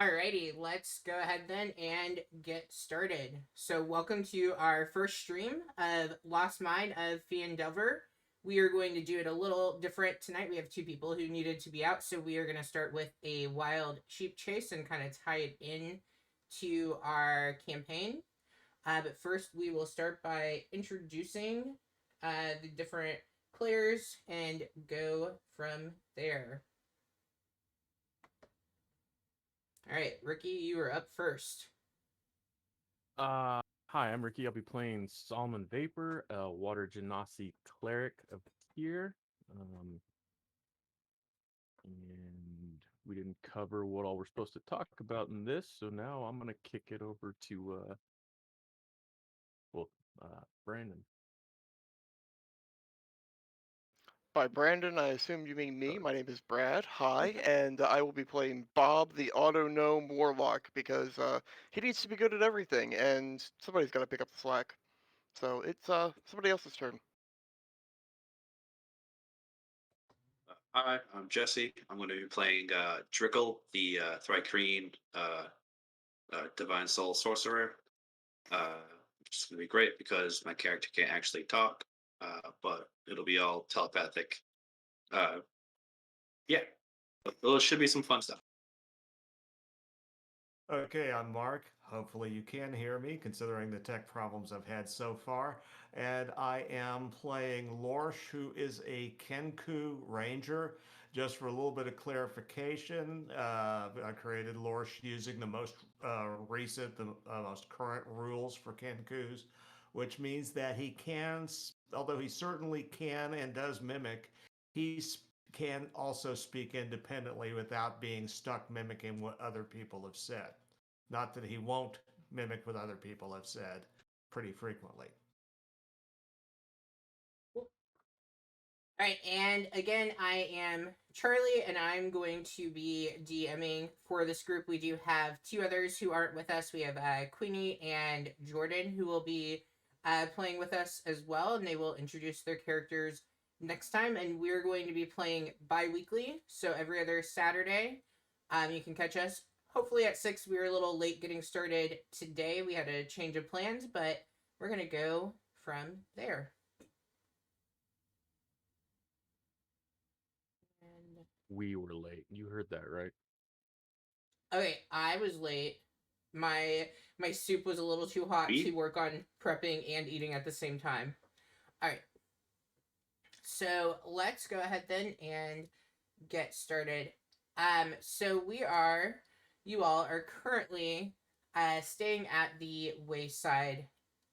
Alrighty, let's go ahead then and get started. So, welcome to our first stream of Lost Mine of Phandalin. We are going to do it a little different tonight. We have two people who needed to be out, so we are going to start with a wild sheep chase and kind of tie it in to our campaign. But first, we will start by introducing the different players and go from there. All right, Ricky, you are up first. Hi, I'm Ricky. I'll be playing Solomon Vapor, a Water Genasi cleric of here. Um, and we didn't cover what all we're supposed to talk about in this, so now I'm gonna kick it over to well, Brandon. By Brandon, I assume you mean me. My name is Brad. Hi, and I will be playing Bob, the Auto Gnome Warlock, because he needs to be good at everything, and somebody's got to pick up the slack. So it's somebody else's turn. Hi, I'm Jesse. I'm going to be playing Drickle, the Thrycreen Divine Soul Sorcerer. Which is going to be great because my character can't actually talk, but it'll be all telepathic. Uh, yeah, well, it should be some fun stuff. Okay, I'm Mark. Hopefully you can hear me considering the tech problems I've had so far. And I am playing Lorsh, who is a Kenku Ranger. Just for a little bit of clarification, I created Lorsh using the most recent, the most current rules for Kenkus, which means that he can, although he certainly can and does mimic, he can also speak independently without being stuck mimicking what other people have said. Not that he won't mimic what other people have said pretty frequently. All right, and again, I am Charlie, and I'm going to be DMing for this group. We do have two others who aren't with us. We have Queenie and Jordan, who will be playing with us as well, and they will introduce their characters next time. And we're going to be playing bi-weekly, so every other Saturday. You can catch us hopefully at 6. We were a little late getting started today. We had a change of plans, but we're going to go from there. And We were late. You heard that, right? okay, I was late. My my soup was a little too hot to Me? work on prepping and eating at the same time. All right. So, let's go ahead then and get started. So we are you all are currently staying at the Wayside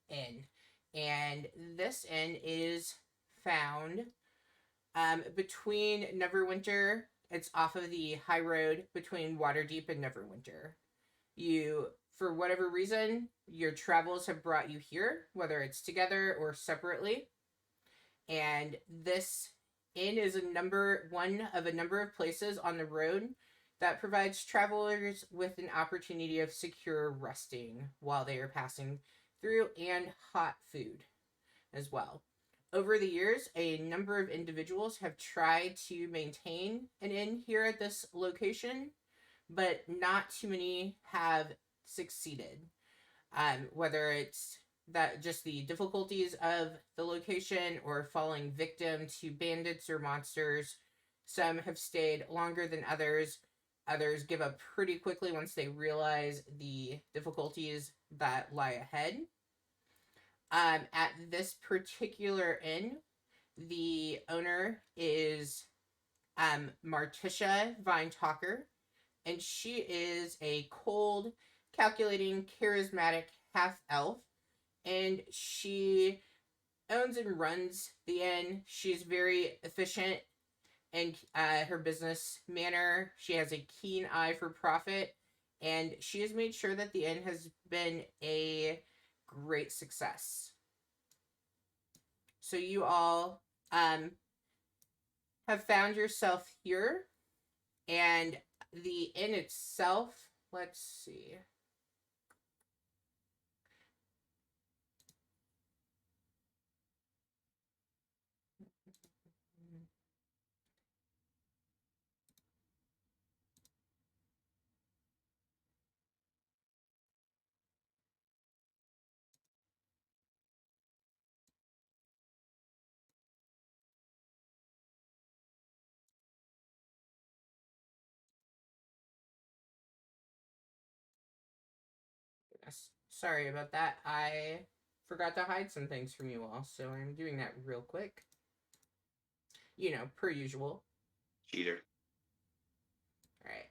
Inn. And this inn is found between Neverwinter. It's off of the high road between Waterdeep and Neverwinter. You, for whatever reason, your travels have brought you here, whether it's together or separately. And this inn is one of a number of places on the road that provides travelers with an opportunity of secure resting while they are passing through and hot food as well. Over the years, a number of individuals have tried to maintain an inn here at this location, but not too many have succeeded. Whether it's that just the difficulties of the location or falling victim to bandits or monsters, some have stayed longer than others. Others give up pretty quickly once they realize the difficulties that lie ahead. At this particular inn, the owner is Martisha Vine Talker, and she is a cold, calculating, charismatic half elf, and she owns and runs the inn. She's very efficient in her business manner. She has a keen eye for profit, and she has made sure that the inn has been a great success. So you all have found yourself here, and the inn itself, let's see. Sorry about that. I forgot to hide some things from you all, so I'm doing that real quick. You know, per usual. Cheater. All right.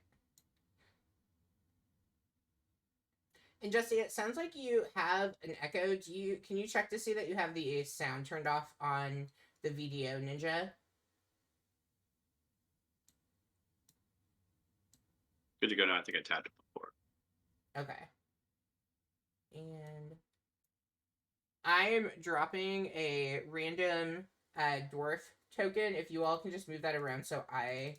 And Jesse, it sounds like you have an echo. Can you check to see that you have the sound turned off on the VDO Ninja? Good to go now. I think I tapped it before. Okay. And I'm dropping a random dwarf token. If you all can just move that around so I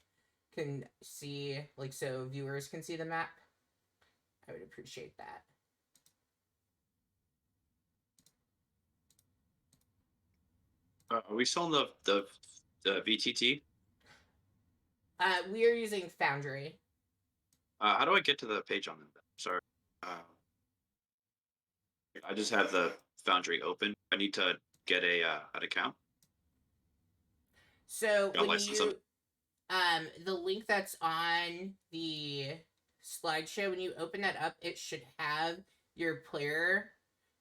can see, like, so viewers can see the map, I would appreciate that. Are we still in the VTT? We are using Foundry. How do I get to the page on that? Sorry. I just have the Foundry open. I need to get an account. So Got when license you the link that's on the slideshow, when you open that up, it should have your player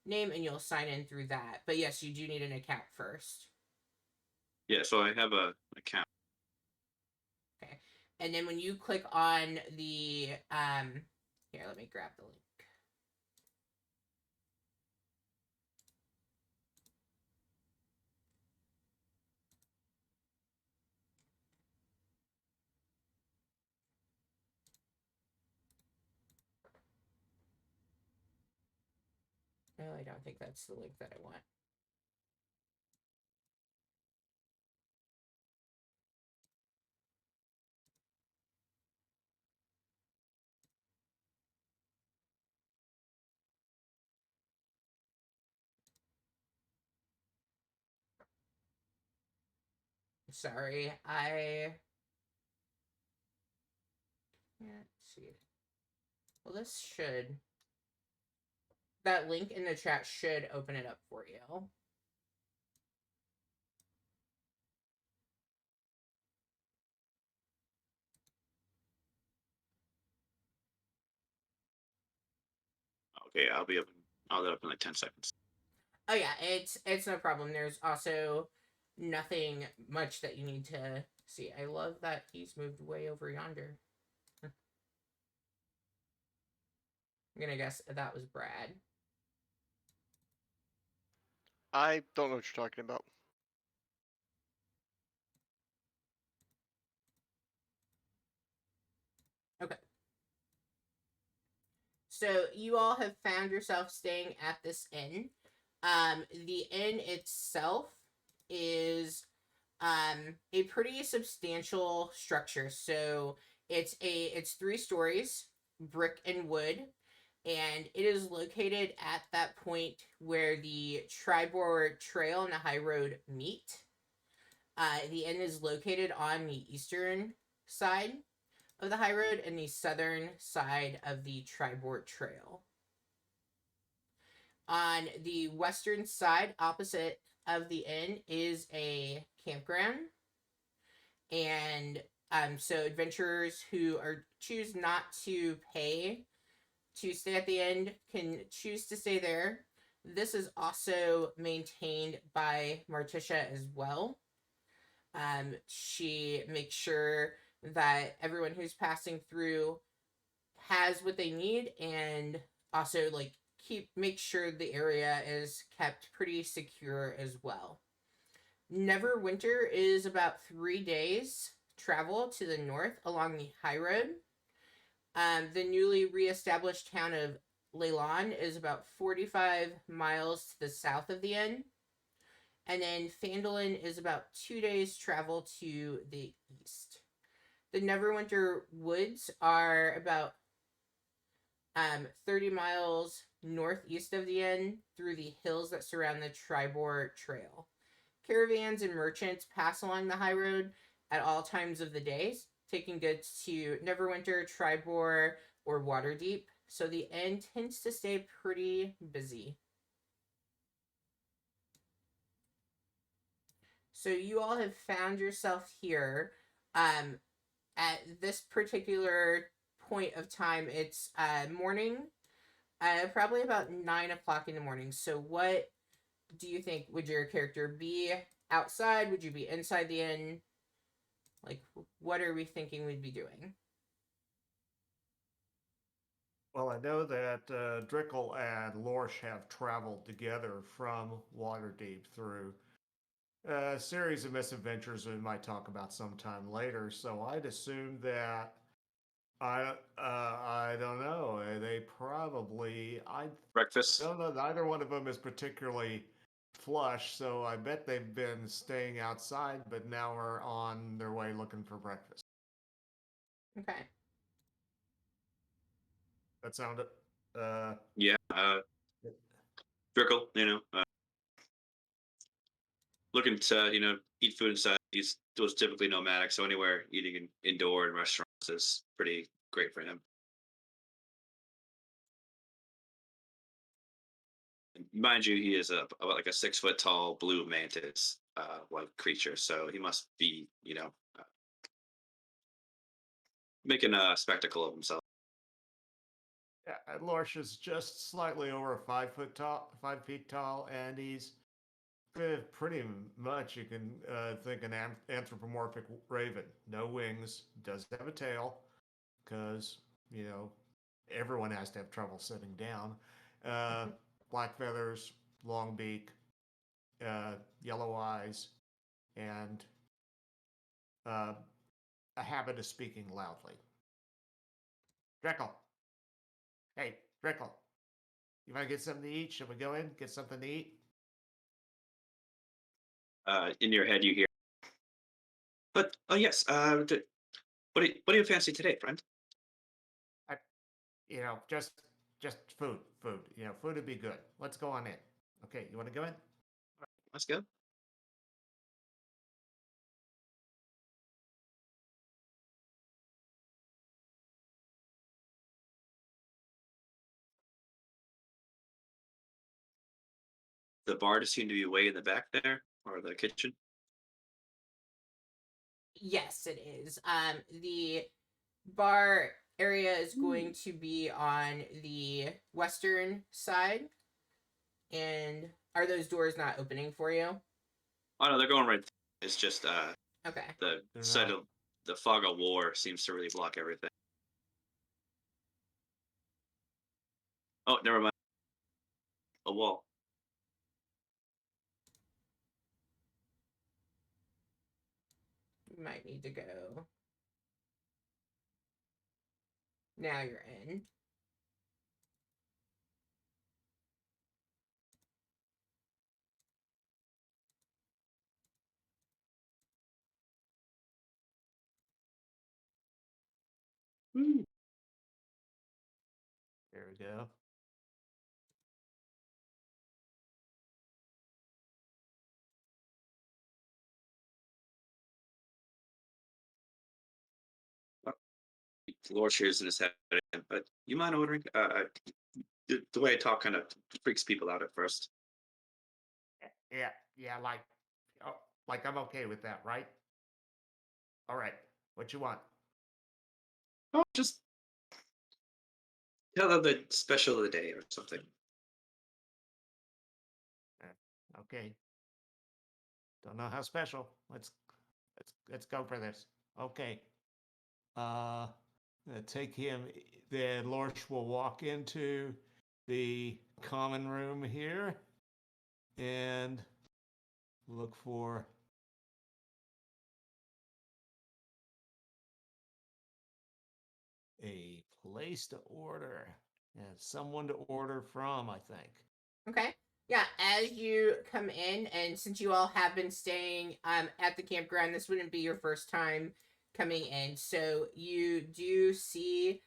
name and you'll sign in through that. But yes, you do need an account first. Yeah, so I have an account. Okay. And then when you click on the here, let me grab the link. No, I don't think that's the link that I want. Sorry, I can't see it. Well, this should. That link in the chat should open it up for you. Okay, I'll be open. I'll get up in like 10 seconds. Oh yeah, it's no problem. There's also nothing much that you need to see. I love that he's moved way over yonder. I'm gonna guess that was Brad. I don't know what you're talking about. Okay. So you all have found yourself staying at this inn. The inn itself is a pretty substantial structure. So it's 3 stories, brick and wood, and it is located at that point where the Tribord Trail and the High Road meet. The inn is located on the eastern side of the High Road and the southern side of the Tribord Trail. On the western side, opposite of the inn, is a campground. And so adventurers who choose not to pay to stay at the inn can choose to stay there. This is also maintained by Marticia as well. She makes sure that everyone who's passing through has what they need, and also like make sure the area is kept pretty secure as well. Neverwinter is about 3 days travel to the north along the high road. The newly reestablished town of Leylon is about 45 miles to the south of the inn. And then Phandalin is about 2 days travel to the east. The Neverwinter Woods are about 30 miles northeast of the inn through the hills that surround the Tribord Trail. Caravans and merchants pass along the high road at all times of the day, taking goods to Neverwinter, Tribord, or Waterdeep, so the inn tends to stay pretty busy. So you all have found yourself here. At this particular point of time, it's morning. Probably about 9 o'clock in the morning. So what do you think? Would your character be outside? Would you be inside the inn? Like, what are we thinking we'd be doing? Well, I know that Drickle and Lorsch have traveled together from Waterdeep through a series of misadventures we might talk about sometime later. So I'd assume that I don't know. They probably I Breakfast. don't know. Neither one of them is particularly flush, so I bet they've been staying outside, but now are on their way looking for breakfast. Okay. That sounded. Yeah. Drickle, looking to eat food inside. He's was typically nomadic, so anywhere eating indoor in restaurants is pretty great for him. And mind you, he is about like a 6 foot tall blue mantis like creature, so he must be making a spectacle of himself. Yeah, Lorsch is just slightly over 5 foot tall, 5 feet tall, and he's pretty much you can think an anthropomorphic raven. No wings, does have a tail, because you know everyone has to have trouble sitting down. Uh, Black feathers, long beak, yellow eyes, and uh, a habit of speaking loudly. Dreckle, hey Dreckle, you want to get something to eat? Should we go in get something to eat? In your head, you hear, but oh yes, what do you fancy today, friend? I, just food, food. Food would be good. Let's go on in. Okay, you want to go in? Let's go. The bar just seemed to be way in the back there, or the kitchen. Yes, it is. The bar area is going to be on the western side. And are those doors not opening for you? Oh no, they're going right. It's just Okay. the They're sight not. of the fog of war seems to really block everything. Oh, never mind. A wall. You might need to go. Now you're in. There we go. Lord shares in his head, but you mind ordering? The way I talk kind of freaks people out at first. Yeah, oh, like I'm okay with that, right? All right, what you want? Oh, just tell them the special of the day or something. Okay. Don't know how special. Let's go for this. Okay. Uh, take him. Then Lorsch will walk into the common room here and look for a place to order and someone to order from, I think. Okay. Yeah, as you come in, and since you all have been staying at the campground, this wouldn't be your first time coming in. So you do see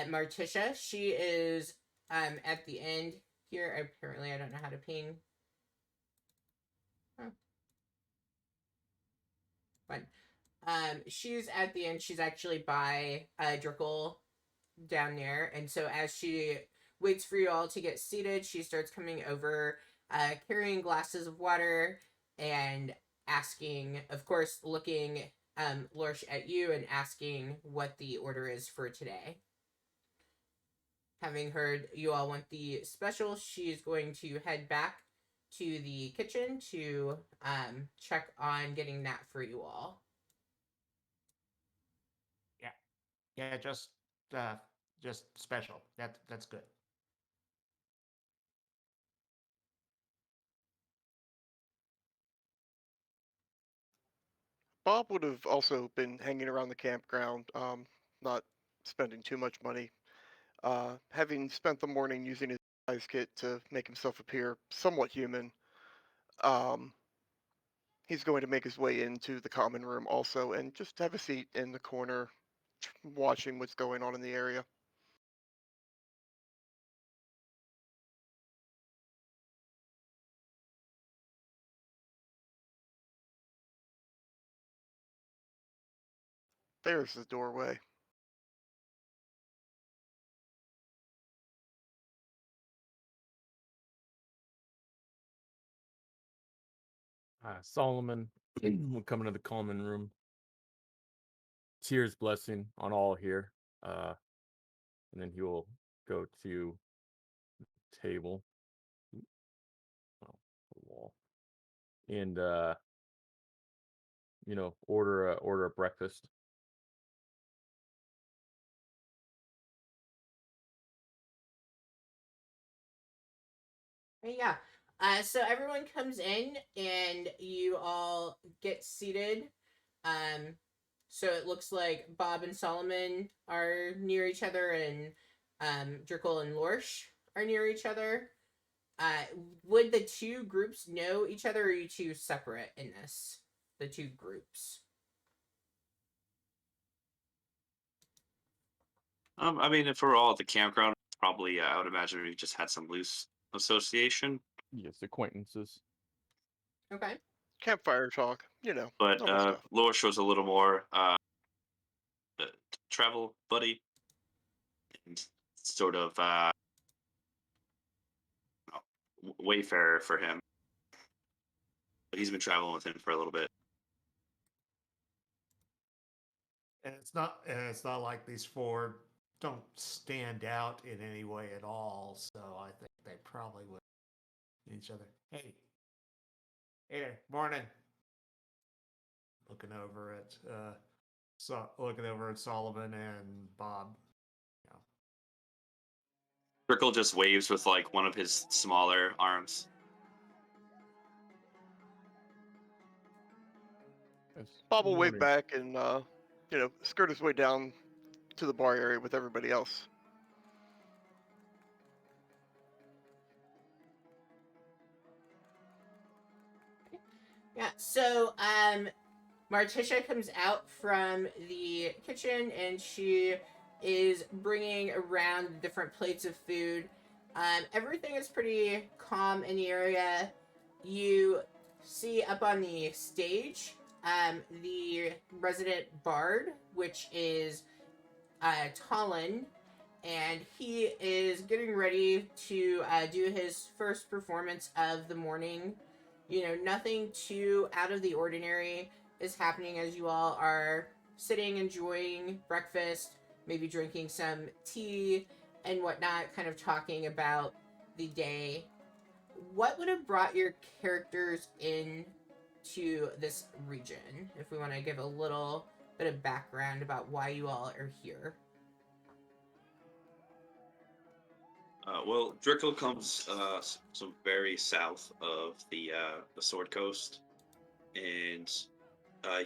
Marticia. She is at the end here. Apparently, I don't know how to ping. Huh. Fine. She's at the end. She's actually by Drickle down there. And so as she waits for you all to get seated, she starts coming over, carrying glasses of water and asking, of course, looking Lorsch at you and asking what the order is for today. having heard you all want the special, she's going to head back to the kitchen to check on getting that for you all. Yeah, just special. That's good. Bob would have also been hanging around the campground, not spending too much money. Having spent the morning using his size kit to make himself appear somewhat human, um, he's going to make his way into the common room also and just have a seat in the corner watching what's going on in the area. There's the doorway. Solomon will come into the common room. Tears blessing on all here. And then he will go to the table. Oh, the wall. And order a breakfast. Yeah. So everyone comes in and you all get seated. So it looks like Bob and Solomon are near each other, and Drickle and Lorsch are near each other. Would the two groups know each other, or are you two separate in this? The two groups. I mean, if we're all at the campground, probably I would imagine we just had some loose association. Yes, acquaintances. Okay. Campfire talk, you know, But normal stuff. Laura shows a little more uh, travel buddy, and sort of wayfarer for him. But he's been traveling with him for a little bit. And it's not like these four don't stand out in any way at all. So I think they probably would each other. Hey there, morning. Looking over at Solomon and Bob. Yeah. Brickle just waves with like one of his smaller arms. Yes. Bob will wave Morning. back and, skirt his way down to the bar area with everybody else. Yeah. So Martisha comes out from the kitchen and she is bringing around different plates of food. Everything is pretty calm in the area. You see up on the stage the resident bard, which is Talon, and he is getting ready to do his first performance of the morning. You know, nothing too out of the ordinary is happening as you all are sitting enjoying breakfast, maybe drinking some tea and whatnot, kind of talking about the day. What would have brought your characters in to this region, if we want to give a little bit of background about why you all are here? Well, Drickle comes some very south of the Sword Coast, and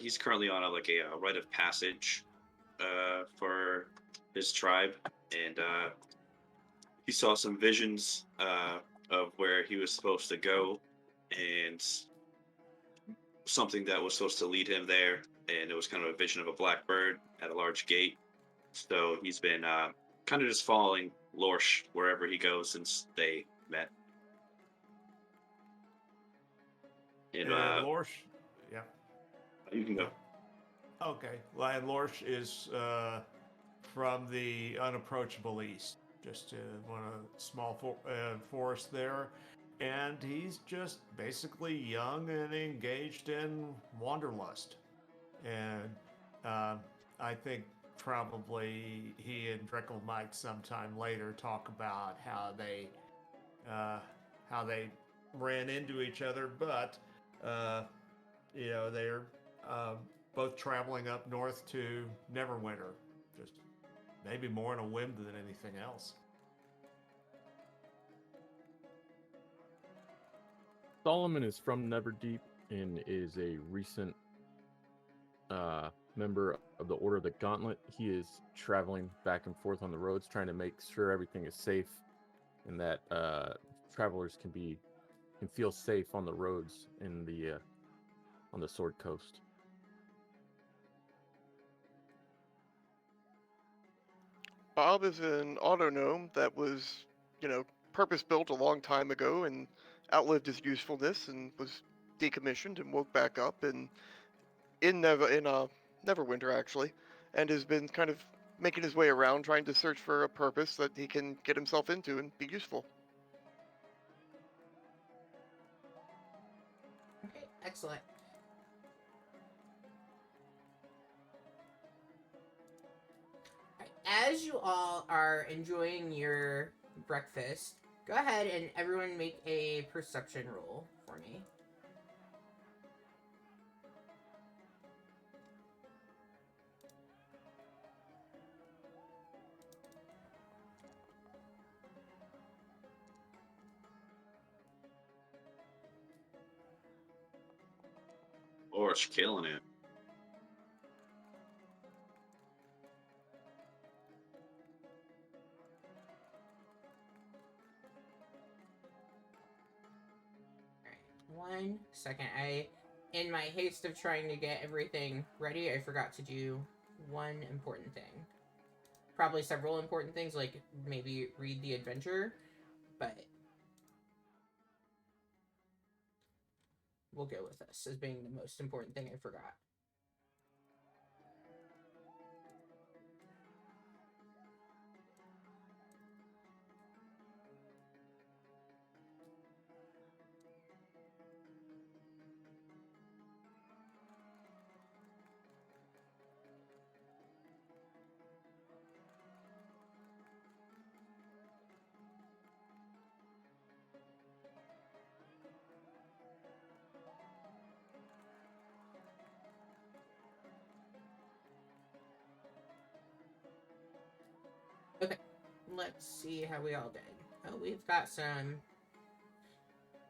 he's currently on a rite of passage for his tribe, and he saw some visions of where he was supposed to go, and something that was supposed to lead him there, and it was kind of a vision of a black bird at a large gate. So he's been kind of just following Lorsch wherever he goes since they met. And And Lorsch, yeah. you can go. Okay. Well, and Lorsch is from the unapproachable east, just one of the small forest there. And he's just basically young and engaged in wanderlust. And I think probably he and Drickle might sometime later talk about how they ran into each other, but they're uh, both traveling up north to Neverwinter, just maybe more on a whim than anything else. Solomon is from Neverdeep and is a recent member of the Order of the Gauntlet. He is traveling back and forth on the roads, trying to make sure everything is safe and that travelers can feel safe on the roads in the on the Sword Coast. Bob is an autognome that was, purpose built a long time ago and outlived its usefulness and was decommissioned and woke back up in Neverwinter actually, and has been kind of making his way around trying to search for a purpose that he can get himself into and be useful. Okay, excellent. Alright, as you all are enjoying your breakfast, go ahead and everyone make a perception roll for me. Lorsh killing it. Alright, 1 second. In my haste of trying to get everything ready, I forgot to do one important thing. Probably several important things, like maybe read the adventure, but we'll go with this as being the most important thing I forgot. Okay, let's see how we all did. Oh, we've got some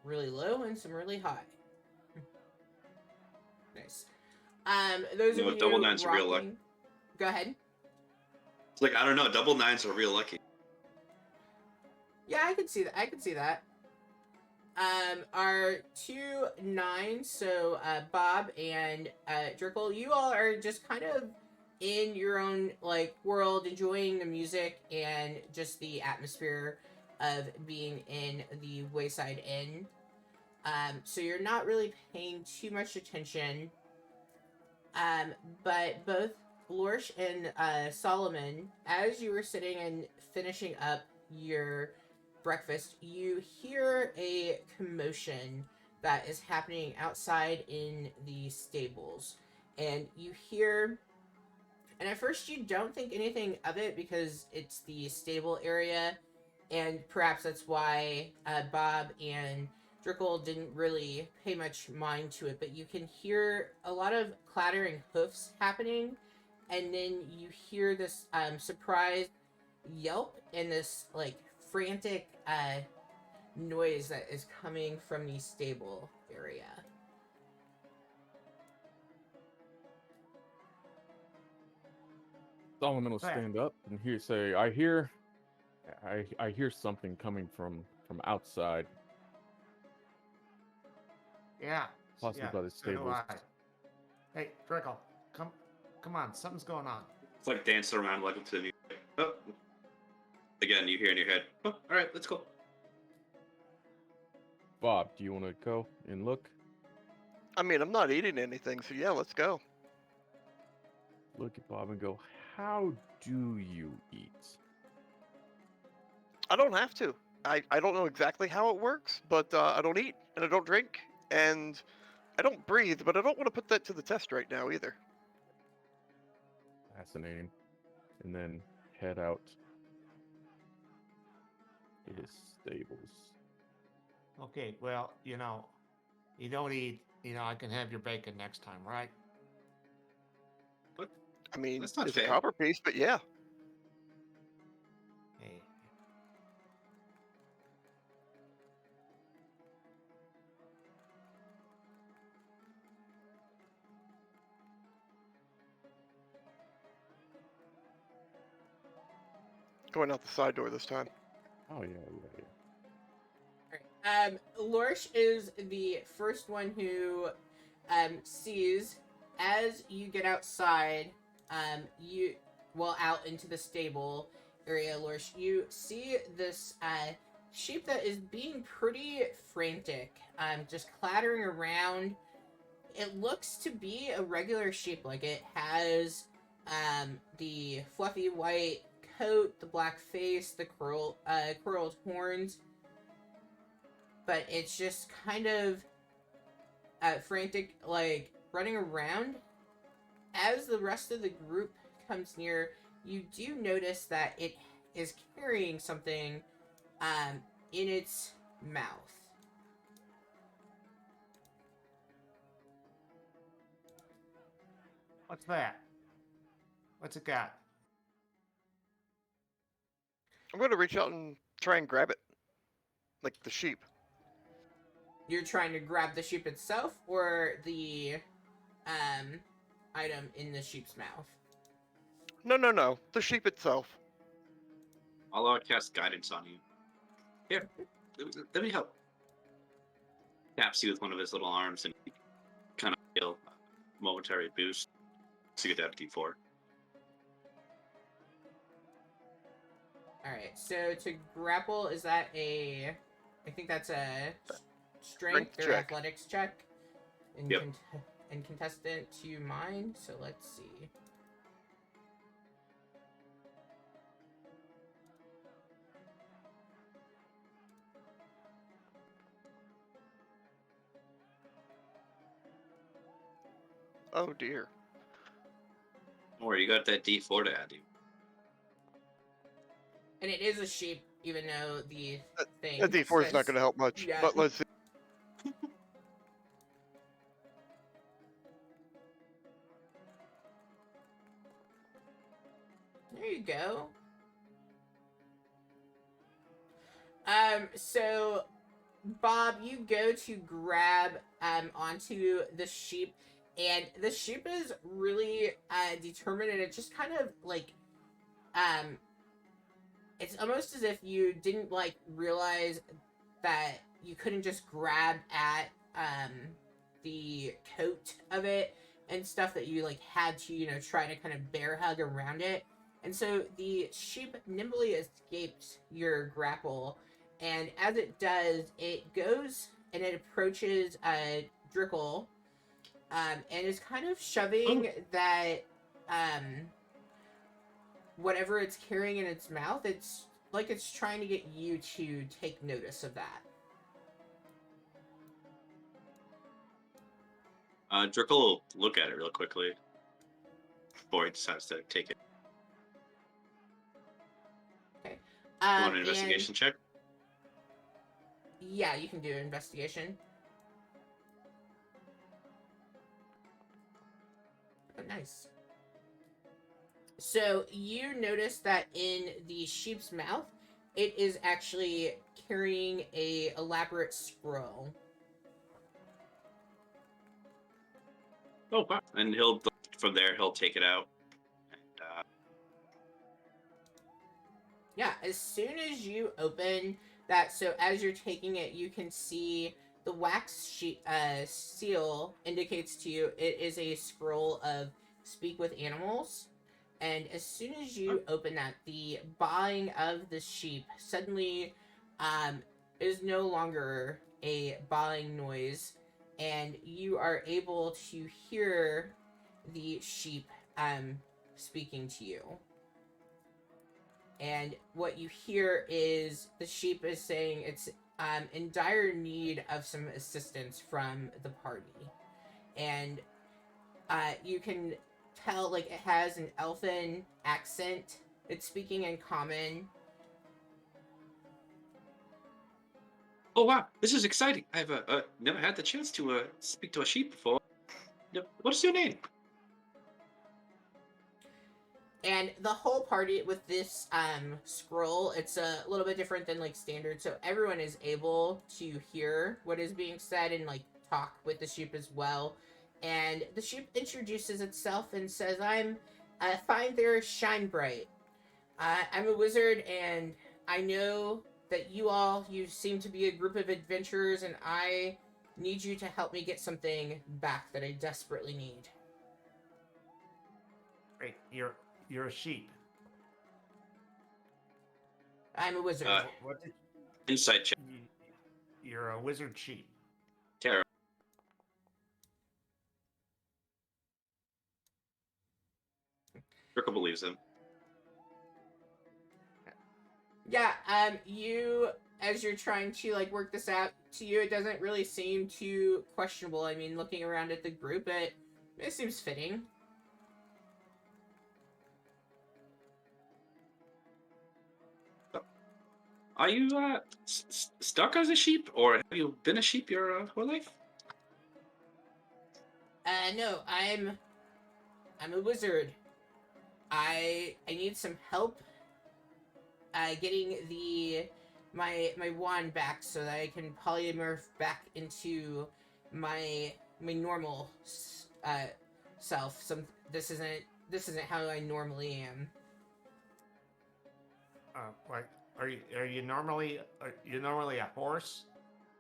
really low and some really high. Nice. Those of you double nines are real lucky. rocking... Go ahead. It's like, I don't know, double nines are real lucky. Yeah, I could see that. I could see that. Our 2 9s, so Bob and Drickle, you all are just kind of in your own world, enjoying the music and just the atmosphere of being in the Wayside Inn. So you're not really paying too much attention. But both Lorsh and Solomon, as you were sitting and finishing up your breakfast, you hear a commotion that is happening outside in the stables. And you hear... And at first you don't think anything of it because it's the stable area, and perhaps that's why Bob and Drickle didn't really pay much mind to it, but you can hear a lot of clattering hoofs happening, and then you hear this surprised yelp and this frantic noise that is coming from the stable area. Solomon will stand up and he say, I hear something coming from outside. Yeah. Possibly yeah, by the so do stables. I. Hey, Drickle, come on, something's going on. It's like dancing around, welcome to the music. Oh. Again, you hear in your head, oh, all right, let's go. Bob, do you want to go and look? I mean, I'm not eating anything, so yeah, let's go. Look at Bob and go, how do you eat? I don't have to. I don't know exactly how it works, but I don't eat, and I don't drink, and I don't breathe, but I don't want to put that to the test right now either. Fascinating. and then head out to his stables. Okay, well, you don't eat, I can have your bacon next time, right? I mean, That's not it's a fair. copper piece, but yeah. Hey. Going out the side door this time. Oh yeah. Lorsh is the first one who sees as you get outside, out into the stable area, Lorsh, you see this sheep that is being pretty frantic, just clattering around. It looks to be a regular sheep, like it has the fluffy white coat, the black face, the curled horns, but it's just kind of frantic, like running around. As the rest of the group comes near, you do notice that it is carrying something in its mouth. What's that? What's it got? I'm going to reach out and try and grab it. Like the sheep. You're trying to grab the sheep itself or the item in the sheep's mouth? No. The sheep itself. I'll cast guidance on you. Here, let me help. Taps you with one of his little arms and kind of feel a momentary boost. So you get that D4. Alright, so to grapple, is that I think that's a strength or check. athletics check? Yep. And contestant to mine, so let's see. Oh dear. Don't worry, you got that D4 to add you. And it is a sheep, even though the thing That D4 is says- not going to help much. Yeah. But let's see. There you go. So Bob, you go to grab onto the sheep, and the sheep is really determined, and it just kind of like it's almost as if you didn't like realize that you couldn't just grab at the coat of it and stuff, that you like had to try to kind of bear hug around it. And so the sheep nimbly escaped your grapple, and as it does, it goes and it approaches Drickle, and is kind of shoving that whatever it's carrying in its mouth. It's like it's trying to get you to take notice of that. Drickle will look at it real quickly before he decides to take it. Okay. You want an investigation check? Yeah, you can do an investigation. Oh, nice. So you notice that in the sheep's mouth, it is actually carrying a elaborate scroll. Oh, wow. And from there, he'll take it out. And, Yeah, as soon as you open that, so as you're taking it, you can see the wax seal indicates to you it is a scroll of speak with animals. And as soon as you open that, the baaing of the sheep suddenly is no longer a baaing noise, and you are able to hear the sheep speaking to you. And what you hear is the sheep is saying it's in dire need of some assistance from the party. And you can tell like it has an elfin accent. It's speaking in common. Oh wow, this is exciting. I've never had the chance to speak to a sheep before. What's your name? And the whole party with this scroll, it's a little bit different than like standard, so everyone is able to hear what is being said and like talk with the sheep as well. And the sheep introduces itself and says, "I'm Find There Shine Bright. I'm a wizard, and I know that you seem to be a group of adventurers, and I need you to help me get something back that I desperately need." Great. You're a sheep. I'm a wizard. What did Insight check. you're a wizard sheep. Terror. Drickle believes him. Yeah, you, as you're trying to, like, work this out, to you, it doesn't really seem too questionable. I mean, looking around at the group, it seems fitting. Are you stuck as a sheep, or have you been a sheep your whole life? No, I'm a wizard. I need some help, getting my wand back so that I can polymorph back into my normal, self. This isn't how I normally am. Like, are you normally a horse,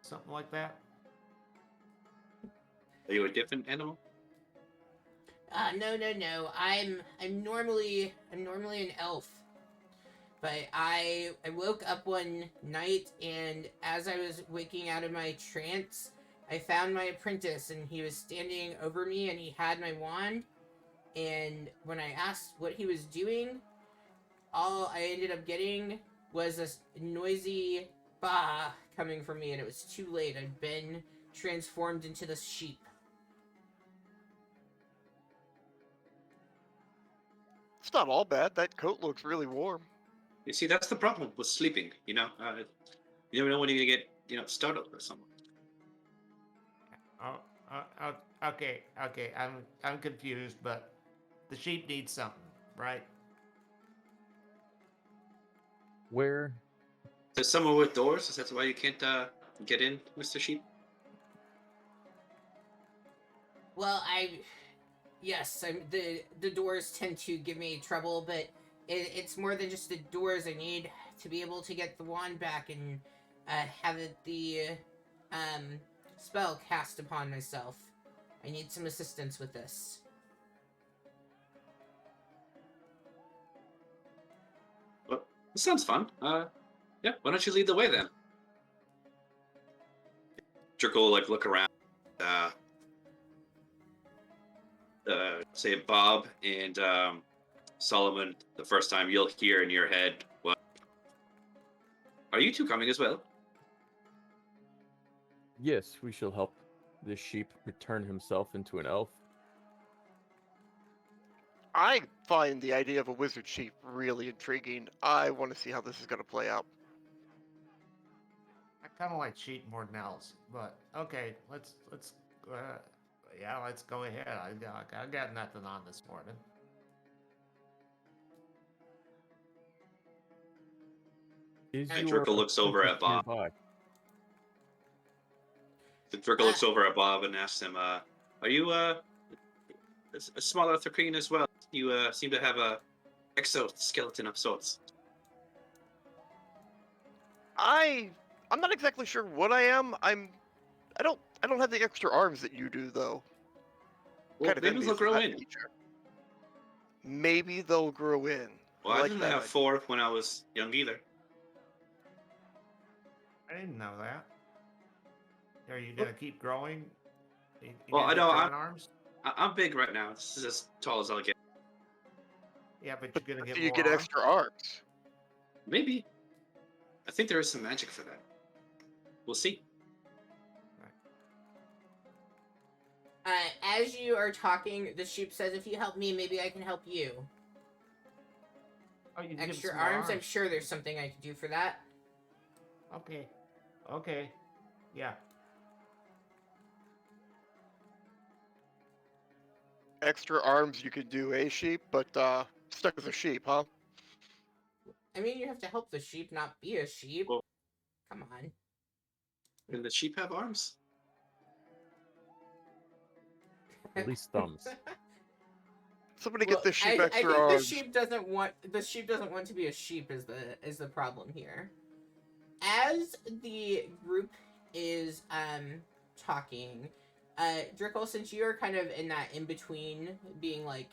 something like that? Are you a different animal? No. I'm normally an elf. But I woke up one night, and as I was waking out of my trance, I found my apprentice, and he was standing over me, and he had my wand. And when I asked what he was doing, all I ended up getting was a noisy bah coming from me, and it was too late. I'd been transformed into the sheep. It's not all bad. That coat looks really warm. You see, that's the problem with sleeping. You never know when you're gonna get startled or something. Okay. I'm confused, but the sheep needs something, right? Where? There's somewhere with doors. Is that why you can't get in, Mr. Sheep? Well, yes, the doors tend to give me trouble, but it's more than just the doors. I need to be able to get the wand back and have the spell cast upon myself. I need some assistance with this. Well, this sounds fun. Yeah. Why don't you lead the way then? Jerk will look around. Uh, say Bob and Solomon. The first time you'll hear in your head, "What? Are you two coming as well?" Yes, we shall help this sheep return himself into an elf. I find the idea of a wizard sheep really intriguing. I want to see how this is going to play out. I kind of like sheep more than elves, but okay, let's go ahead. I got nothing on this morning. Is And your Drickle looks over apprentice at Bob. nearby? Drickle looks over at Bob and asks him, "Are you a smaller Thrakreen as well? You seem to have a exoskeleton of sorts." I'm not exactly sure what I am. I don't have the extra arms that you do though. Well, Kind of maybe they'll envious of grow that in. feature. Maybe they'll grow in. Well, I I like didn't that have idea. 4 when I was young either. I didn't know that. Are you gonna keep growing? You Well, gonna I keep know growing arms? I'm big right now. This is as tall as I'll get. Yeah, but But you're gonna get do you more get arms. extra arms? Maybe. I think there is some magic for that. We'll see. As you are talking, the sheep says, "If you help me, maybe I can help you." Oh, you can give us Extra some more arms? I'm sure there's something I can do for that. Okay. Okay. Yeah. Extra arms you could do, sheep? But stuck as a sheep, huh? I mean, you have to help the sheep, not be a sheep. Well, Come on. can the sheep have arms? At least thumbs. Somebody Well, get this sheep I extra think arms. the sheep doesn't want to be a sheep is the problem here. As the group is talking, Drickle, since you are kind of in that in between, being like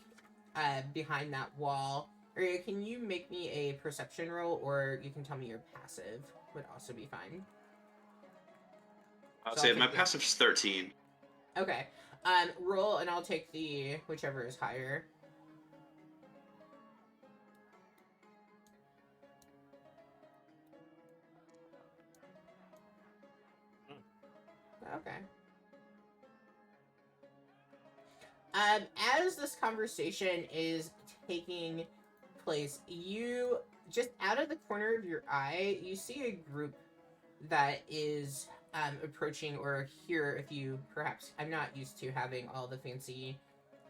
behind that wall area, can you make me a perception roll, or you can tell me your passive would also be fine. I'll So say I'll my take the- passive's 13. Okay. Roll, and I'll take the whichever is higher. Okay. As this conversation is taking place, you just out of the corner of your eye, you see a group that is approaching, or here, if you perhaps, I'm not used to having all the fancy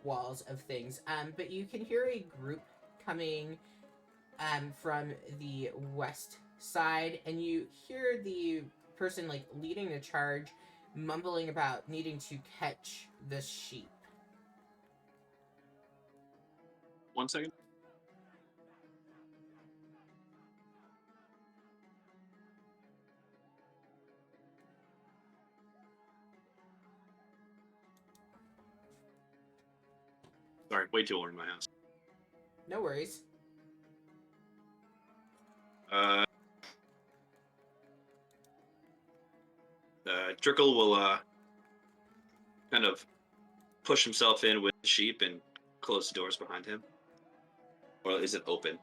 walls of things, but you can hear a group coming from the west side, and you hear the person like leading the charge mumbling about needing to catch the sheep. 1 second. Sorry, way too old in my house. No worries. Uh, Drickle will kind of push himself in with the sheep and close the doors behind him. Or is it open?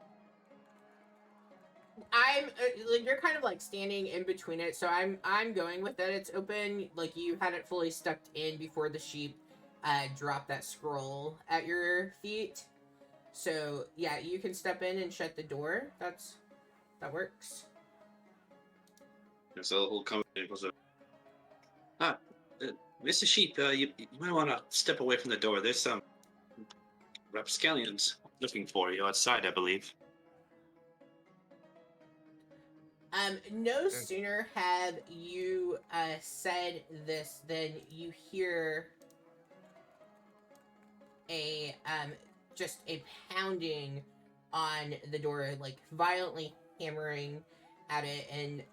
I'm like, you're kind of like standing in between it, so I'm going with that. It's open, like you had it fully stuck in before the sheep dropped that scroll at your feet. So yeah, you can step in and shut the door. That works. And so he'll come in and goes, ah, Mr. Sheep, you might want to step away from the door. There's some rapscallions looking for you outside, I believe. No sooner have you said this than you hear a just a pounding on the door, like violently hammering at it, and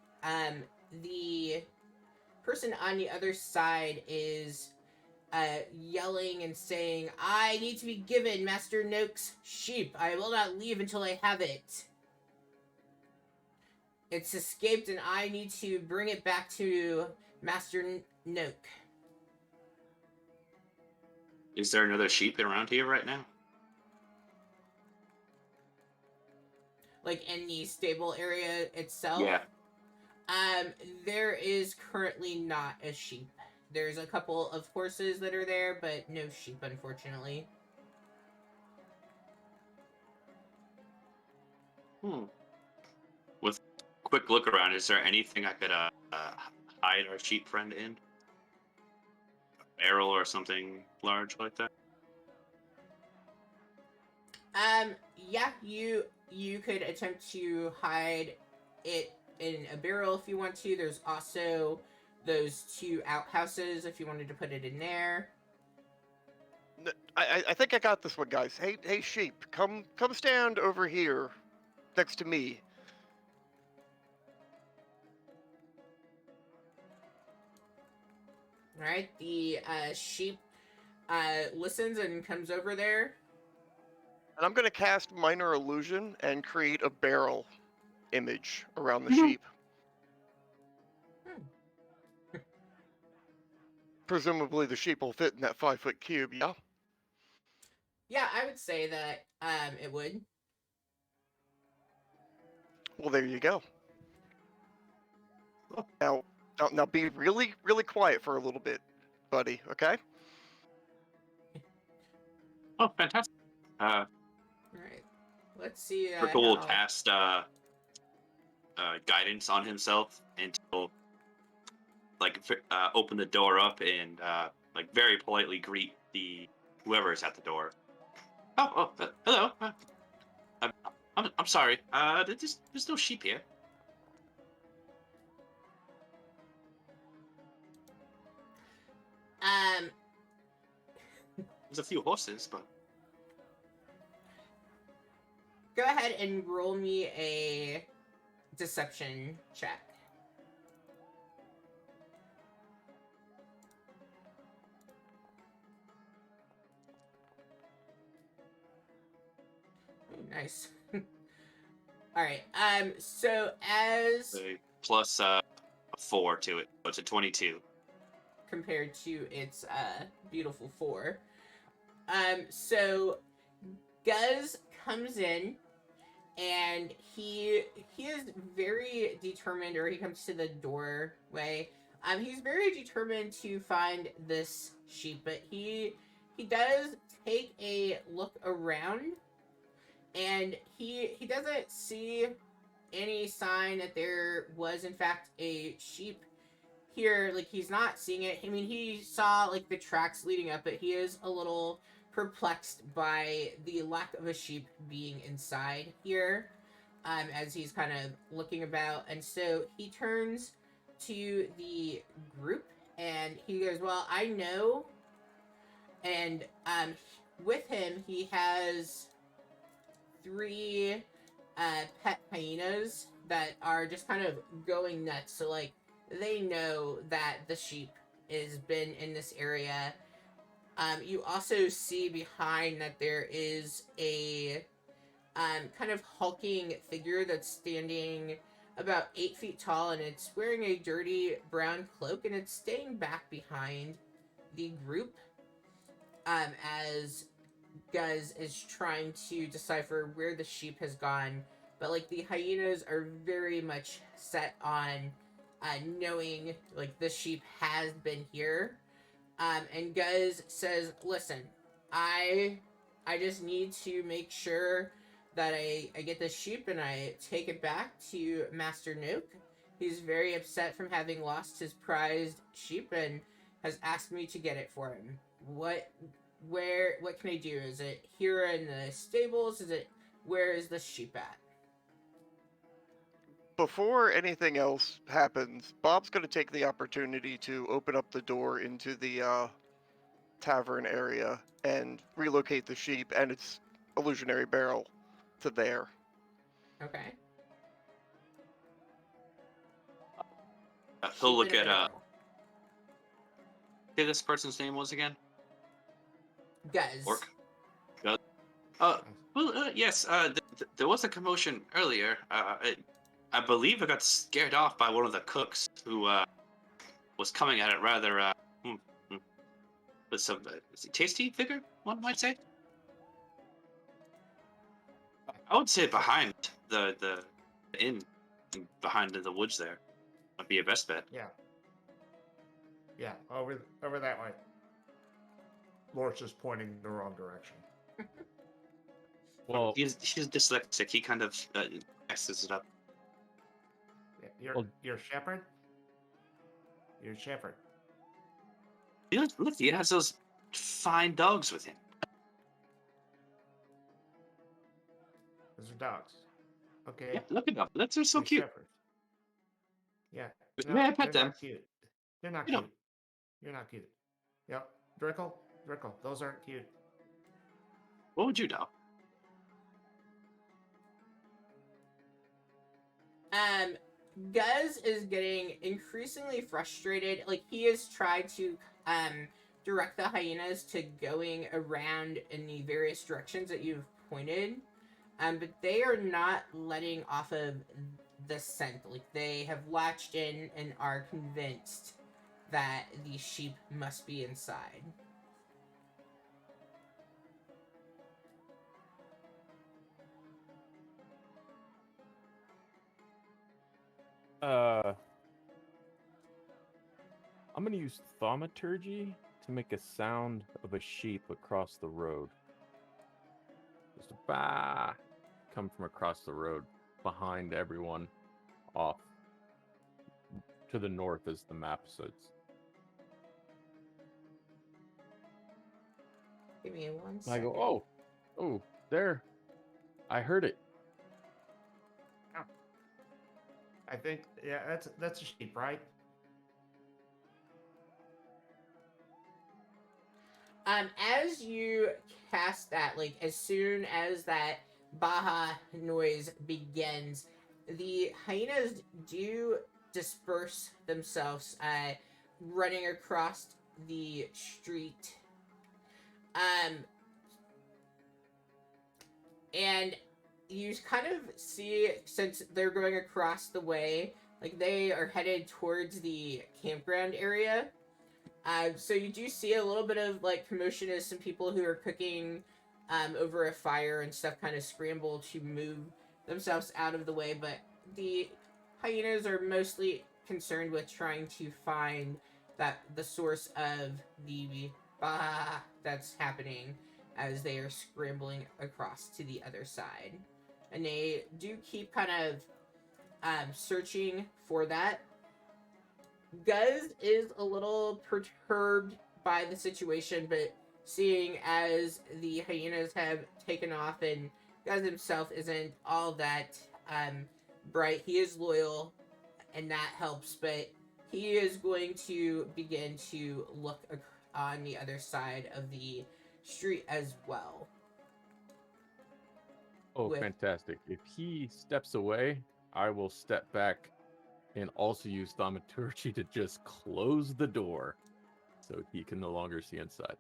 the person on the other side is yelling and saying, "I need to be given Master Noak's sheep. I will not leave until I have it. It's escaped, and I need to bring it back to Master Noak." Is there another sheep around here right now? Like in the stable area itself? Yeah. There is currently not a sheep. There's a couple of horses that are there, but no sheep, unfortunately. With a quick look around, is there anything I could hide our sheep friend in? A barrel or something large like that? Yeah, you could attempt to hide it in a barrel if you want to. There's also those two outhouses if you wanted to put it in there. I think I got this one, guys. Hey, sheep, come stand over here, next to me. All right, the sheep listens and comes over there. And I'm gonna cast minor illusion and create a barrel image around the sheep. Presumably, the sheep will fit in that 5-foot cube. Yeah. Yeah, I would say that it would. Well, there you go. Now be really quiet for a little bit, buddy. Okay. Oh, fantastic. All right. Let's see. Drickle will How... cast guidance on himself until open the door up and like very politely greet the whoever is at the door. Hello. I'm, I'm sorry. There's no sheep here. Um. There's a few horses, but Go ahead and roll me a deception check. Nice. All right. So as a plus 4 to it, so it's a 22. compared to its beautiful 4. So Guz comes in and he is very determined, or he comes to the doorway. He's very determined to find this sheep, but he does take a look around, and he doesn't see any sign that there was in fact a sheep here. Like, he's not seeing it. I mean, he saw like the tracks leading up, but he is a little perplexed by the lack of a sheep being inside here, as he's kind of looking about. And so he turns to the group and he goes, well, I know. And with him he has 3 pet hyenas that are just kind of going nuts. So like, they know that the sheep has been in this area. You also see behind that there is a kind of hulking figure that's standing about 8 feet tall, and it's wearing a dirty brown cloak, and it's staying back behind the group as Guz is trying to decipher where the sheep has gone. But like, the hyenas are very much set on knowing like the sheep has been here. And Guz says, listen, I just need to make sure that I get the sheep and I take it back to Master Nook. He's very upset from having lost his prized sheep and has asked me to get it for him. What can I do? Is it here in the stables? Where is the sheep at? Before anything else happens, Bob's going to take the opportunity to open up the door into the tavern area and relocate the sheep and its illusionary barrel to there. Okay. He'll Sheep look in a at barrel. Say this person's name was again. Guz. Orc. Guz. Yes. There was a commotion earlier. I believe I got scared off by one of the cooks who was coming at it rather with some tasty figure, one might say. I would say behind the inn, behind the woods there, might be your best bet. Yeah. Yeah, over that way. Lorch is pointing the wrong direction. Well, He's dyslexic. He kind of messes it up. Yeah, you're shepherd? You're shepherd. Look, he has those fine dogs with him. Those are dogs. Okay. Yeah, look at them. They're so You're cute. shepherds. Yeah. May I pet they're them? not cute. They're not You know. cute. You're not cute. Yep. Drickle, those aren't cute. What would you know? Guz is getting increasingly frustrated. Like, he has tried to direct the hyenas to going around in the various directions that you've pointed, but they are not letting off of the scent. Like, they have latched in and are convinced that the sheep must be inside. I'm gonna use thaumaturgy to make a sound of a sheep across the road. Just come from across the road behind everyone off to the north as the map says. Give me one I second. go, oh, there. I heard it. I think, yeah, that's a sheep, right? As you cast that, like as soon as that Baja noise begins, the hyenas do disperse themselves, running across the street. And you kind of see, since they're going across the way, like they are headed towards the campground area. So you do see a little bit of like commotion as some people who are cooking over a fire and stuff kind of scramble to move themselves out of the way, but the hyenas are mostly concerned with trying to find the source of the that's happening as they are scrambling across to the other side. And they do keep kind of searching for that. Guz is a little perturbed by the situation, but seeing as the hyenas have taken off and Guz himself isn't all that bright, he is loyal and that helps, but he is going to begin to look on the other side of the street as well. Oh, fantastic. If he steps away, I will step back and also use thaumaturgy to just close the door so he can no longer see inside.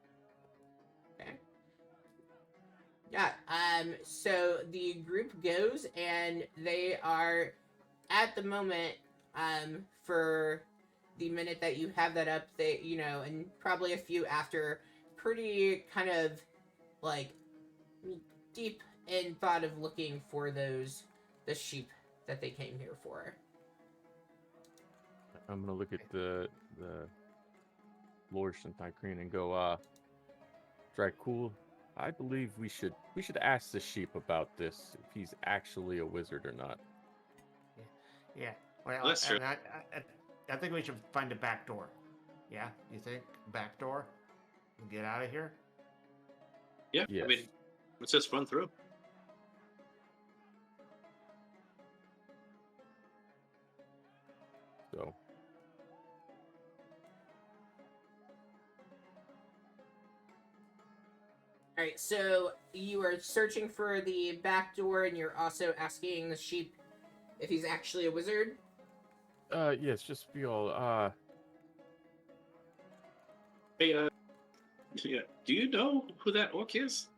Okay. Yeah, so the group goes and they are at the moment, for the minute that you have that up, they, and probably a few after, pretty kind of like deep in thought of looking for the sheep that they came here for. I'm gonna look at the Lord Shantaikrin and go, Dracul, I believe we should ask the sheep about this, if he's actually a wizard or not. Yeah. Well, That's true. and I think we should find a back door. Yeah, you think back door? Get out of here. Yeah, Yes. I mean, let's just run through. So All right, so you are searching for the back door, and you're also asking the sheep if he's actually a wizard. yes, just be all, Hey, yeah, do you know who that orc is?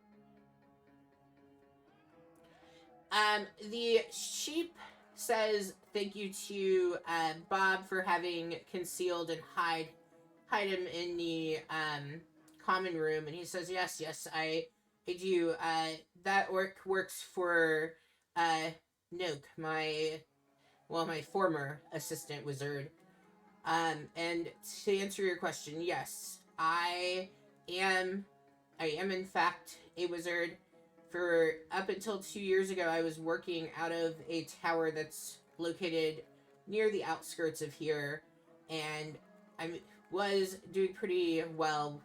The sheep says thank you to Bob for having concealed and hide him in the common room, and he says yes, I do. That orc works for Noak, my former assistant wizard. And to answer your question, yes, I am in fact a wizard. For up until 2 years ago, I was working out of a tower that's located near the outskirts of here, and I was doing pretty well.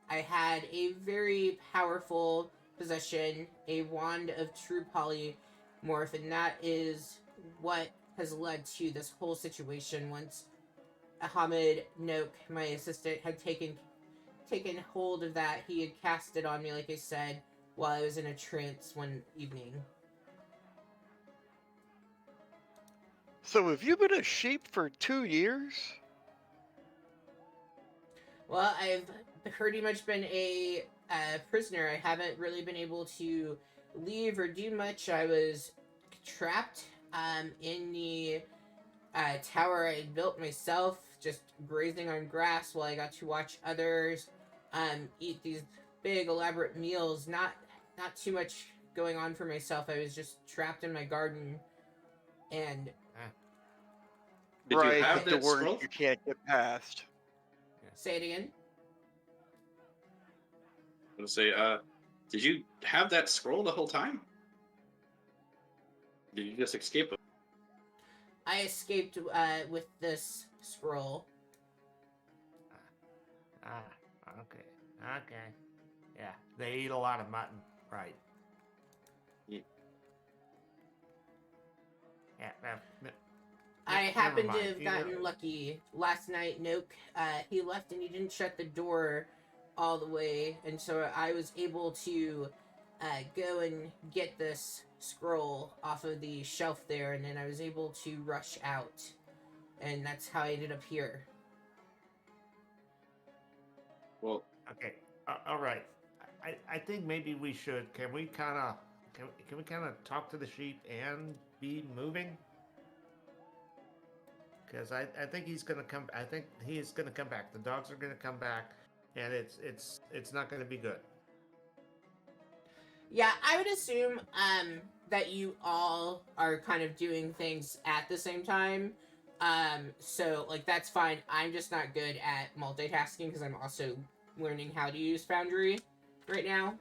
I had a very powerful possession, a wand of true polymorph, and that is what has led to this whole situation. Once Ahmed Noak, my assistant, had taken hold of that, he had cast it on me, like I said, while I was in a trance one evening. So have you been a sheep for 2 years? Well, I've pretty much been a prisoner. I haven't really been able to leave or do much. I was trapped in the tower I had built myself, just grazing on grass while I got to watch others eat these big elaborate meals. Not too much going on for myself. I was just trapped in my garden, and Did right, you have the that door scroll? you can't get past. say it again. I'm gonna say, Did you have that scroll the whole time? Did you just escape? I escaped with this scroll. Okay. Okay. Yeah, they eat a lot of mutton, right? Yeah. Yeah. I Never happened to mind. have gotten lucky last night. Nook, he left and he didn't shut the door all the way, and so I was able to go and get this scroll off of the shelf there, and then I was able to rush out, and that's how I ended up here. Well, Okay. All right. I think maybe we should. Can we kind of can we kind of talk to the sheep and be moving? Because I think he's gonna come. I think he is gonna come back. The dogs are gonna come back, and it's not gonna be good. Yeah, I would assume that you all are kind of doing things at the same time. So like that's fine. I'm just not good at multitasking because I'm also learning how to use Foundry right now.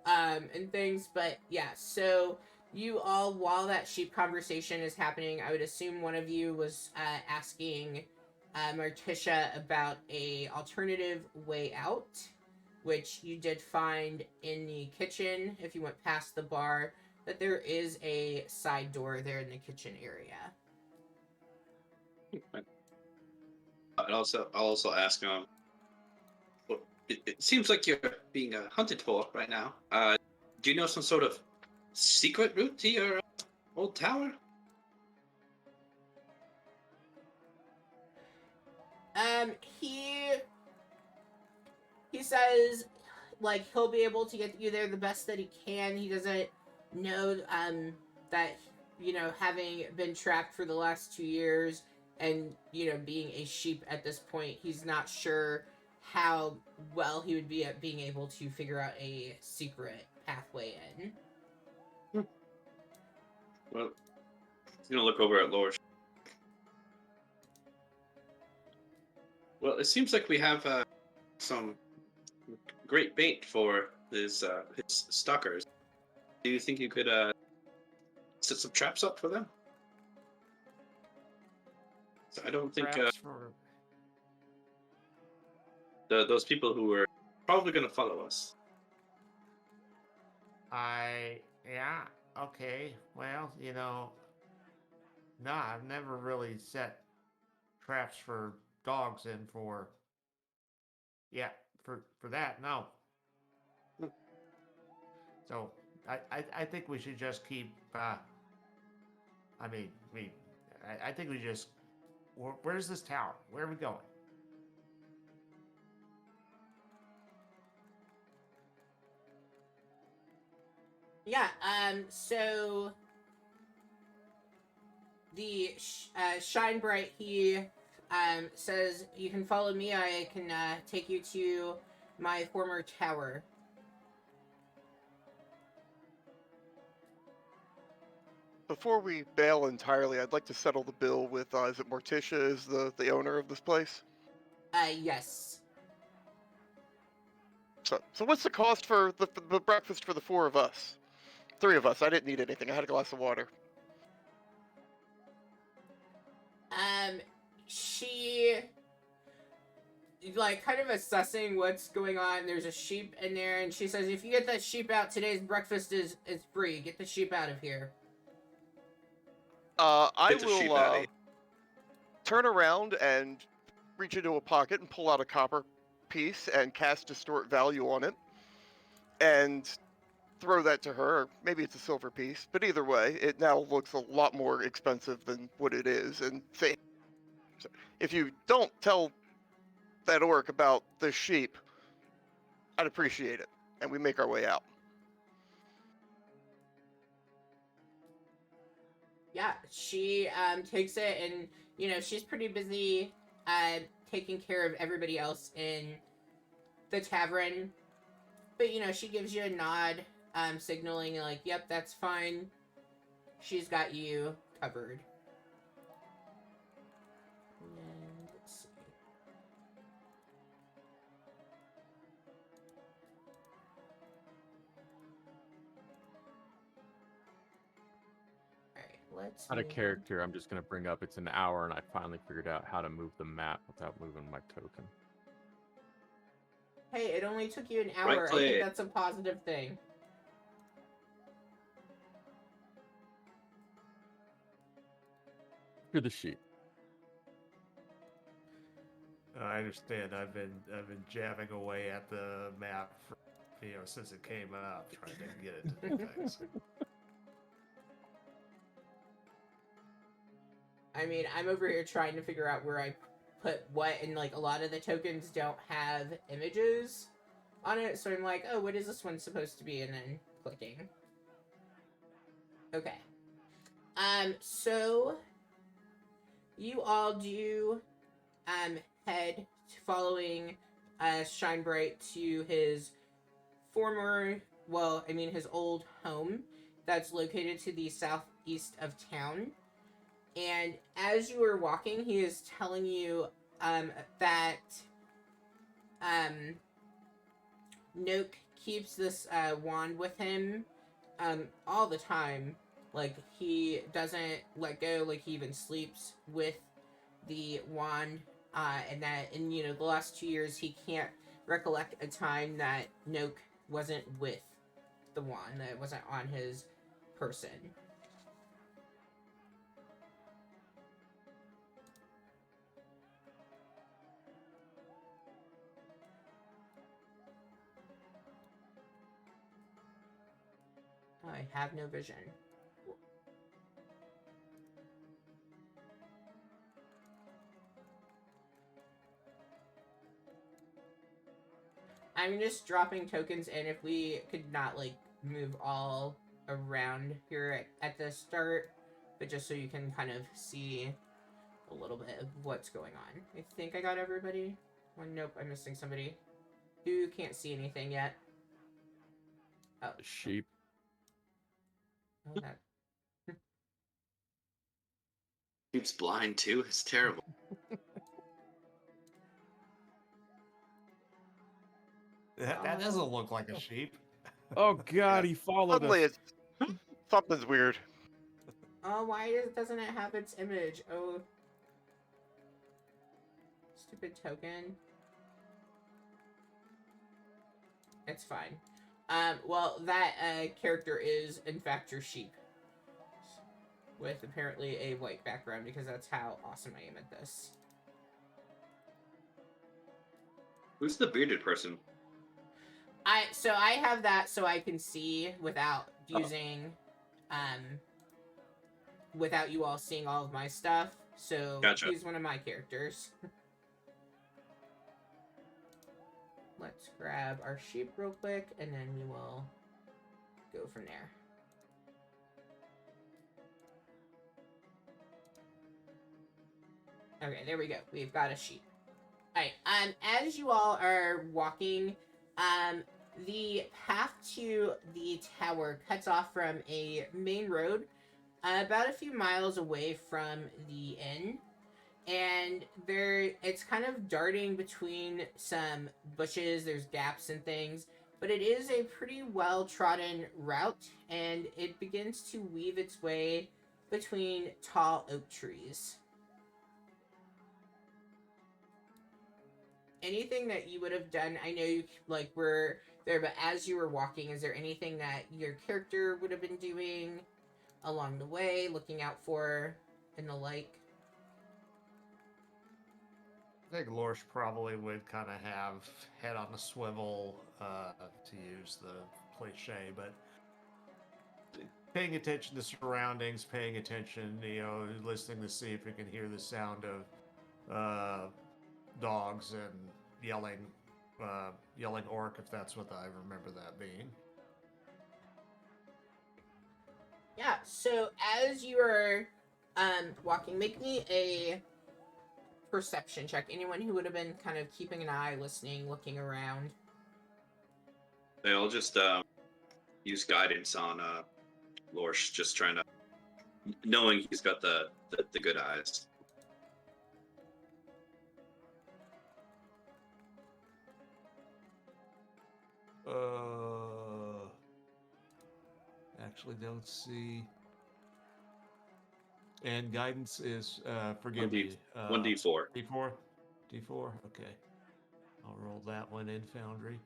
And things, but yeah, so you all, while that sheep conversation is happening, I would assume one of you was asking Morticia about a alternative way out, which you did find in the kitchen. If you went past the bar, that there is a side door there in the kitchen area. I'll also ask well, it seems like you're being hunted for right now. Do you know some sort of secret route to your old tower? Um, he he says like he'll be able to get you there the best that he can. He doesn't know that having been trapped for the last 2 years and being a sheep at this point, he's not sure how well he would be at being able to figure out a secret pathway in. Well, he's gonna look over at Lorsh. Well, it seems like we have some great bait for his stalkers. Do you think you could set some traps up for them? So I don't think Traps for. those people who were probably going to follow us. Yeah. Okay. Well, no, I've never really set traps for dogs in for. Yeah, for that, no. So I think we should just keep. I mean, I think we just. Where's this tower? Where are we going? Yeah. So the Shine Bright, he says you can follow me. I can take you to my former tower. Before we bail entirely, I'd like to settle the bill with, is it Morticia is the owner of this place? Yes. So what's the cost for the breakfast for the four of us? Three of us. I didn't need anything. I had a glass of water. She like kind of assessing what's going on. There's a sheep in there, and she says, "If you get that sheep out, today's breakfast is free. Get the sheep out of here." I Get the sheep out of will here. turn around and reach into a pocket and pull out a copper piece and cast distort value on it, and throw that to her. Or maybe it's a silver piece, but either way, it now looks a lot more expensive than what it is. And say, if you don't tell that orc about the sheep, I'd appreciate it. And we make our way out. Yeah, she takes it, and she's pretty busy taking care of everybody else in the tavern. But she gives you a nod, signaling like, "Yep, that's fine. She's got you covered." And let's see. let's Out of move. character, I'm just gonna bring up it's an hour, and I finally figured out how to move the map without moving my token. Hey, it only took you an Right hour. I think click. that's a positive thing. You're the sheep. I understand. I've been jabbing away at the map for, since it came up, trying to get it to do things. I mean, I'm over here trying to figure out where I put what, and like a lot of the tokens don't have images on it, so I'm like, oh, what is this one supposed to be? And then clicking. Okay. So you all do head following Shine Bright to his his old home that's located to the southeast of town. And as you are walking, he is telling you that Noak keeps this wand with him all the time. Like, he doesn't let go, like, he even sleeps with the wand. And that, in the last 2 years, he can't recollect a time that Noak wasn't with the wand, that it wasn't on his person. I have no vision. I'm just dropping tokens in if we could not, like, move all around here at the start, but just so you can kind of see a little bit of what's going on. I think I got everybody. Nope, I'm missing somebody. Who can't see anything yet? Oh. The sheep. Oh, that. Sheep's blind too. It's terrible. That doesn't look like a sheep. Oh God, he followed Suddenly, us. it's something's weird. Oh, why doesn't it have its image? Oh. Stupid token. It's fine. Well, that character is, in fact, your sheep. With apparently a white background, because that's how awesome I am at this. Who's the bearded person? So I have that so I can see without using, without you all seeing all of my stuff. So Gotcha. he's one of my characters. Let's grab our sheep real quick, and then we will go from there. Okay, there we go. We've got a sheep. Alright, as you all are walking, the path to the tower cuts off from a main road about a few miles away from the inn. And it's kind of darting between some bushes, there's gaps and things, but it is a pretty well-trodden route, and it begins to weave its way between tall oak trees. Anything that you would have done, I know you were there, but as you were walking, is there anything that your character would have been doing along the way, looking out for, and the like? I think Lorsch probably would kind of have head on a swivel, to use the cliche, but paying attention to surroundings, paying attention, listening to see if you can hear the sound of dogs and yelling orc, if that's what I remember that being. Yeah, so as you are walking, make me a perception check. Anyone who would have been kind of keeping an eye, listening, looking around. They'll just use guidance on Lorsch, just trying to, knowing he's got the good eyes. Actually don't see. And guidance is, forgive 1d me, 1d4. D4? D4? Okay. I'll roll that one in Foundry.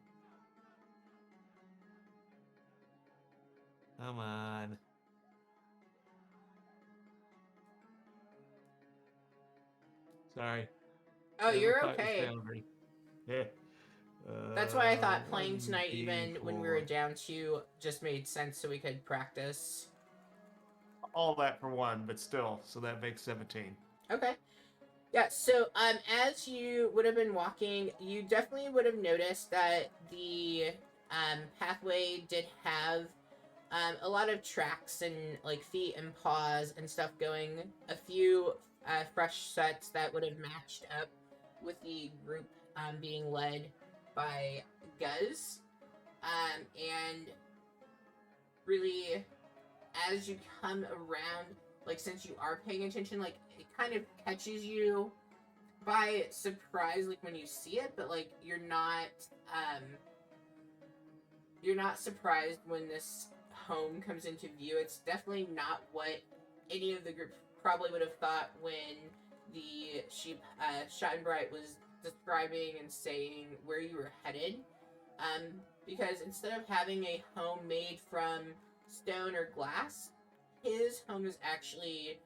Come on. Sorry. Oh, Never you're fight with okay. Foundry. Yeah. That's why I thought playing tonight, even when we were 1d4. down 2, just made sense so we could practice. All that for 1, but still, so that makes 17. Okay. Yeah, so as you would have been walking, you definitely would have noticed that the pathway did have a lot of tracks and like feet and paws and stuff going. A few fresh sets that would have matched up with the group being led by Guz. And really, as you come around, like since you are paying attention, like it kind of catches you by surprise, like when you see it, but like you're not surprised when this home comes into view. It's definitely not what any of the group probably would have thought when the sheep Schottenbright was describing and saying where you were headed. Because instead of having a home made from stone or glass, his home is actually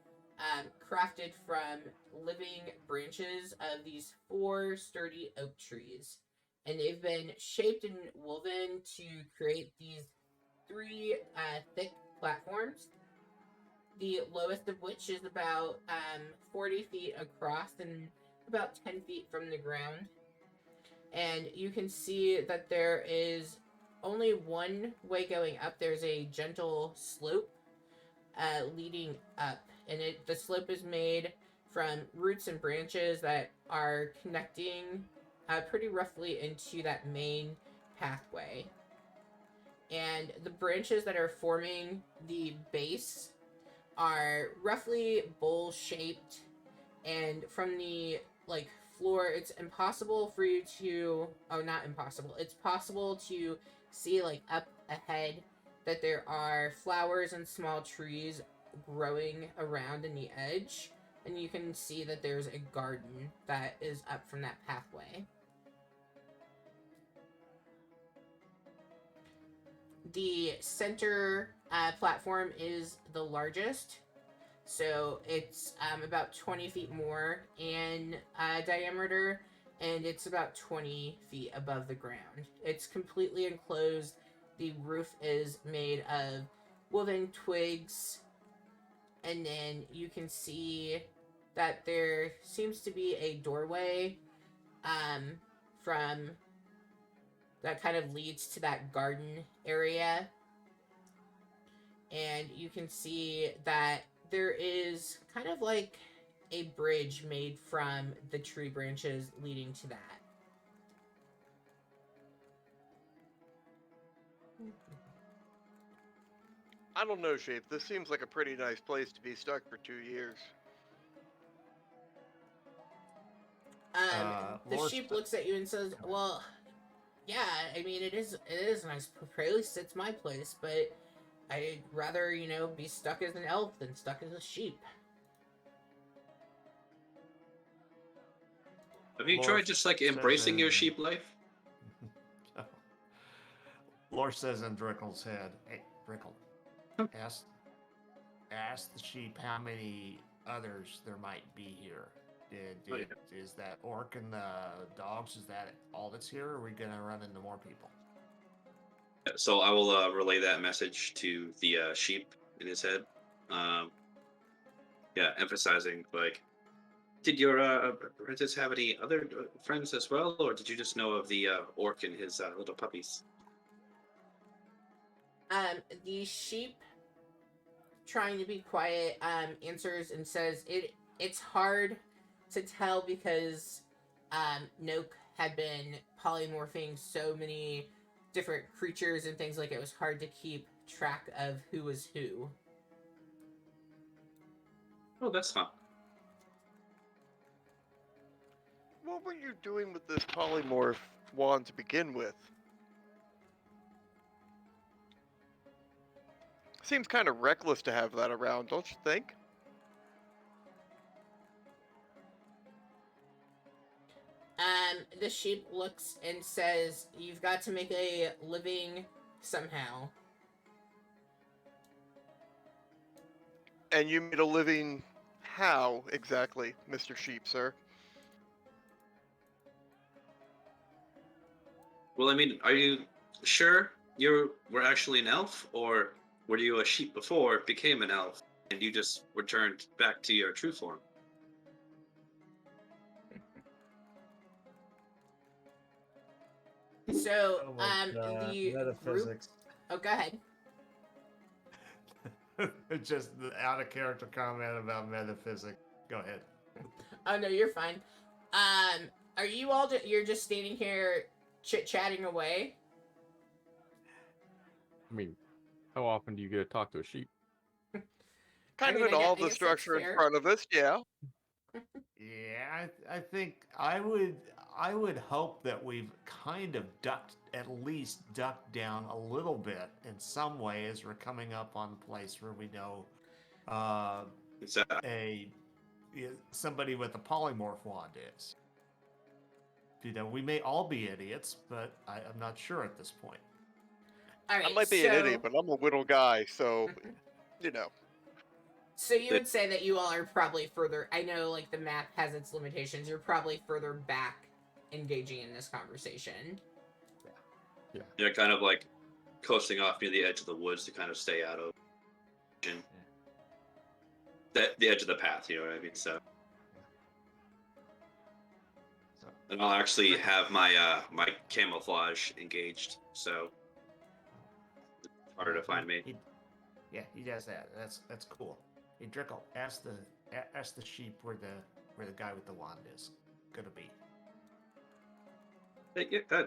crafted from living branches of these 4 sturdy oak trees. And they've been shaped and woven to create these 3 thick platforms, the lowest of which is about 40 feet across and about 10 feet from the ground. And you can see that there is only one way going up. There's a gentle slope leading up, and the slope is made from roots and branches that are connecting pretty roughly into that main pathway. And the branches that are forming the base are roughly bowl shaped, and from the like floor, it's impossible for you to not impossible, it's possible to see like up ahead that there are flowers and small trees growing around in the edge, and you can see that there's a garden that is up from that pathway. The center platform is the largest, so it's about 20 feet more in diameter, and it's about 20 feet above the ground. It's completely enclosed. The roof is made of woven twigs, and then you can see that there seems to be a doorway from that kind of leads to that garden area. And you can see that there is kind of like a bridge made from the tree branches leading to that. I don't know, Shape. This seems like a pretty nice place to be stuck for 2 years. The Lor's sheep looks at you and says, "Well, yeah, I mean it is nice. At least it's my place, but I'd rather, be stuck as an elf than stuck as a sheep." Have you Lor tried just like says embracing your in- sheep life? Lor says in Drickle's head, "Hey, Drickle, ask the sheep how many others there might be here. Oh, yeah. Is that orc and the dogs, is that all that's here, or are we going to run into more people?" So I will relay that message to the sheep in his head. Yeah, emphasizing like, did your apprentice have any other friends as well, or did you just know of the orc and his little puppies? The sheep, trying to be quiet, answers and says it's hard to tell because Noak had been polymorphing so many different creatures and things, like it was hard to keep track of who was who. Oh, that's fun. What were you doing with this polymorph wand to begin with? Seems kind of reckless to have that around, don't you think? The sheep looks and says, "You've got to make a living somehow." And you made a living how exactly, Mr. Sheep, sir? Well, I mean, are you sure you were actually an elf, or were you a sheep before, became an elf, and you just returned back to your true form? So, Oh, like, the group. metaphysics. Oh, go ahead. Just the out of character comment about metaphysics. Go ahead. Oh no, you're fine. Are you all? You're just standing here chit chatting away? I mean, how often do you get to talk to a sheep? Kind of mean, in all the I guess that's structure in fair. front of us, yeah. Yeah, I think I would hope that we've kind of at least ducked down a little bit in some way as we're coming up on the place where we know uh, Is that somebody with a polymorph wand is. You know, we may all be idiots, but I'm not sure at this point. All right. I might be an idiot, but I'm a little guy, so you know. So you would say that you all are probably further. I know, like the map has its limitations. You're probably further back, engaging in this conversation. you're kind of like coasting off near the edge of the woods to kind of stay out of the edge of the path, you know what I mean? So, and I'll actually have my my camouflage engaged, so it's harder to find me. He does that. That's cool. Hey, Drickle, ask the sheep where the guy with the wand is gonna be. Yeah,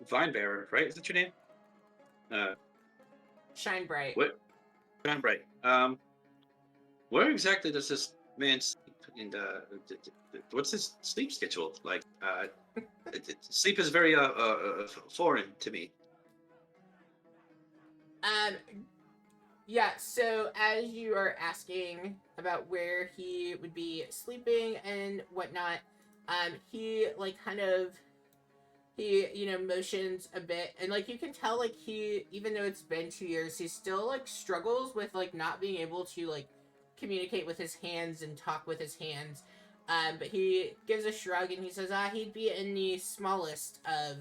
Vine Bearer, right? Is that your name? Shine bright. What? Vine Bright. Where exactly does this man sleep? And what's his sleep schedule like? Sleep is very foreign to me. Um. Yeah. So as you are asking about where he would be sleeping and whatnot, he like kind of he motions a bit, and like you can tell, like he, even though it's been 2 years, he still like struggles with like not being able to like communicate with his hands and talk with his hands. But he gives a shrug and he says, he'd be in the smallest of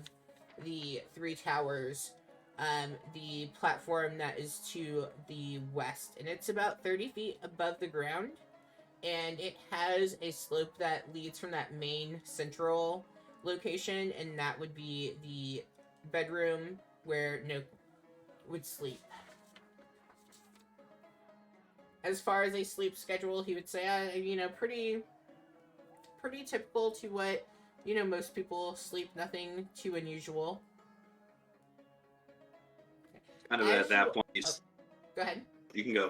the three towers, the platform that is to the west, and it's about 30 feet above the ground, and it has a slope that leads from that main central location, and that would be the bedroom where Nook would sleep. As far as a sleep schedule, he would say, pretty typical to what most people sleep. Nothing too unusual. Kind of As at that you, point, oh, go ahead. you can go.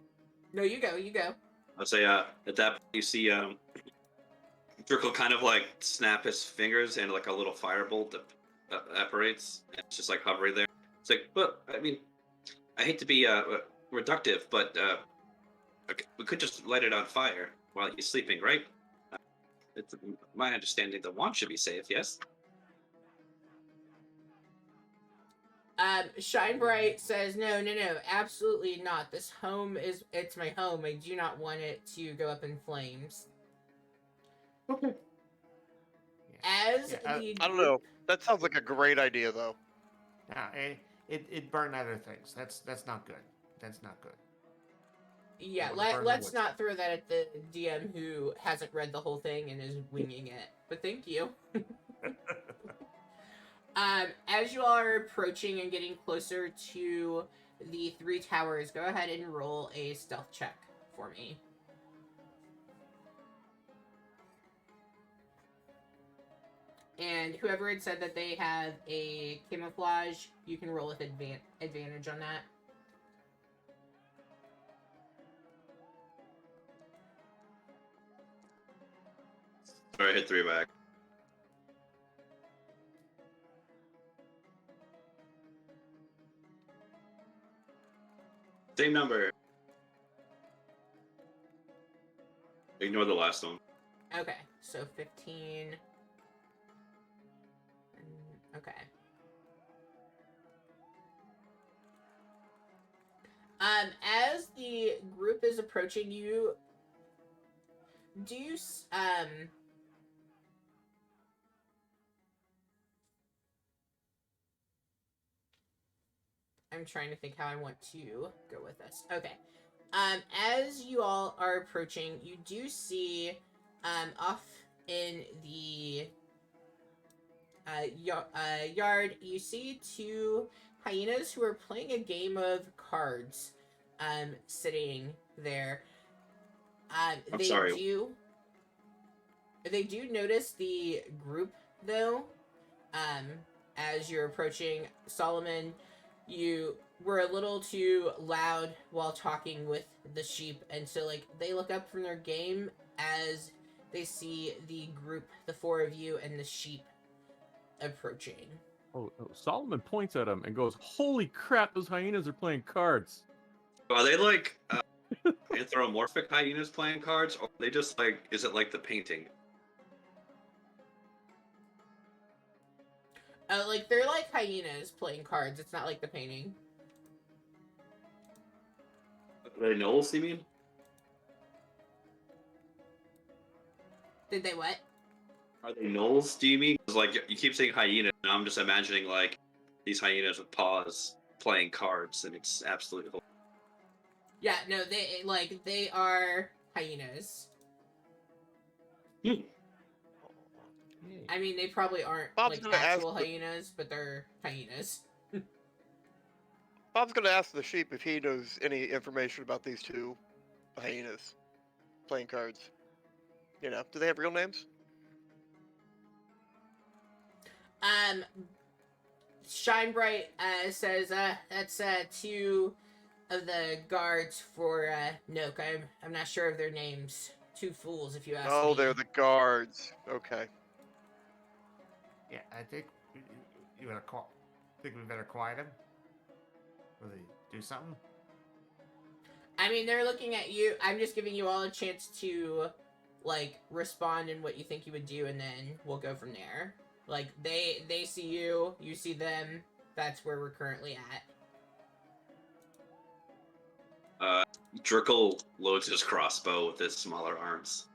No, you go. You go. I'll say at that point you see Drickle kind of like snap his fingers and like a little firebolt apparates, and it's just like hovering there. It's like, but I mean, I hate to be reductive, but okay, we could just light it on fire while he's sleeping, right? It's my understanding the wand should be safe, yes? Shine Bright says, no, absolutely not. This home it's my home. I do not want it to go up in flames. Okay. As Yeah, the I don't group, know. That sounds like a great idea, though. It burned other things. That's not good. That's not good. yeah, Wanna burn the let's woods. not throw that at the DM who hasn't read the whole thing and is winging it. But thank you. As you are approaching and getting closer to the three towers, go ahead and roll a stealth check for me. And whoever had said that they have a camouflage, you can roll with advantage on that. Sorry, I hit 3 back. Same number. Ignore the last one. Okay, so 15. Okay. As the group is approaching you, do you I'm trying to think how I want to go with this. Okay. As you all are approaching, you do see off in the yard, you see two hyenas who are playing a game of cards sitting there. I'm They sorry. do notice the group though. Um, as you're approaching Solomon, you were a little too loud while talking with the sheep, and so like they look up from their game as they see the group, the four of you and the sheep approaching. Oh, Solomon points at him and goes, "Holy crap! Those hyenas are playing cards." Are they like anthropomorphic hyenas playing cards, or are they just like? Is it like the painting? Like they're like hyenas playing cards. It's not like the painting. Are they gnolls? You mean? Did they what? Are they gnolls? Do you mean? 'Cause, like you keep saying hyena, and I'm just imagining like these hyenas with paws playing cards, and it's absolutely. Yeah, no, they are hyenas. Hmm. I mean, they probably aren't Bob's like gonna ask actual the- hyenas, but they're hyenas. Bob's gonna ask the sheep if he knows any information about these two hyenas playing cards. You know, do they have real names? Um, Shine Bright says that's two of the guards for Nook. I'm not sure of their names. Two fools, if you ask Oh, me. they're the guards. Okay. Yeah, I think you better think we better quiet him. Will he do something? I mean, they're looking at you. I'm just giving you all a chance to, like, respond in what you think you would do, and then we'll go from there. Like, they see you, you see them. That's where we're currently at. Drickle loads his crossbow with his smaller arms.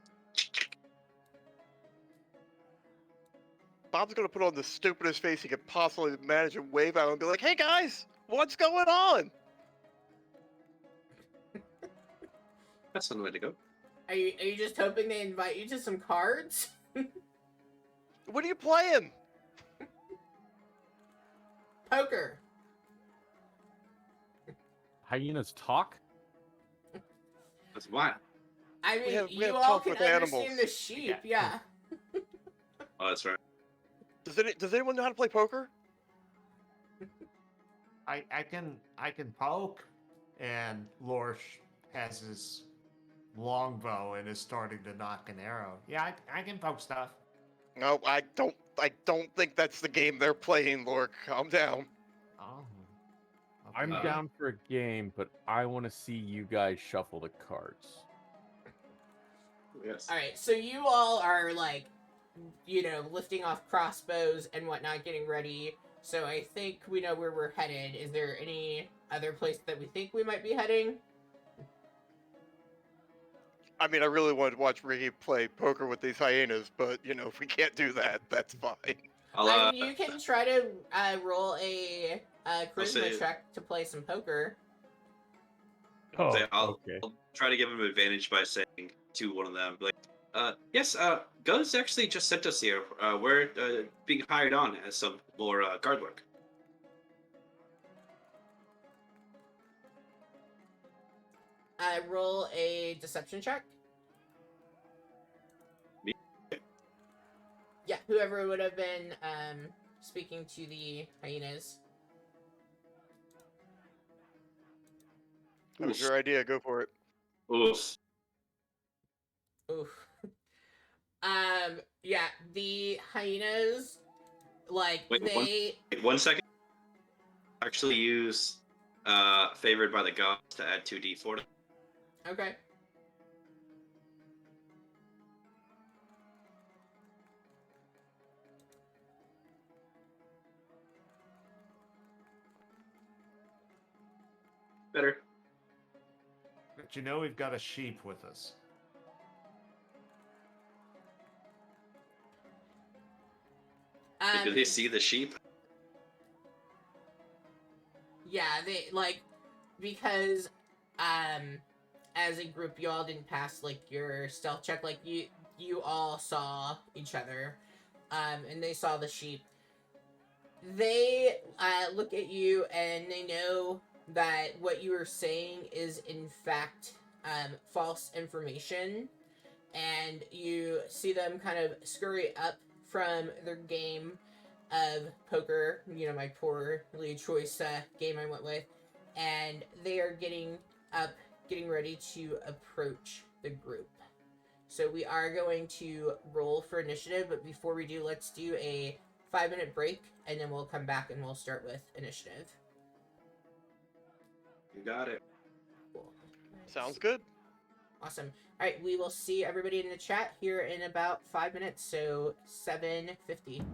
Bob's gonna put on the stupidest face he could possibly manage and wave at him and be like, "Hey guys, what's going on? That's one way to go. Are you just hoping they invite you to some cards? What are you playing?" Poker. Hyenas talk? That's why. I mean, We have you all talk can with understand animals. the sheep, yeah. Oh, that's right. Does anyone know how to play poker? I can poke, and Lorsch has his longbow and is starting to knock an arrow. Yeah, I can poke stuff. No, I don't think that's the game they're playing, Lork. Calm down. Oh. I'm okay. down for a game, but I want to see you guys shuffle the cards. Yes. Alright, so you all are, like, you know, lifting off crossbows and whatnot, getting ready. So I think we know where we're headed. Is there any other place that we think we might be heading? I mean, I really wanted to watch Ricky play poker with these hyenas, but you know, if we can't do that, that's fine. I'll I mean, you can try to roll a charisma say- check to play some poker. Oh, I'll okay. try to give him advantage by saying to one of them, like, yes, Gus actually just sent us here. We're being hired on as some more guard work. Roll a deception check. Me? Yeah, whoever would have been speaking to the hyenas. That was your idea. Go for it. Oof. Oof. Yeah, the hyenas, like, Wait, they... Wait 1 second. Actually use favored by the gods to add 2d4. Okay. Better. But you know we've got a sheep with us. Do they see the sheep? Yeah, they like because as a group you all didn't pass like your stealth check, like you all saw each other, and they saw the sheep. They look at you and they know that what you are saying is in fact false information, and you see them kind of scurry up from their game of poker, you know, my poorly choice game I went with, and they are getting up, getting ready to approach the group. So we are going to roll for initiative, but before we do, let's do a 5-minute break, and then we'll come back and we'll start with initiative. You got it. Cool. Sounds good. Awesome. All right, we will see everybody in the chat here in about 5 minutes, so 7:50.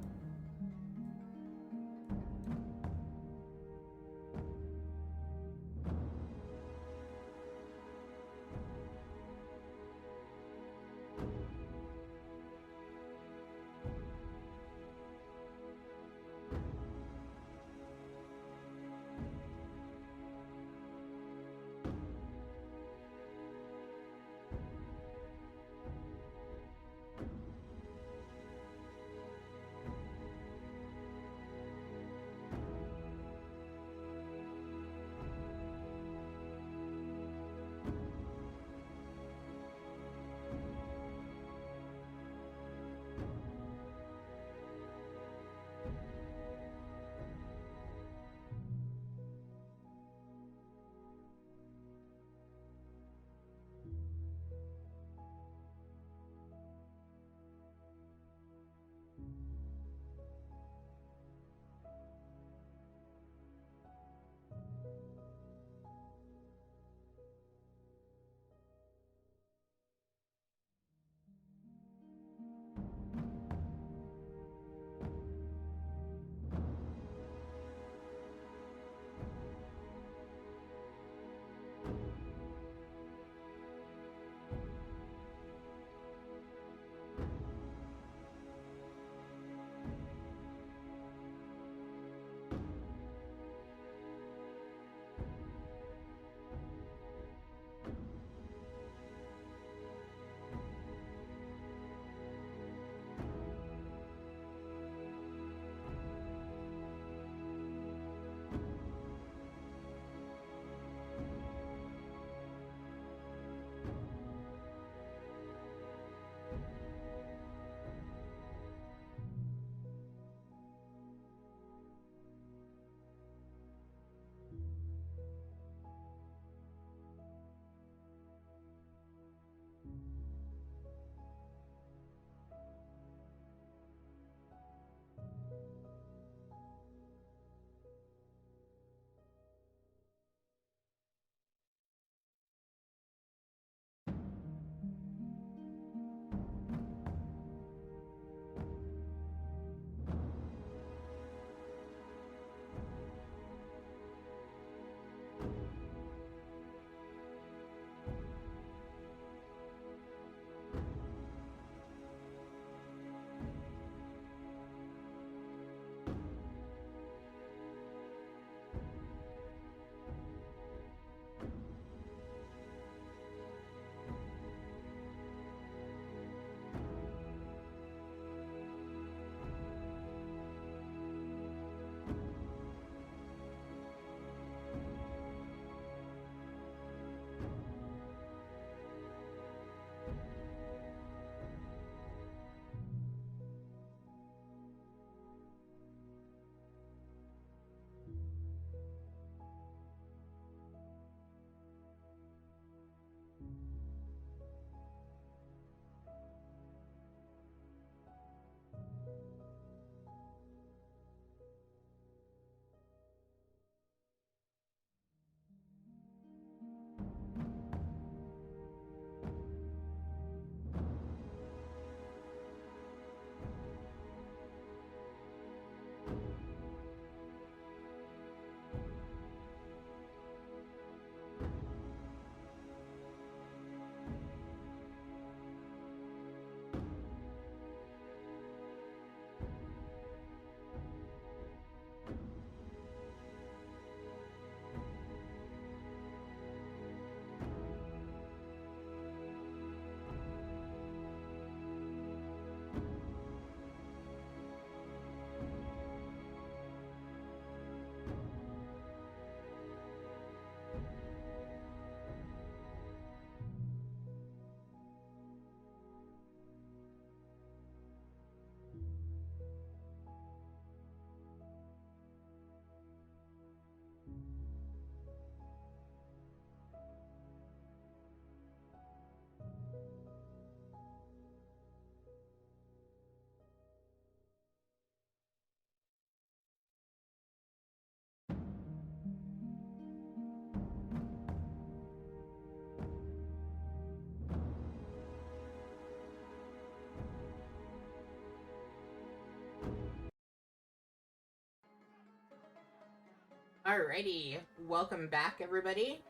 Alrighty, welcome back, everybody.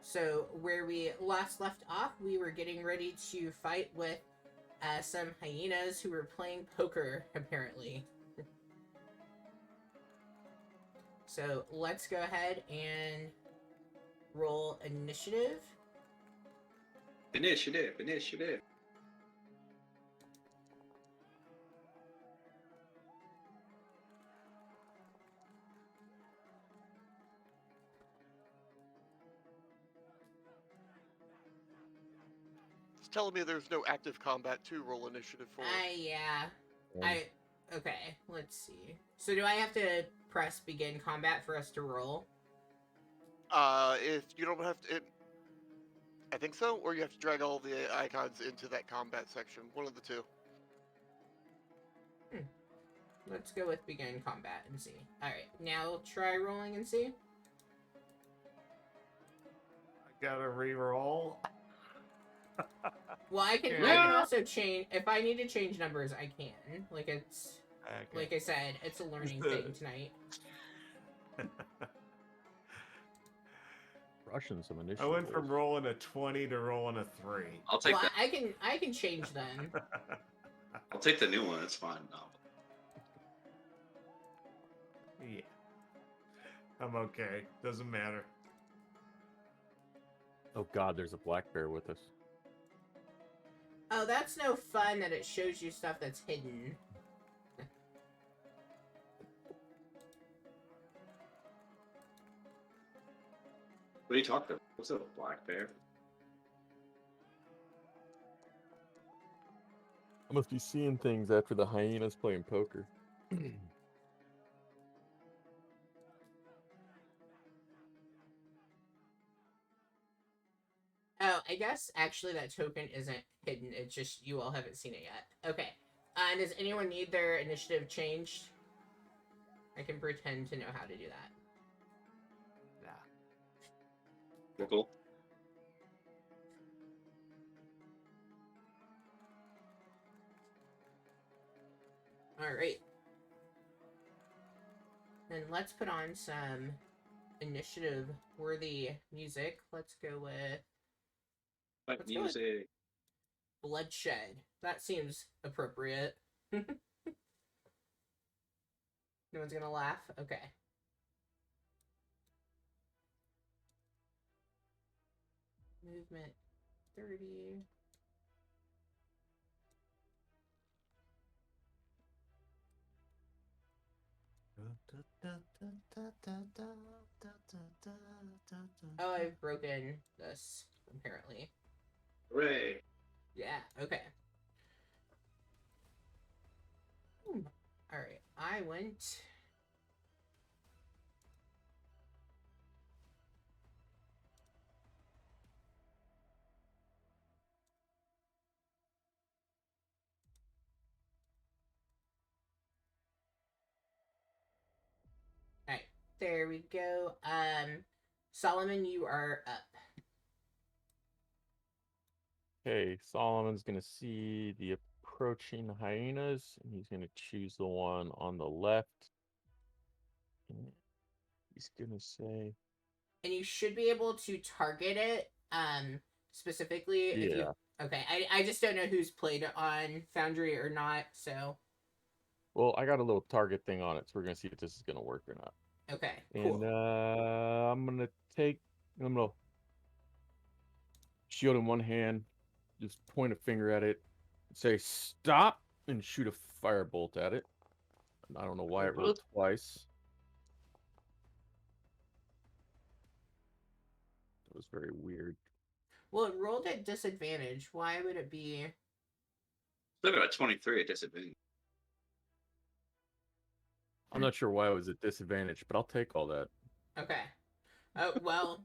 So, where we last left off, we were getting ready to fight with some hyenas who were playing poker, apparently. So, let's go ahead and roll initiative. Initiative. It's telling me there's no active combat to roll initiative for. Yeah. Um, Okay, let's see. So, do I have to press begin combat for us to roll? If you don't have to, I think so, or you have to drag all the icons into that combat section. One of the two. Let's go with begin combat and see. Alright, now try rolling and see. I gotta re-roll. Well, I can Yeah. also change if I need to change numbers. I can. Like it's Okay. like I said, it's a learning thing tonight. Rushing some I initiative. went from rolling a 20 to rolling a 3. I'll take Well, that. I can change them. I'll take the new one. It's fine. No. Yeah. I'm okay. Doesn't matter. Oh God, there's a black bear with us. Oh, that's no fun that it shows you stuff that's hidden. What are you talking about? What's a black bear? I must be seeing things after the hyenas playing poker. Oh, I guess actually that token isn't hidden. It's just you all haven't seen it yet. Okay. And does anyone need their initiative changed? I can pretend to know how to do that. Nah. Cool. Alright. Then let's put on some initiative worthy music. Let's go with What Let's go with- music? Bloodshed. That seems appropriate. No one's gonna laugh? Okay. Movement 30. Oh, I've broken this, apparently. Hooray! Yeah, okay. Alright, I went... Alright, there we go. Solomon, you are up. Okay, Solomon's gonna see the approaching hyenas, and he's gonna choose the one on the left. And he's gonna say, And you should be able to target it, specifically if you... "Yeah, Okay, I just don't know who's played on Foundry or not, so... well, I got a little target thing on it, so we're gonna see if this is gonna work or not." Okay, cool. And I'm gonna shield in one hand, just point a finger at it, say stop, and shoot a firebolt at it. I don't know why it rolled twice. It was very weird. Well, it rolled at disadvantage. Why would it be... Look at 23 at disadvantage. I'm not sure why it was at disadvantage, but I'll take all that. Okay. Oh, well...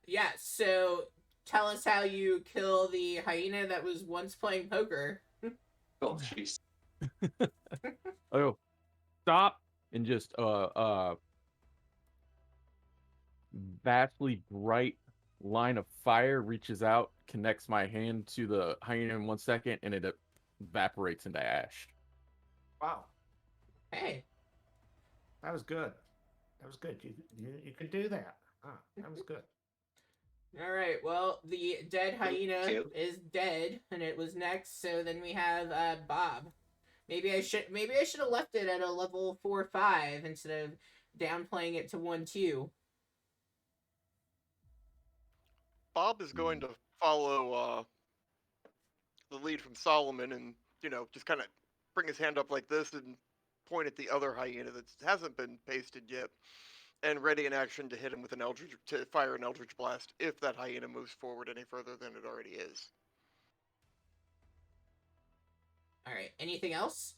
yeah, so... Tell us how you kill the hyena that was once playing poker. Oh, jeez. Oh, stop, and just vastly bright line of fire reaches out, connects my hand to the hyena in 1 second, and it evaporates into ash. Wow. Hey. That was good. That was good. You could do that. That was good. All right. Well, the dead hyena Okay. is dead, and it was next. So then we have Bob. Maybe I should have left it at a level 4-5 instead of downplaying it to 1-2. Bob is going to follow the lead from Solomon, and just kind of bring his hand up like this and point at the other hyena that hasn't been pasted yet, and ready in action to hit him with to fire an eldritch blast if that hyena moves forward any further than it already is. All right. Anything else?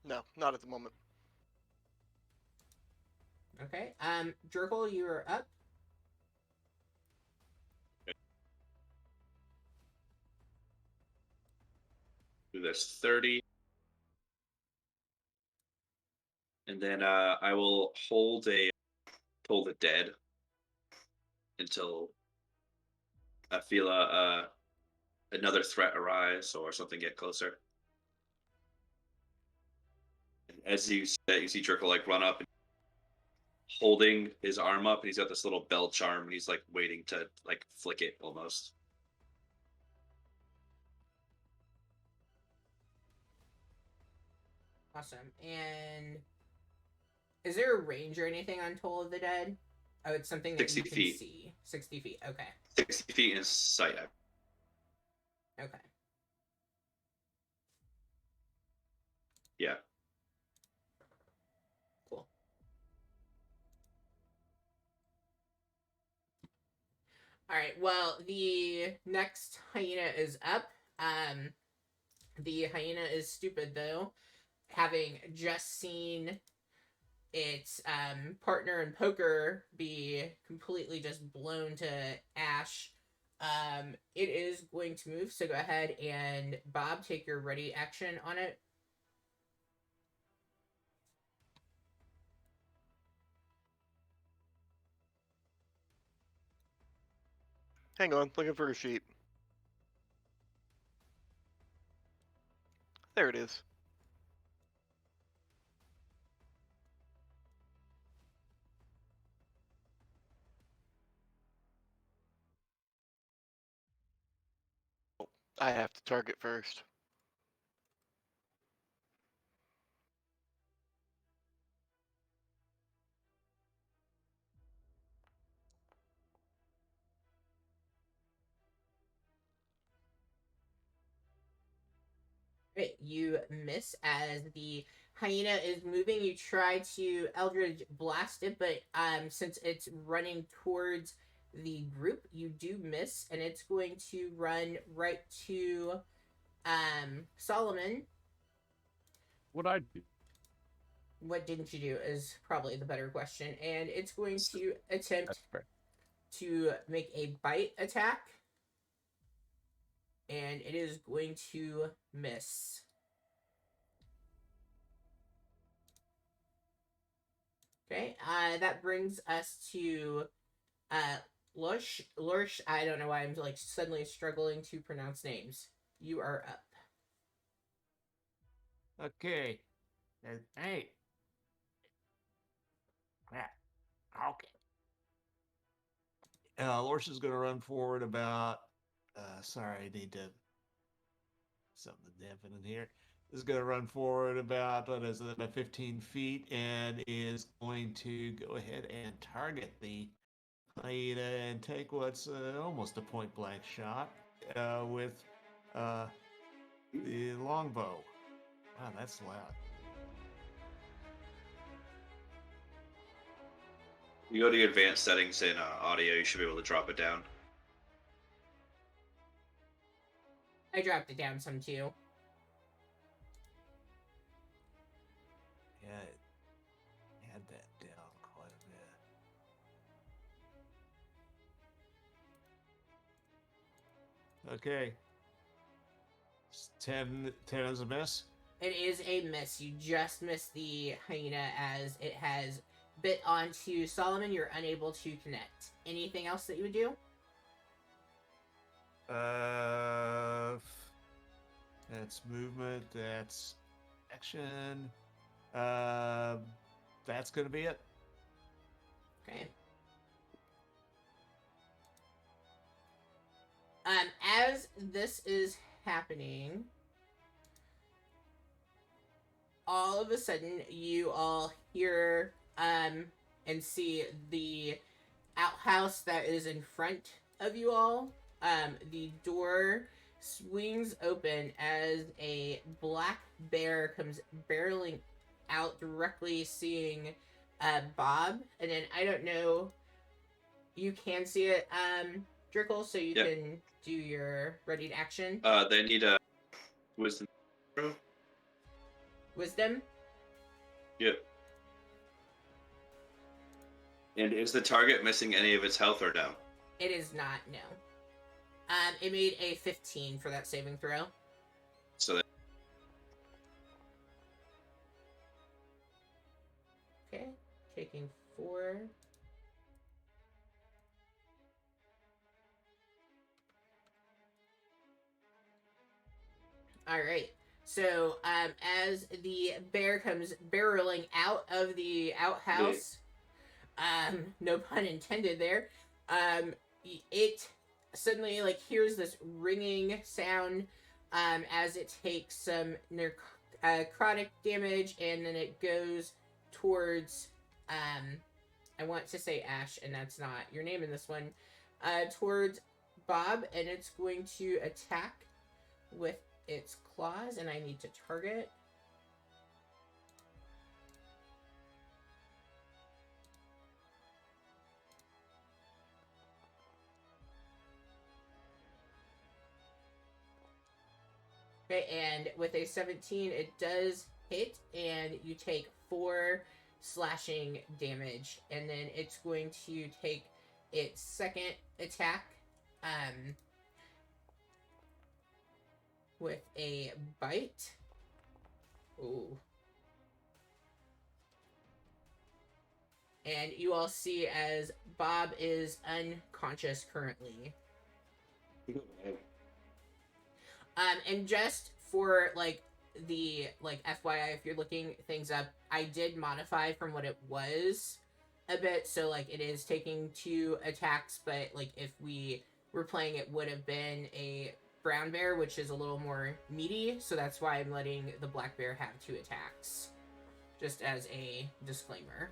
No, not at the moment. Okay. Jerkle, you are up. Do this 30. And then I will hold the dead until I feel another threat arise or something get closer. As you see Jerkle like run up and holding his arm up, and he's got this little bell charm, and he's like waiting to like flick it almost. Awesome. And is there a range or anything on Toll of the Dead? Oh, it's something that 60 you can feet. see. 60 feet. Okay. 60 feet in sight. Okay. Yeah. Cool. All right. Well, the next hyena is up. The hyena is stupid though, having just seen its partner in poker be completely just blown to ash. It is going to move. So go ahead and Bob, take your ready action on it. Hang on, looking for a sheet. There it is. I have to target first. Right, you miss as the hyena is moving. You try to Eldridge blast it, but since it's running towards the group, you do miss, and it's going to run right to Solomon. What I do? What didn't you do is probably the better question, and it's going to attempt That's fair. to make a bite attack, and it is going to miss. Okay, that brings us to Lush. Lursh, I don't know why I'm like suddenly struggling to pronounce names. You are up. Okay. Hey. Yeah. Okay. Lorsh is going to run forward about. Sorry, I need to something to dampen in here. Is going to run forward about what is it, about 15 feet, and is going to go ahead and target the hyena and take what's almost a point blank shot with the longbow. Wow, that's loud. You go to your advanced settings in audio, you should be able to drop it down. I dropped it down some too. Yeah, it had that down quite a bit. Okay. 10 is a miss. It is a miss. You just missed the hyena as it has bit onto Solomon. You're unable to connect. Anything else that you would do? That's movement. That's action. That's going to be it. Okay. As this is happening, all of a sudden you all hear and see the outhouse that is in front of you all. The door swings open as a black bear comes barreling out, directly seeing Bob. And then I don't know, you can see it, Drickle, so you can do your ready to action. They need a wisdom. Wisdom? Yep. And is the target missing any of its health or no? It is not, no. It made a 15 for that saving throw. So that Okay, taking 4. Alright, so as the bear comes barreling out of the outhouse, no pun intended there, it suddenly like hears this ringing sound as it takes some necrotic damage, and then it goes towards I want to say Ash, and that's not your name in this one, towards Bob, and it's going to attack with its claws, and I need to target. Okay, and with a 17, it does hit, and you take 4 slashing damage, and then it's going to take its second attack with a bite. Ooh. And you all see as Bob is unconscious currently. And just for like the like FYI, if you're looking things up, I did modify from what it was a bit, so like it is taking 2 attacks, but like if we were playing, it would have been a brown bear, which is a little more meaty, so that's why I'm letting the black bear have 2 attacks, just as a disclaimer.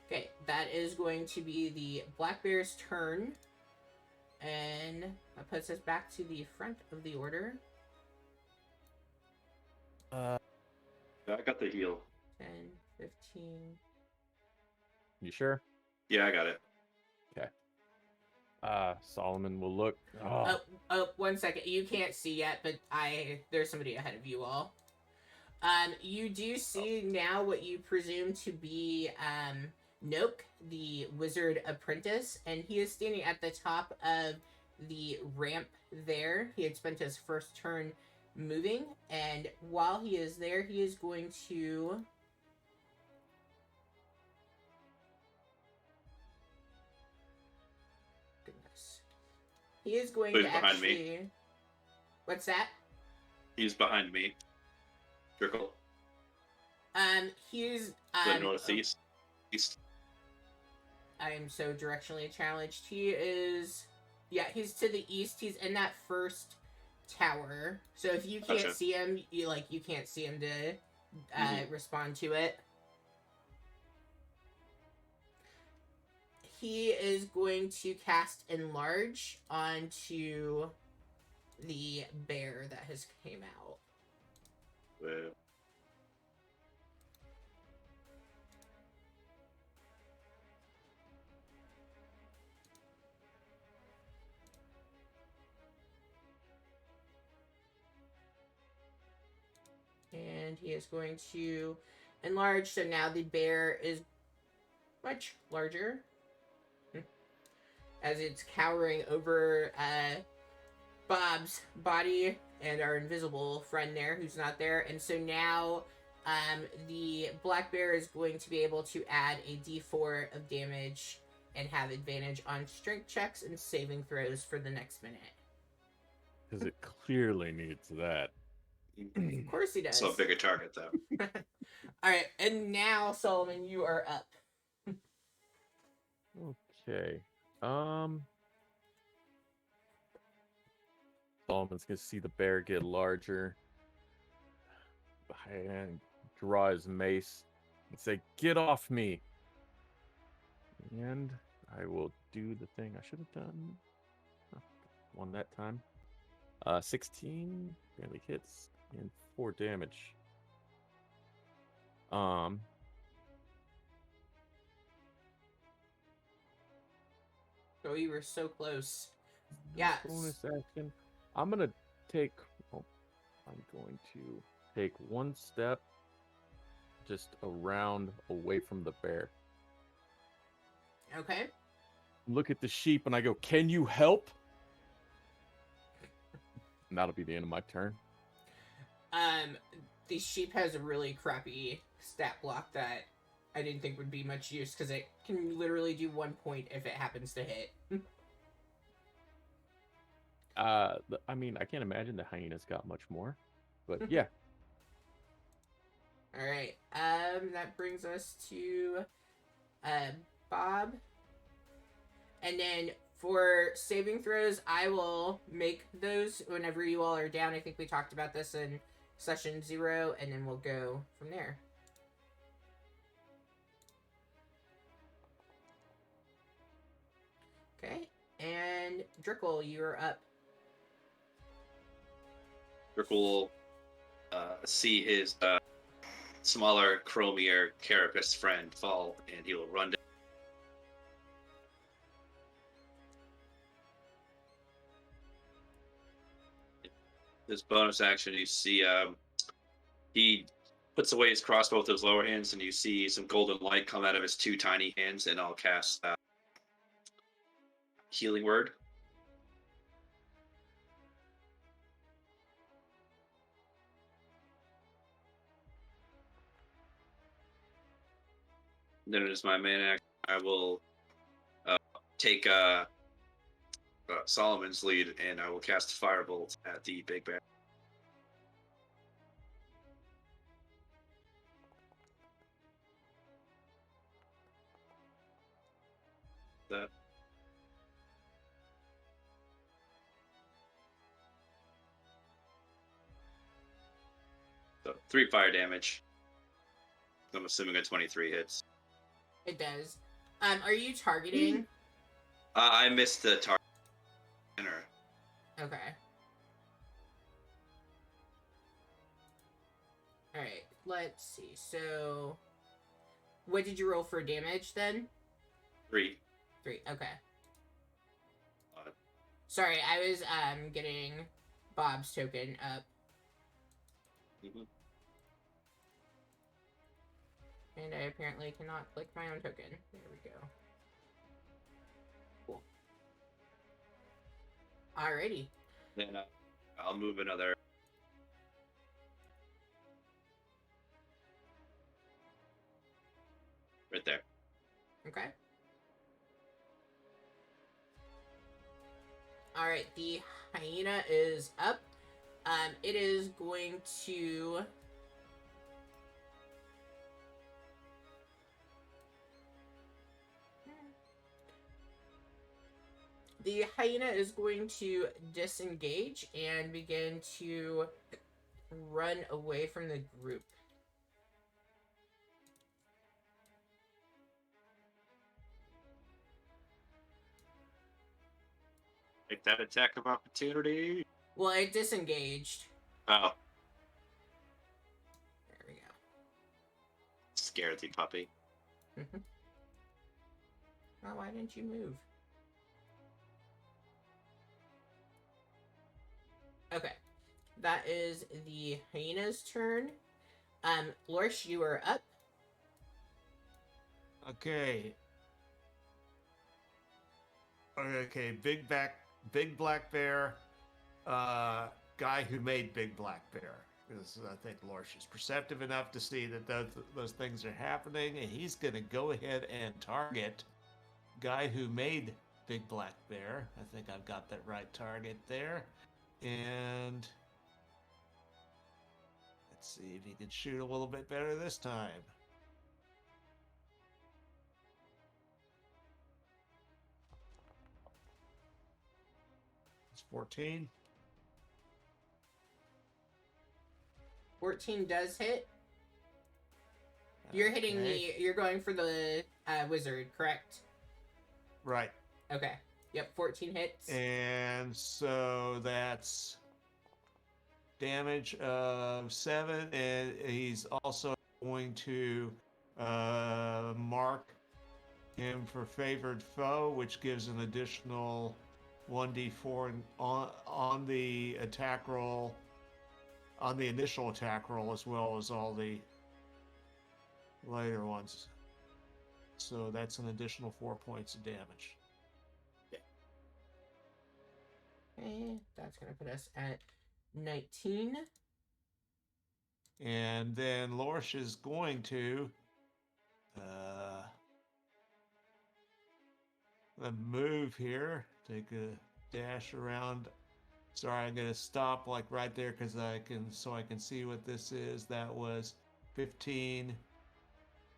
Okay, that is going to be the black bear's turn. And that puts us back to the front of the order. I got the heal. 10, 15. You sure? Yeah, I got it. Solomon will look. Oh, 1 second. You can't see yet, but there's somebody ahead of you all. You do see now what you presume to be Noak, the wizard apprentice, and he is standing at the top of the ramp there. He had spent his first turn moving, and while he is there, he is going to He is going He's to behind actually me. What's that? He's behind me. Trickle. He's The northeast. East. I am so directionally challenged. He is, yeah, he's to the east. He's in that first tower. So if you can't Gotcha. see him, you can't see him to respond to it. He is going to cast Enlarge onto the bear that has came out. Well, And he is going to enlarge, so now the bear is much larger. As it's cowering over Bob's body and our invisible friend there who's not there. And so now the black bear is going to be able to add a d4 of damage and have advantage on strength checks and saving throws for the next minute. Because it clearly needs that. Of course he does. So a bigger target, though. All right, and now Solomon, you are up. Okay. Solomon's gonna see the bear get larger and draw his mace and say, "Get off me!" And I will do the thing I should have done. Oh, one that time. 16 barely hits and 4 damage. Oh, you were so close. Yeah. Bonus action. I'm gonna take. Oh, I'm going to take one step just around away from the bear. Okay. Look at the sheep and I go, "Can you help?" And that'll be the end of my turn. The sheep has a really crappy stat block that I didn't think would be much use because it can literally do 1 point if it happens to hit. I mean, I can't imagine the hyena's got much more, but yeah. All right. That brings us to Bob. And then for saving throws, I will make those whenever you all are down. I think we talked about this in session 0, and then we'll go from there. Okay. And Drickle, you're up. Rick will see his smaller, chromier carapace friend fall, and he will run down. This bonus action, you see he puts away his crossbow with his lower hands, and you see some golden light come out of his 2 tiny hands, and I'll cast Healing Word. Then it is my main action. I will take Solomon's lead, and I will cast Firebolt at the big bear. That. So 3 fire damage. I'm assuming a 23 hits. It does. Are you targeting? I missed the target. Okay. Alright, let's see. So, what did you roll for damage then? 3. 3, okay. Sorry, I was getting Bob's token up. Mm-hmm. And I apparently cannot click my own token. There we go. Cool. Alrighty. Then I'll move another. Right there. Okay. Alright, the hyena is up. It is going to... The hyena is going to disengage and begin to run away from the group. Take that attack of opportunity. Well, it disengaged. Oh, There we go. scared the puppy. Oh, why didn't you move? Okay. That is the hyena's turn. Lorsh, you are up. Okay. Okay, big black bear, guy who made big black bear. Because I think Lorsh is perceptive enough to see that those things are happening, and he's going to go ahead and target guy who made big black bear. I think I've got that right target there. And let's see if he can shoot a little bit better this time. It's 14. 14 does hit. You're hitting Okay. you're going for the wizard, correct? Right. Okay. Yep, 14 hits. And so that's damage of 7, and he's also going to mark him for favored foe, which gives an additional 1d4 on the attack roll, on the initial attack roll, as well as all the later ones. So that's an additional 4 points of damage. Okay, that's going to put us at 19. And then Lorsch is going to move here, take a dash around. Sorry, I'm gonna stop like right there because I can see what this is. That was 15,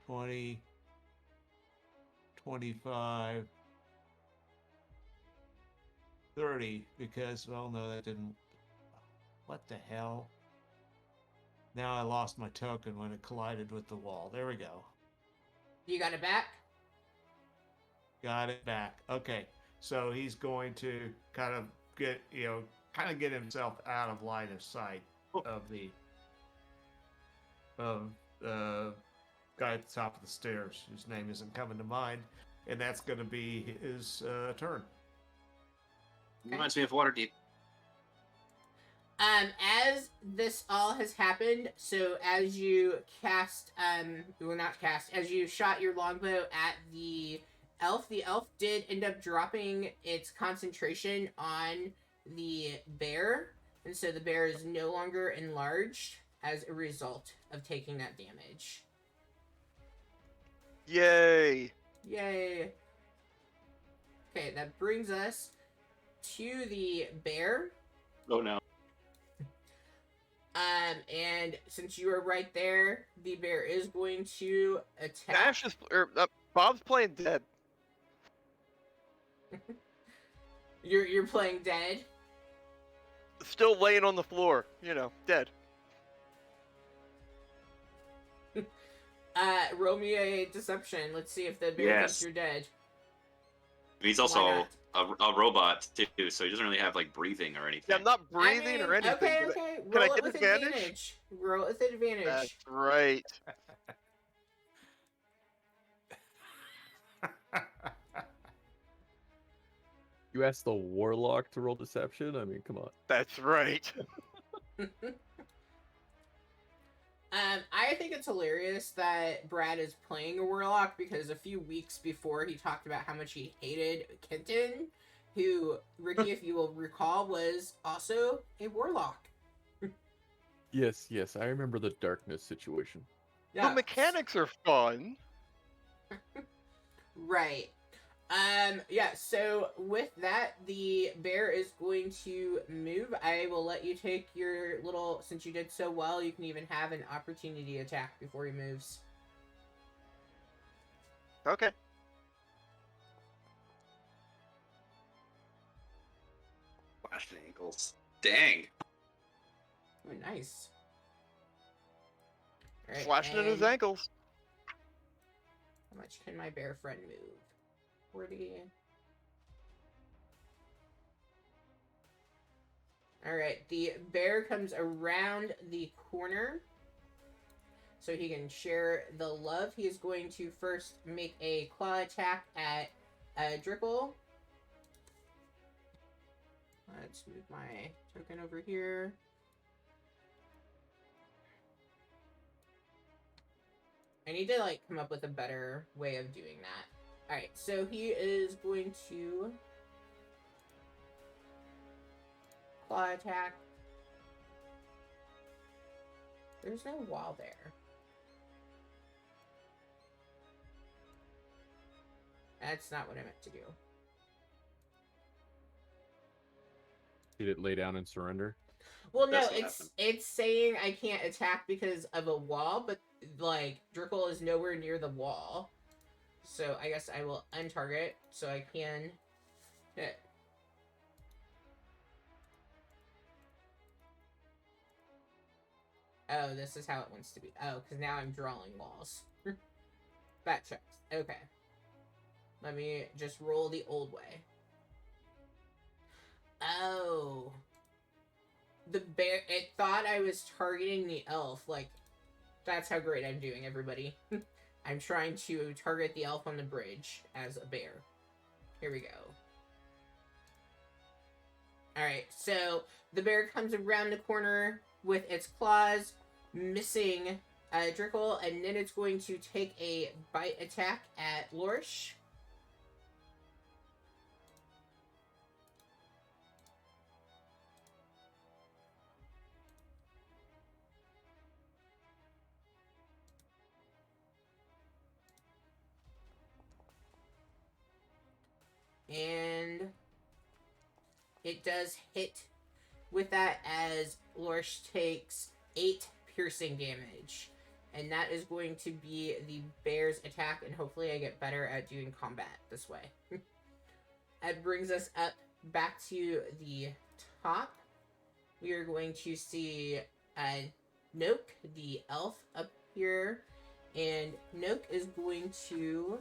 20, 25, 30, because, well, no, that didn't. What the hell? Now I lost my token when it collided with the wall. There we go. You got it back? Got it back. Okay. So he's going to kind of get himself out of line of sight of the guy at the top of the stairs, whose name isn't coming to mind, and that's going to be his turn. Reminds me of Waterdeep. As this all has happened, so as you cast, as you shot your longbow at the elf did end up dropping its concentration on the bear, and so the bear is no longer enlarged as a result of taking that damage. Yay! Yay! Okay, that brings us to the bear. Oh no. And since you are right there, the bear is going to attack. Ash is, Bob's playing dead. You're playing dead. Still laying on the floor, dead. Roll me a deception. Let's see if the bear Yes. thinks you're dead. He's Why also not? a robot too, so he doesn't really have like breathing or anything. Yeah, I'm not breathing or anything. Okay, but okay. can I Roll it get with advantage? advantage. Roll it with advantage. That's right. You asked the warlock to roll deception? I mean, come on. That's right. I think it's hilarious that Brad is playing a warlock because a few weeks before he talked about how much he hated Kenton, who, Ricky, if you will recall, was also a warlock. Yes, I remember the darkness situation. The mechanics are fun. Right. Yeah, so with that, the bear is going to move. I will let you take your little, since you did so well, you can even have an opportunity attack before he moves. Okay. Flashing ankles. Dang. Oh, nice. All right, Slashing in his and ankles. how much can my bear friend move? 40. Alright, the bear comes around the corner so he can share the love. He is going to first make a claw attack at Drickle. Let's move my token over here. I need to come up with a better way of doing that. Alright, so he is going to claw attack. There's no wall there. That's not what I meant to do. Did it lay down and surrender? Well, no, That's what it's saying I can't attack because of a wall, but like Drickle is nowhere near the wall. So I guess I will untarget so I can hit. Oh, this is how it wants to be. Oh, because now I'm drawing walls. That checks. Okay. Let me just roll the old way. Oh. The bear, it thought I was targeting the elf. Like, that's how great I'm doing, everybody. I'm trying to target the elf on the bridge as a bear. Here we go. Alright, so the bear comes around the corner with its claws, missing Drickle, and then it's going to take a bite attack at Lorsh. And it does hit with that as Lorsh takes 8 piercing damage. And that is going to be the bear's attack, and hopefully I get better at doing combat this way. That brings us up back to the top. We are going to see Noke, the elf, up here. And Noke is going to...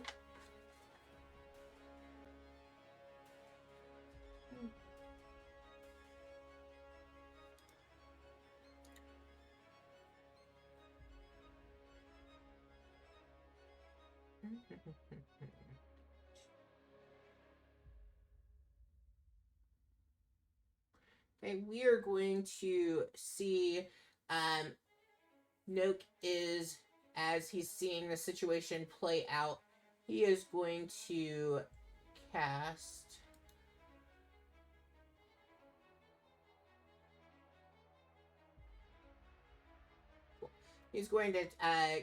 Okay, we are going to see Noke is, as he's seeing the situation play out, he is going to cast... He's going to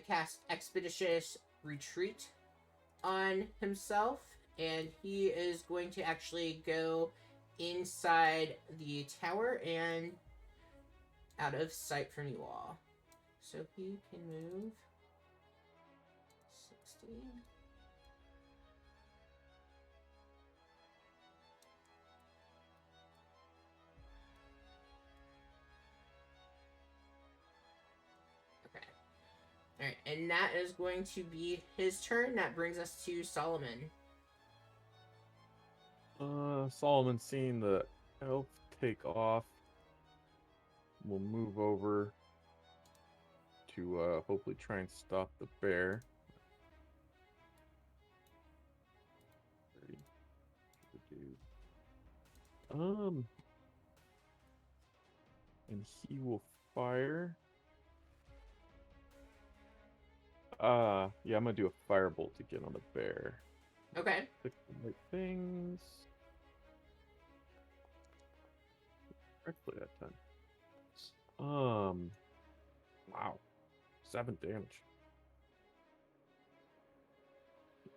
cast Expeditious Retreat on himself, and he is going to actually go inside the tower and out of sight from you all. So he can move 60. Okay. Alright, and that is going to be his turn. That brings us to Solomon. Solomon seeing the elf take off will move over to hopefully try and stop the bear. 30. And he will fire. Yeah, I'm gonna do a firebolt to get on the bear. Okay. Click the right things. Correctly that time. Wow, 7 damage.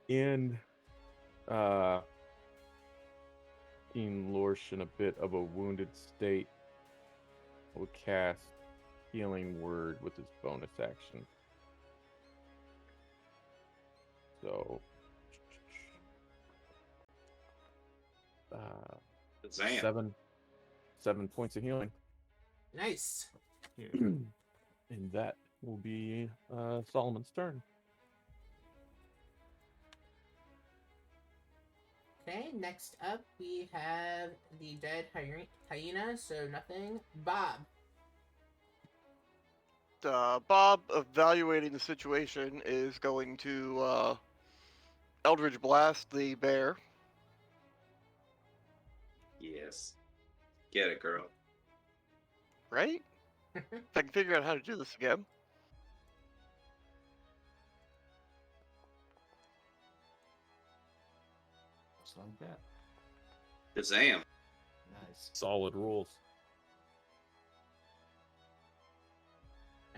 And seeing Lorsh in a bit of a wounded state, will cast Healing Word with his bonus action. So, Zam. 7 points of healing. Nice. And that will be Solomon's turn. Okay, next up we have the dead hyena, so nothing. Bob. Bob, evaluating the situation, is going to Eldritch Blast the bear. Yes. Get it, girl. Right? If I can figure out how to do this again. Just like that. Shazam. Nice. Solid rules.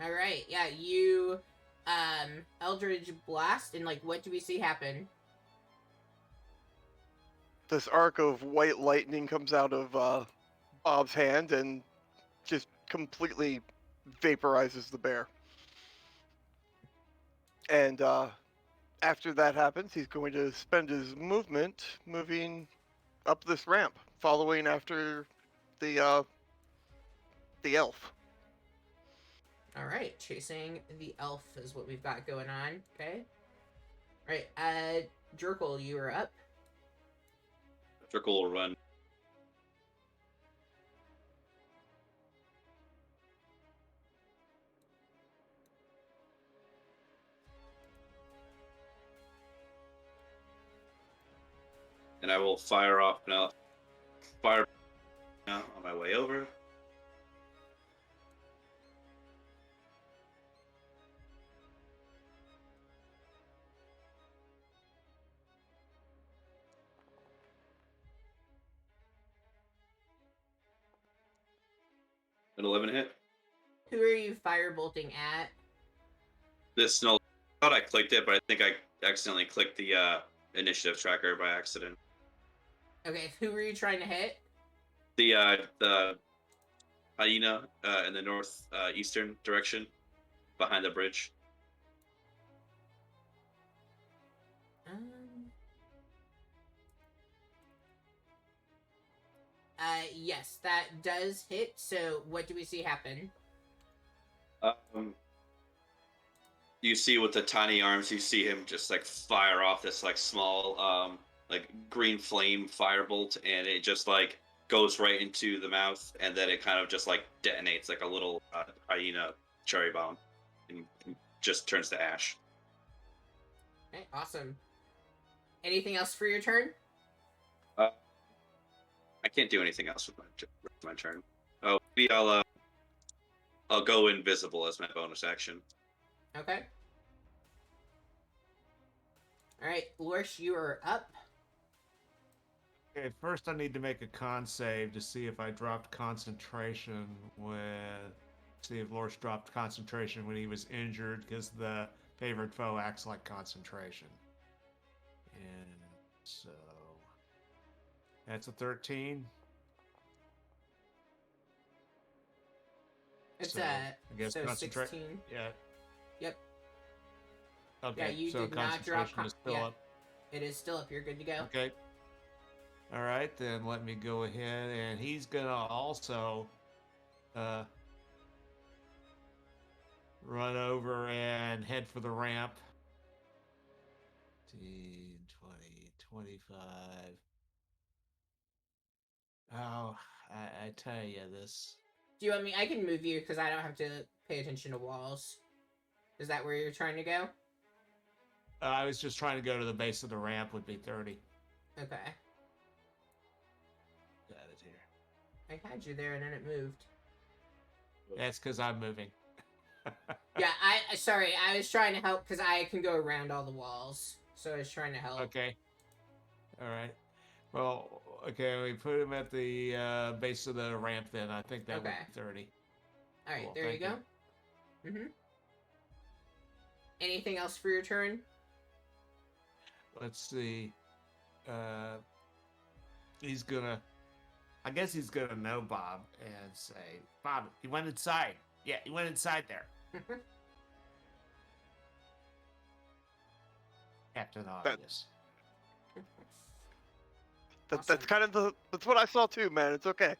All right, yeah, you Eldritch Blast, and like, what do we see happen? This arc of white lightning comes out of Bob's hand and just completely vaporizes the bear. And after that happens, he's going to spend his movement moving up this ramp, following after the elf. All right, chasing the elf is what we've got going on. Okay. All right, Jerkle, you are up. Trickle will run. And I will fire off now. Fire now on my way over. An 11 hit. Who are you firebolting at? This no, I thought I clicked it, but I think I accidentally clicked the initiative tracker by accident. Okay, who were you trying to hit? The hyena in the north eastern direction, behind the bridge. Um. Yes, that does hit. So, what do we see happen? You see with the tiny arms, you see him just like fire off this like small like green flame firebolt, and it just like goes right into the mouth, and then it kind of just like detonates like a little hyena cherry bomb, and just turns to ash. Okay, awesome. Anything else for your turn? I can't do anything else with my turn. Oh, maybe I'll go invisible as my bonus action. Okay. All right, Lorsh, you are up. Okay, first I need to make a con save to see if I dropped concentration see if Lorsh dropped concentration when he was injured, because the favorite foe acts like concentration. And so that's a 13. It's So, I guess so concentrate. 16. Yeah. Yep. Okay. Yeah, you so did not drop. concentration is still up. It is still up. You're good to go. Okay. All right, then let me go ahead, and he's gonna also run over and head for the ramp. 15, 20, 25. Oh, I tell you this. Do you want me? I can move you because I don't have to pay attention to walls. Is that where you're trying to go? I was just trying to go to the base of the ramp, would be 30. Okay. Got it here. I had you there and then it moved. That's because I'm moving. Yeah, sorry, I was trying to help because I can go around all the walls. So I was trying to help. Okay. All right. Well, okay, we put him at the base of the ramp then. I think that would Okay. be 30. All right, Cool, there you thank go. Mm-hmm. Anything else for your turn? Let's see. He's gonna. I guess he's gonna know Bob and say, "Bob, he went inside. Yeah, he went inside there." Captain Obvious. That's Awesome. kind of that's what I saw too, man. It's okay.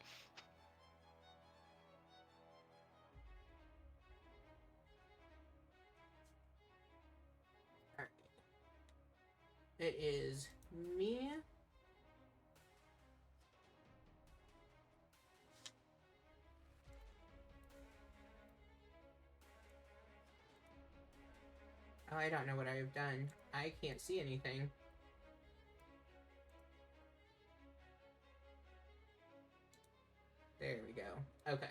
All right. It is me. Oh, I don't know what I've done. I can't see anything. There we go. Okay.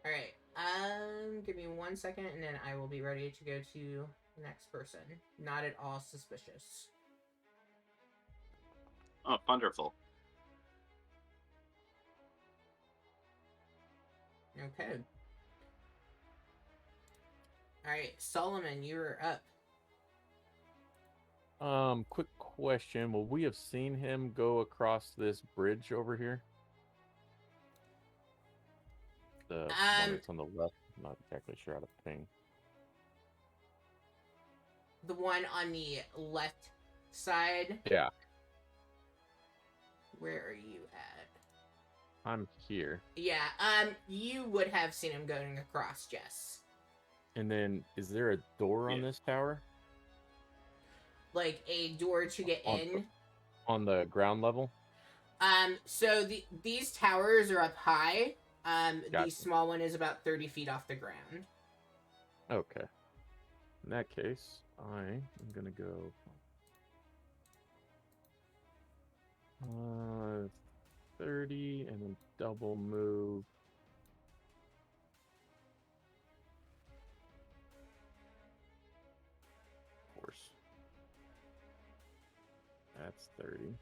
All right. Give Give me 1 second, and then I will be ready to go to the next person. Not at all suspicious. Oh, wonderful. Okay. Alright, Solomon, you're up. Quick question. Will we have seen him go across this bridge over here? The one that's on the left. I'm not exactly sure how to ping. The one on the left side. Yeah, Where are you at? I'm here. Yeah, you would have seen him going across, Jess. And then, is there a door on this tower? Like a door to get in? On the ground level? So these towers are up high. The Gotcha. small one is about 30 feet off the ground. Okay. In that case, I am gonna go 30 and then double move. Of course. That's 30.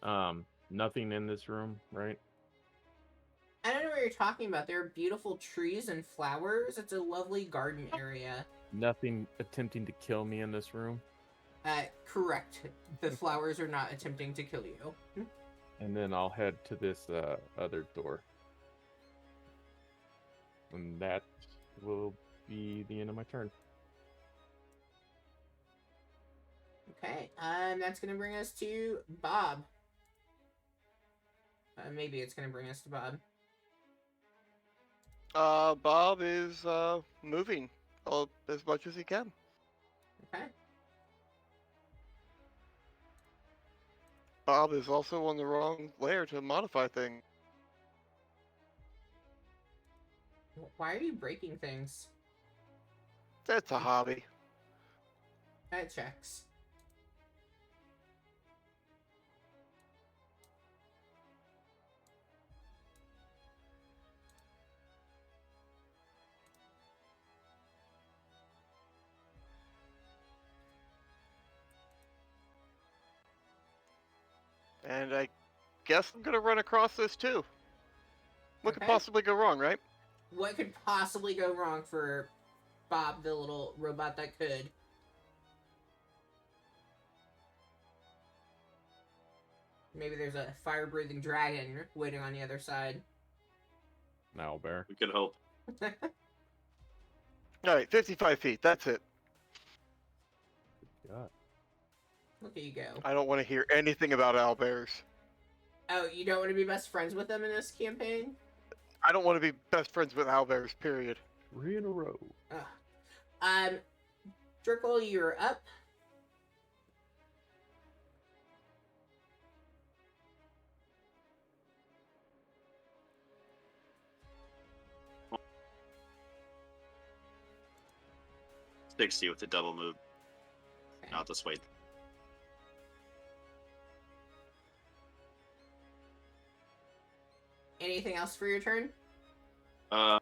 5. Nothing in this room, right? I don't know what you're talking about. There are beautiful trees and flowers. It's a lovely garden area. Nothing attempting to kill me in this room. Correct. The flowers are not attempting to kill you. And then I'll head to this other door. And that will be the end of my turn. Okay, that's gonna bring us to Bob. Maybe it's gonna bring us to Bob. Bob is moving as much as he can. Okay. Bob is also on the wrong layer to modify things. Why are you breaking things? That's a hobby. That checks. And I guess I'm gonna run across this too. What could Okay. possibly go wrong, right? What could possibly go wrong for Bob, the little robot that could? Maybe there's a fire-breathing dragon waiting on the other side. An owlbear. We could hope. Alright, 55 feet, that's it. God. Look at you go. I don't want to hear anything about owlbears. Oh, you don't want to be best friends with them in this campaign? I don't want to be best friends with owlbears, period. 3 in a row. Drickle, you're up. $60 with the double move. Okay. I'll just wait. Anything else for your turn? No,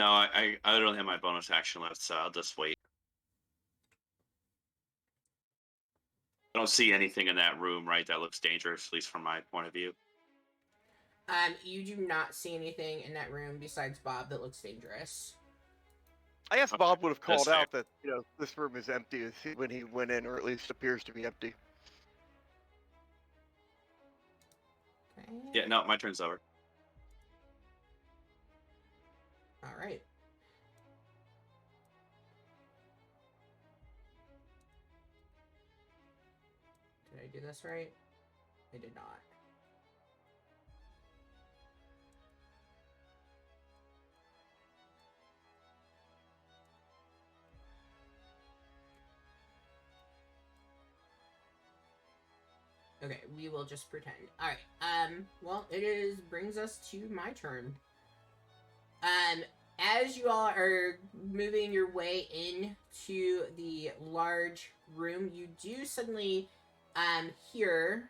I don't have my bonus action left, so I'll just wait. I don't see anything in that room, right? That looks dangerous, at least from my point of view. You do not see anything in that room besides Bob that looks dangerous. I guess Okay, Bob would have called that's out that, this room is empty when he went in, or at least appears to be empty. Okay. Yeah, no, my turn's over. All right. Did I do this right? I did not. Okay, we will just pretend. All right. Well, brings us to my turn. as you all are moving your way into the large room, you do suddenly hear.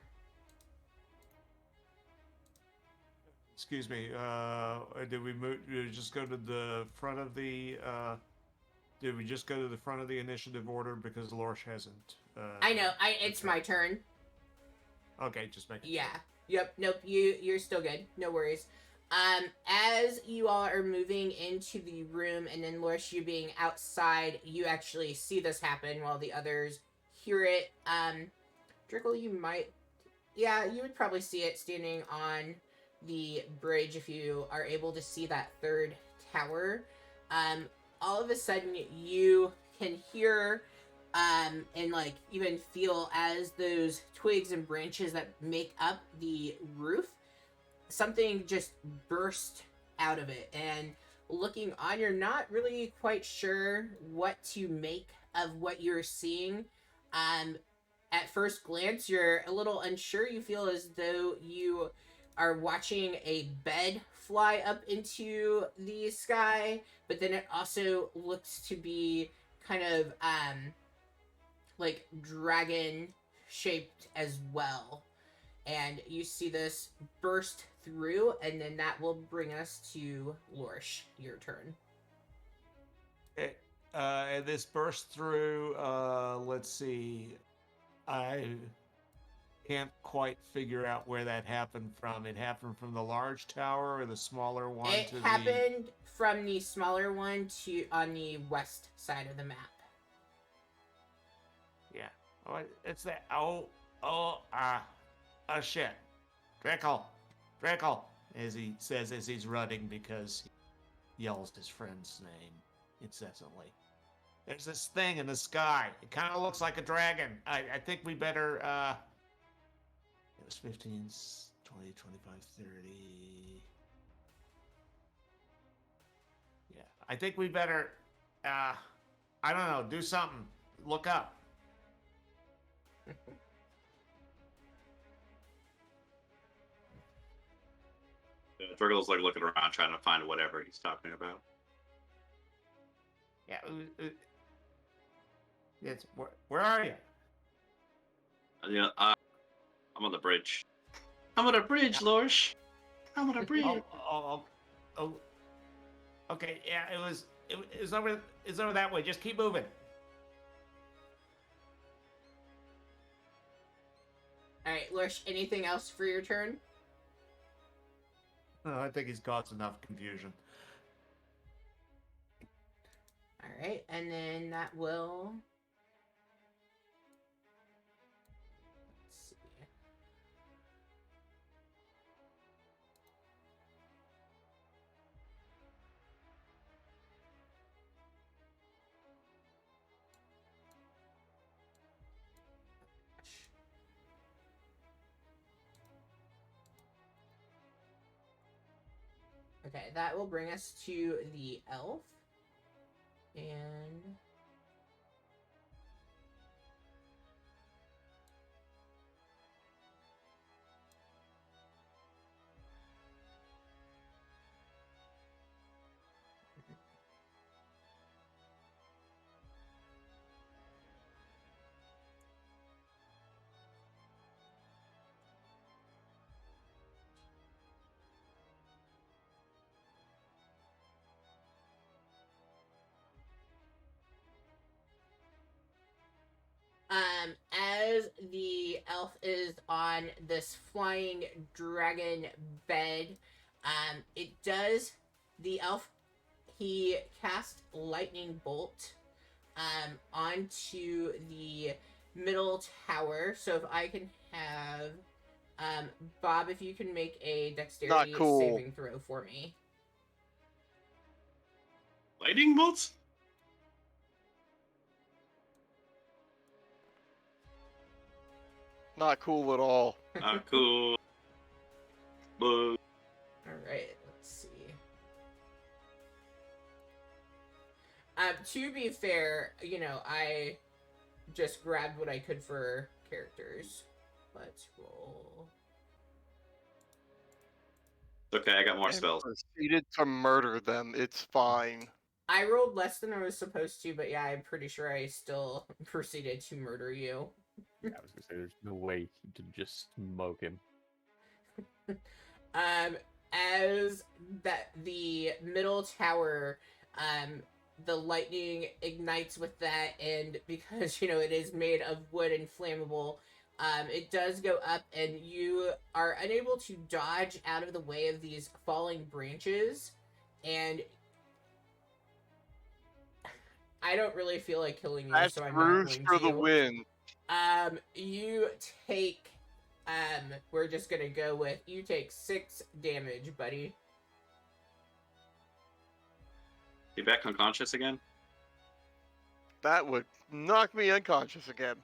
Excuse me. Did we move? Did we just go to the front of the? Did we just go to the front of the initiative order because Lorsh hasn't? I know. It's my turn. Okay, just make. Yeah. Yep. Nope. You're still good. No worries. As you all are moving into the room, and then Lorsh, you being outside, you actually see this happen while the others hear it. Drickle, you might. Yeah, you would probably see it standing on the bridge if you are able to see that third tower. All of a sudden, you can hear and like even feel as those twigs and branches that make up the roof, something just burst out of it. And looking on, you're not really quite sure what to make of what you're seeing. At first glance, you're a little unsure. You feel as though you are watching a bed fly up into the sky, but then it also looks to be kind of like dragon shaped as well. And you see this burst through, and then that will bring us to Lorsh. Your turn. Okay. And this burst through. Let's see. I can't quite figure out where that happened from. It happened from the large tower or the smaller one It to happened from the smaller one to on the west side of the map. the. Yeah. Oh, it's that. Oh, shit. Draco, as he says as he's running because he yells his friend's name incessantly. There's this thing in the sky. It kind of looks like a dragon. I think we better, it was 15, 20, 25, 30. Yeah, I think we better, I don't know, do something. Look up. Virgil's like looking around trying to find whatever he's talking about. Yeah, where are you? Yeah, I'm on the bridge. I'm on a bridge, Lorsh. I'm on a bridge. Oh. Okay, yeah, it was over that way. Just keep moving. Alright, Lorsh, anything else for your turn? Oh, I think he's caused enough confusion. Alright, and then that will... Let's see. Okay, that will bring us to the elf. And... as the elf is on this flying dragon bed, the elf, he cast lightning bolt, onto the middle tower. So if I can have, Bob, if you can make a dexterity cool. saving throw for me. Lightning bolts? Not cool at all. Not cool. Boo. Alright, let's see. To be fair, I just grabbed what I could for characters. Let's roll. Okay, I got more And spells. proceeded to murder them. It's fine. I rolled less than I was supposed to, but yeah, I'm pretty sure I still proceeded to murder you. I was gonna say there's no way he could just smoke him. As that the middle tower, the lightning ignites with that, and because it is made of wood and flammable, it does go up, and you are unable to dodge out of the way of these falling branches, and I don't really feel like killing you, That's so I'm not Bruce going for the to. win. You take, we're just gonna go with, you take 6 damage, buddy. You back unconscious again? That would knock me unconscious again.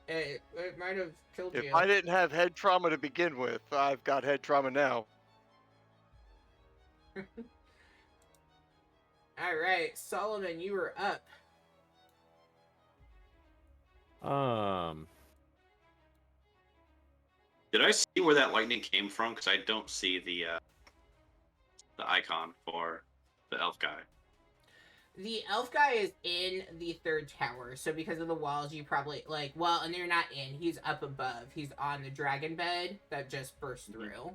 It might have killed If you. I didn't have head trauma to begin with, I've got head trauma now. Alright, Solomon, you were up. Did I see where that lightning came from? Because I don't see the icon for the elf guy. The elf guy is in the 3rd tower, so because of the walls, you probably, and you're not in, he's up above. He's on the dragon bed that just burst through.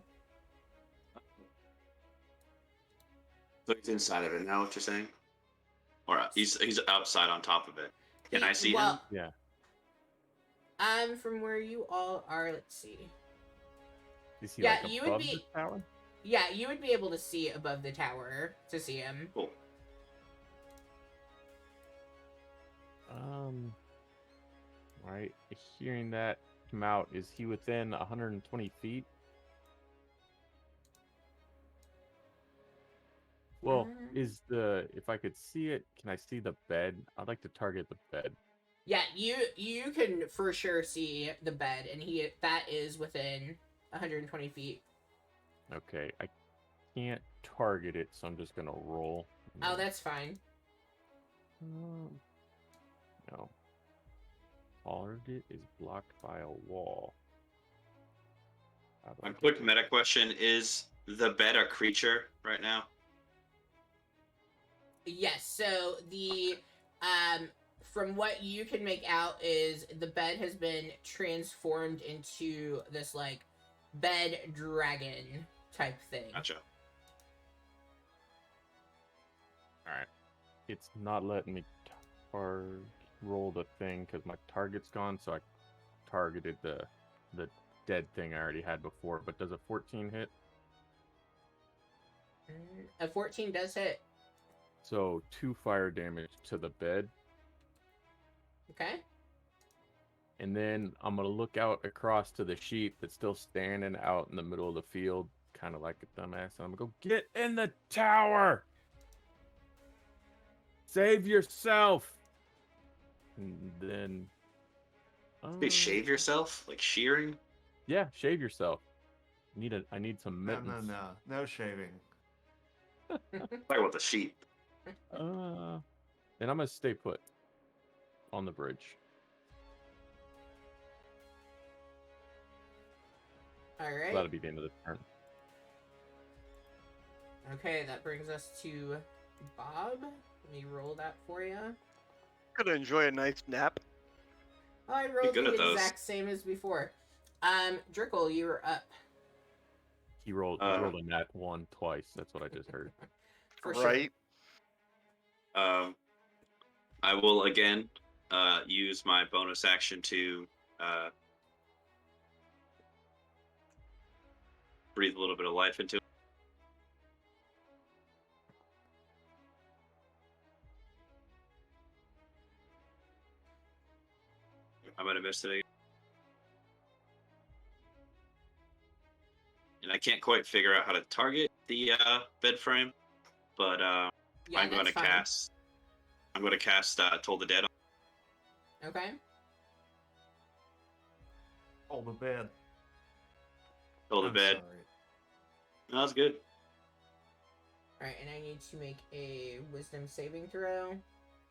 So he's inside of it now, what you're saying? Or he's outside on top of it. Can I see him? Yeah. From where you all are, let's see. Is he Yeah, like you would above be- the tower? Yeah, you would be able to see above the tower to see him. Cool. Right. Hearing that come out, is he within 120 feet? Well, if I could see it, can I see the bed? I'd like to target the bed. Yeah, you can for sure see the bed, and that is within 120 feet. Okay, I can't target it, so I'm just gonna roll. Oh, that's fine. No. Target is blocked by a wall. A quick meta question: is the bed a creature right now? Yes. So the from what you can make out is the bed has been transformed into this bed dragon type thing. Gotcha. All right. It's not letting me roll the thing because my target's gone, so I targeted the dead thing I already had before. But does a 14 hit? A 14 does hit. So 2 fire damage to the bed. Okay. And then I'm going to look out across to the sheep that's still standing out in the middle of the field, kind of like a dumbass. And I'm going to go, get in the tower! Save yourself! And then... They shave yourself? Like shearing? Yeah, shave yourself. I need some mittens. No shaving. Talk about the sheep. And I'm going to stay put on the bridge. Alright. That'll be the end of the turn. Okay, that brings us to Bob. Let me roll that for you. Gonna enjoy a nice nap. I rolled good the at those. exact same as before. Drickle, you were up. He rolled a nat 1 twice. That's what I just heard. For Right? I will again use my bonus action to breathe a little bit of life into it. I might have missed it again. And I can't quite figure out how to target the bed frame, but Yeah, I'm going to that's fine. cast. I'm going to cast Toll the Dead. Okay. Hold the bed. Toll the I'm bed. sorry. No, that's good. Alright, and I need to make a wisdom saving throw.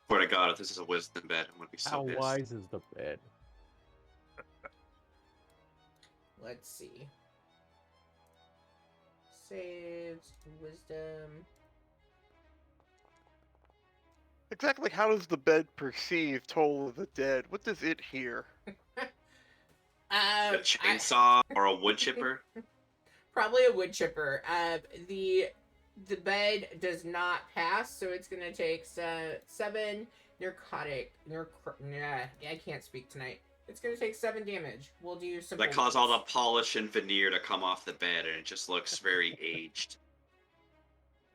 Swear to God, if this is a wisdom bed, I'm going to be so How pissed. wise is the bed? Let's see. saves. Wisdom. Exactly how does the bed perceive Toll of the Dead? What does it hear? A I chainsaw or a wood chipper? probably a wood chipper. The bed does not pass, so it's gonna take 7 narcotic. Nah, I can't speak tonight. It's gonna take 7 damage. We'll do simple. That caused all the ones. polish and veneer to come off the bed, and it just looks very aged.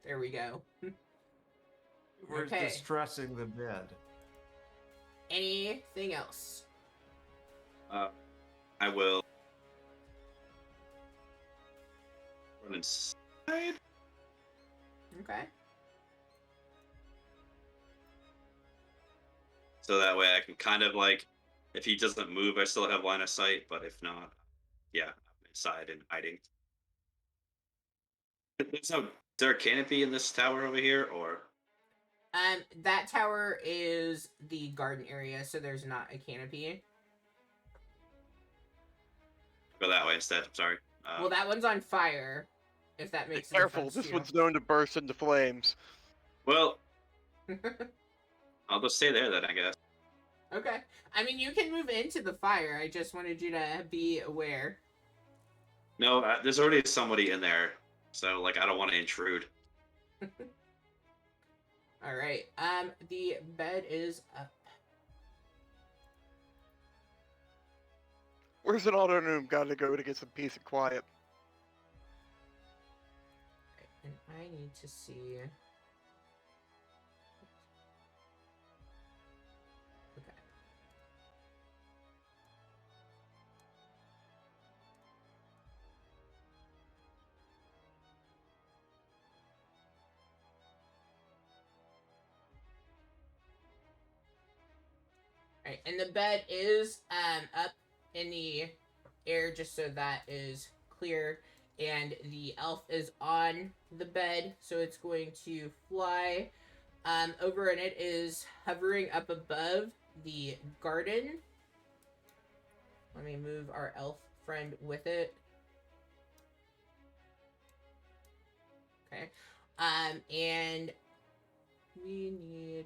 There we go. We're Okay. distressing the bed. Anything else? I will run inside. Okay. So that way I can kind of like, if he doesn't move, I still have line of sight. But if not, yeah, I'm inside and hiding. Is there a canopy in this tower over here, or? That tower is the garden area, so there's not a canopy. Go that way instead. I'm sorry. Well, that one's on fire. If that Be makes a careful, difference this to one's known to burst into flames. Well, you. I'll just stay there then, I guess. Okay. I mean, you can move into the fire. I just wanted you to be aware. No, there's already somebody in there, so like I don't want to intrude. All right. The bed is up. Where's an autonym gotta go to get some peace and quiet? And I need to see. Okay. All right, and the bed is up in the air, just so that is clear. And the elf is on the bed, so it's going to fly over, and it is hovering up above the garden. Let me move our elf friend with it. Okay. And we need.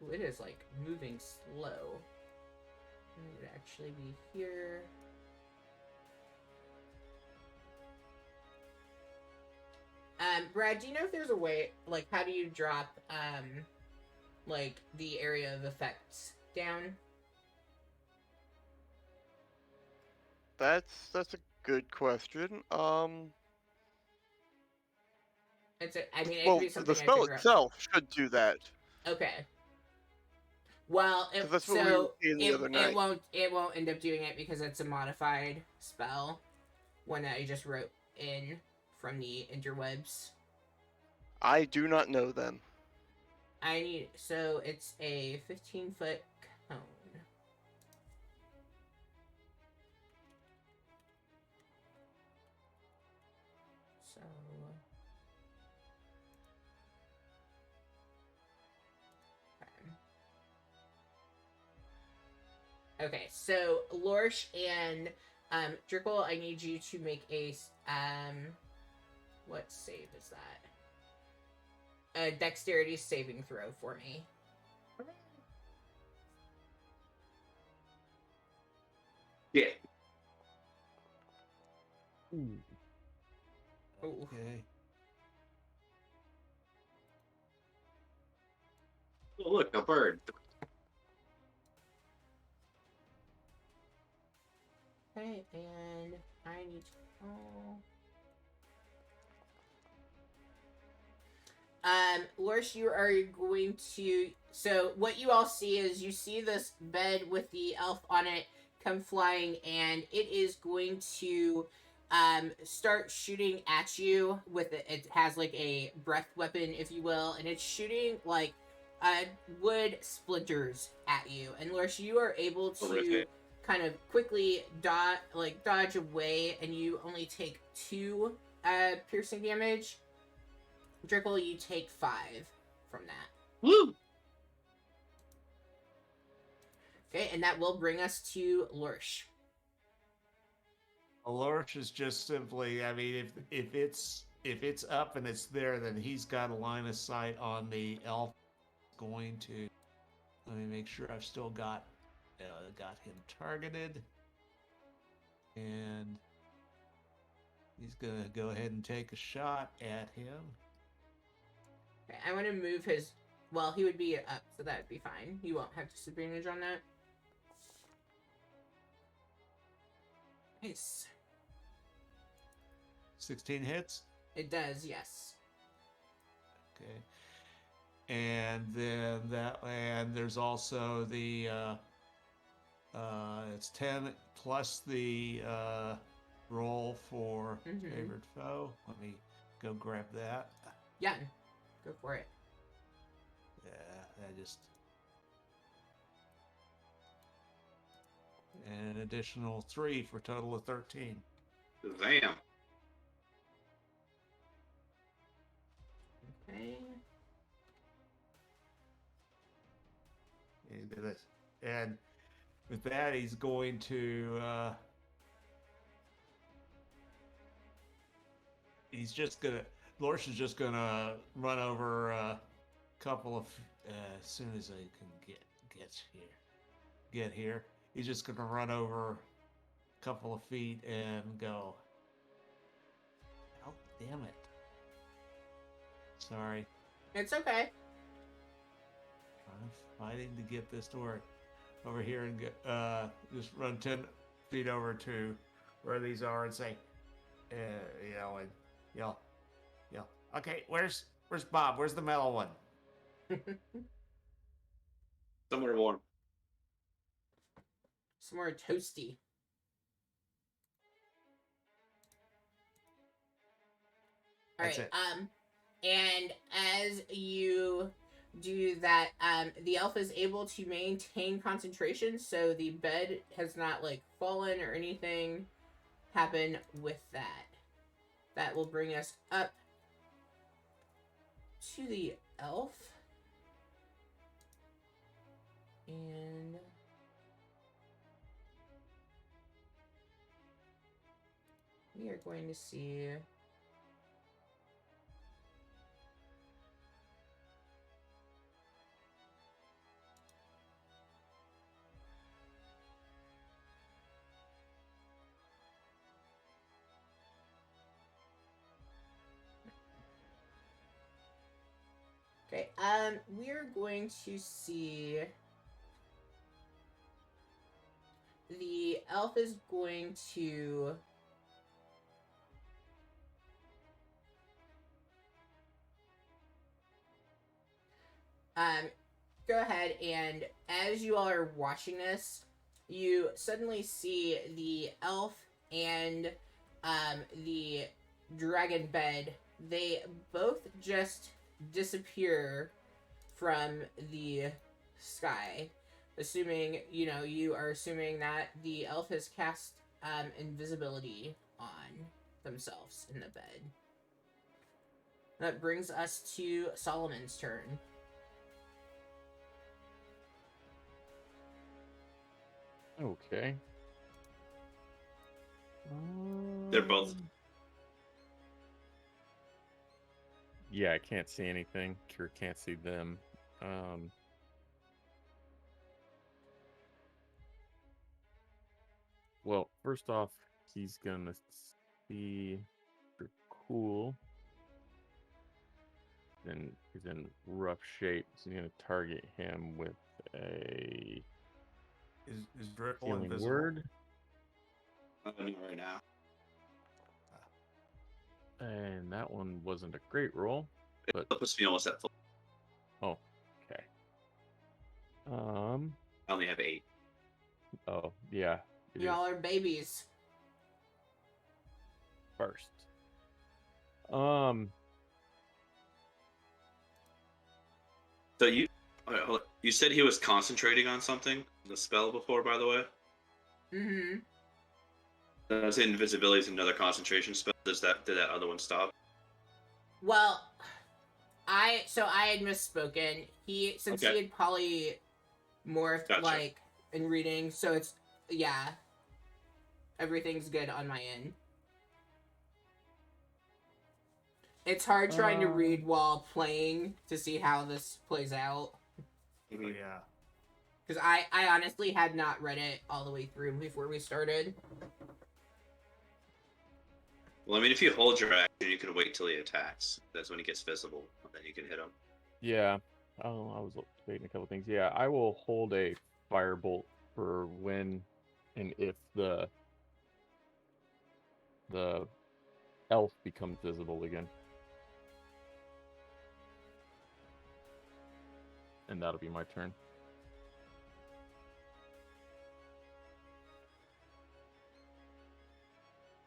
Ooh, it is like moving slow. It would actually be here. Brad, do you know if there's a way, like, how do you drop, like, the area of effects down? That's a good question. It's a, I mean, it could Well, be the something I spell figure out. itself should do that. Okay. Well, Because that's what we were so seeing the other night. it won't end up doing it because it's a modified spell, one that I just wrote in from the interwebs. I do not know them. So it's a 15-foot cone. So okay, so Lorsh and Drickle, I need you to make a what save is that? A dexterity saving throw for me. Yeah. Ooh. Okay. Oh, look, a bird. Okay, and I need to call. Lorsh, you are going to. So what you all see is you see this bed with the elf on it come flying, and it is going to start shooting at you with it. It has like a breath weapon, if you will, and it's shooting like wood splinters at you. And Lorsh, you are able to Horrific. kind of quickly dodge away, and you only take 2 piercing damage. Drickle, you take 5 from that. Woo! Okay, and that will bring us to Lorsh. Lorch is just simply. I mean, if it's up and it's there, then he's got a line of sight on the elf. Going to. Let me make sure I've still got him targeted, and he's gonna go ahead and take a shot at him. Okay, I want to move his. Well, he would be up, so that would be fine. You won't have disadvantage on that. Nice. 16 hits. It does, yes. Okay. And then there's also the it's 10 plus the roll for favored foe. Let me go grab that. Yeah, go for it. Yeah, and an additional 3 for a total of 13. Damn. Okay. Into this. And with that, he's going to. He's just gonna. Lorsch is just gonna run over a couple of. As soon as I can get here, he's just gonna run over a couple of feet and go. Oh, damn it! Sorry. It's okay. I'm fighting to get this to work. Over here and get, just run 10 feet over to where these are and say, and yell. Okay, where's Bob? Where's the metal one? Somewhere warm. Somewhere toasty. All That's right. it. And as you do that, the elf is able to maintain concentration, so the bed has not like fallen or anything happen with that. That will bring us up to the elf. And we are going to see okay, we're going to see the elf is going to go ahead, and as you all are watching this, you suddenly see the elf and the dragon bed. They both just disappear from the sky. Assuming, you are assuming that the elf has cast invisibility on themselves in the bed. That brings us to Solomon's turn. Okay. They're both. Yeah, I can't see anything. Sure can't see them. Well, first off, he's gonna see they're cool. Then he's in rough shape, so he's gonna target him with a Is Drickle healing invisible? word. Not right now. And that one wasn't a great roll, but That puts me almost at full. oh, okay. I only have 8. Oh yeah, it is Y'all are babies. first. So you said he was concentrating on something, the spell before, by the way. Mm-hmm. Does invisibility is another concentration spell? Did that other one stop? Well, I had misspoken. He had polymorphed Gotcha. like in reading, so it's yeah. Everything's good on my end. It's hard trying to read while playing to see how this plays out. So, yeah. Because I honestly had not read it all the way through before we started. Well, I mean, if you hold your action, you can wait till he attacks. That's when he gets visible, and then you can hit him. Yeah. Oh, I was debating a couple things. Yeah, I will hold a firebolt for when and if the elf becomes visible again. And that'll be my turn.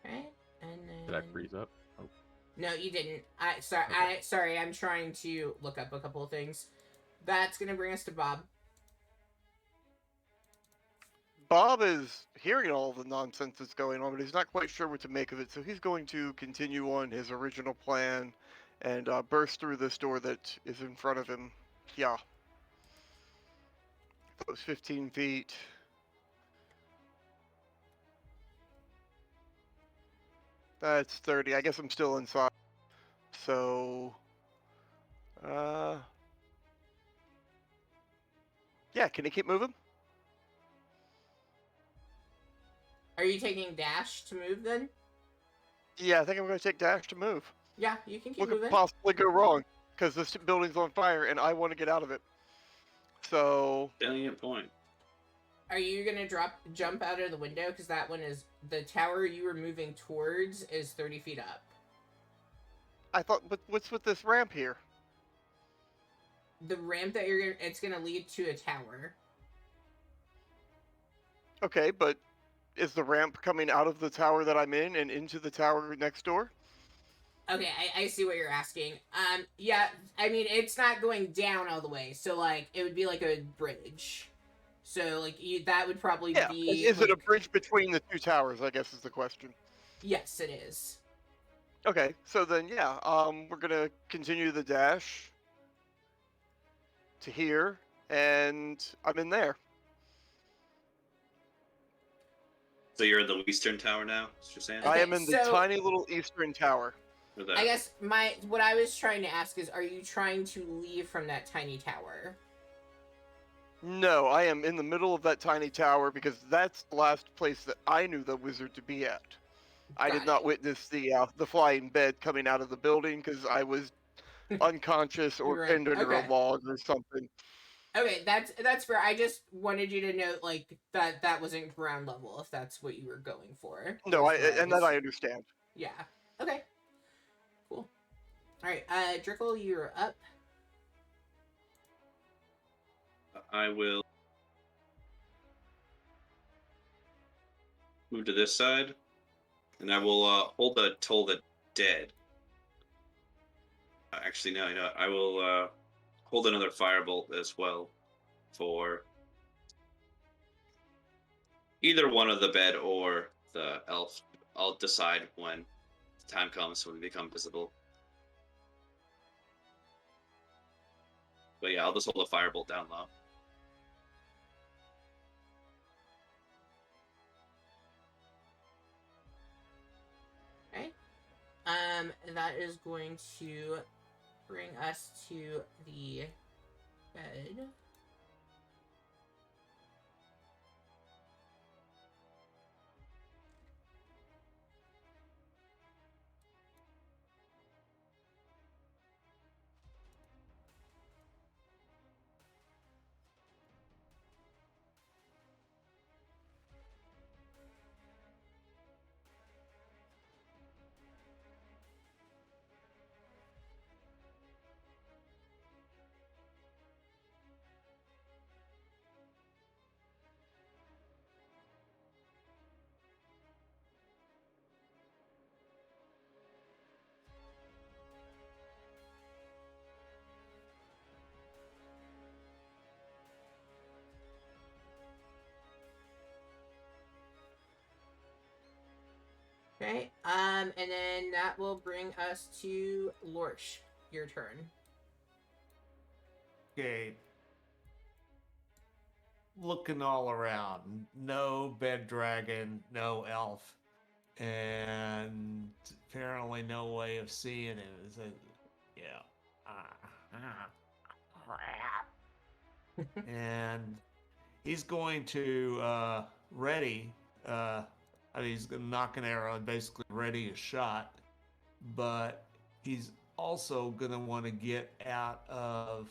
Okay, and then... Did I freeze up? Oh. No, you didn't. Okay. Sorry, I'm trying to look up a couple of things. That's gonna bring us to Bob. Bob is hearing all the nonsense that's going on, but he's not quite sure what to make of it. So he's going to continue on his original plan and burst through this door that is in front of him. Yeah. That was 15 feet. That's 30. I guess I'm still inside. So, yeah, can he keep moving? Are you taking dash to move then? Yeah, I think I'm going to take dash to move. Yeah, you can keep What could moving. possibly go wrong? Because this building's on fire and I want to get out of it. So, Salient point. Are you gonna jump out of the window? Because that one is the tower you were moving towards is 30 feet up. I thought, but what's with this ramp here? The ramp that it's gonna lead to a tower. Okay, but is the ramp coming out of the tower that I'm in and into the tower next door? Okay, I see what you're asking. Yeah, I mean, it's not going down all the way, so, like, it would be like a bridge. So, like, that would probably Yeah. be... Is it a like... bridge between the two towers, I guess is the question. Yes, it is. Okay, so then, yeah, we're going to continue the dash to here, and I'm in there. So you're in the Eastern Tower now? Is what you're saying? Okay, I am in the so- tiny little eastern tower. Or the- I guess what I was trying to ask is, are you trying to leave from that tiny tower? No, I am in the middle of that tiny tower because that's the last place that I knew the wizard to be at. I Got did not it. witness the flying bed coming out of the building because I was unconscious or Right, pinned under okay. a log or something. Okay, that's fair. I just wanted you to note, like, that wasn't ground level, if that's what you were going for. No, was what that I understand. Yeah. Okay. Cool. Alright, Drickle, you're up. I will move to this side, and I will hold the Toll the Dead. Actually, no, I will hold another Firebolt as well for either one of the bed or the elf. I'll decide when the time comes when we become visible. But yeah, I'll just hold a Firebolt down low. Okay. That is going to bring us to the bed. Okay, and then that will bring us to Lorsh. Your turn. Okay. looking all around. No bed dragon, no elf, and apparently no way of seeing him. It's a, yeah. And he's going to ready. I mean, he's going to knock an arrow and basically ready a shot, but he's also going to want to get out of.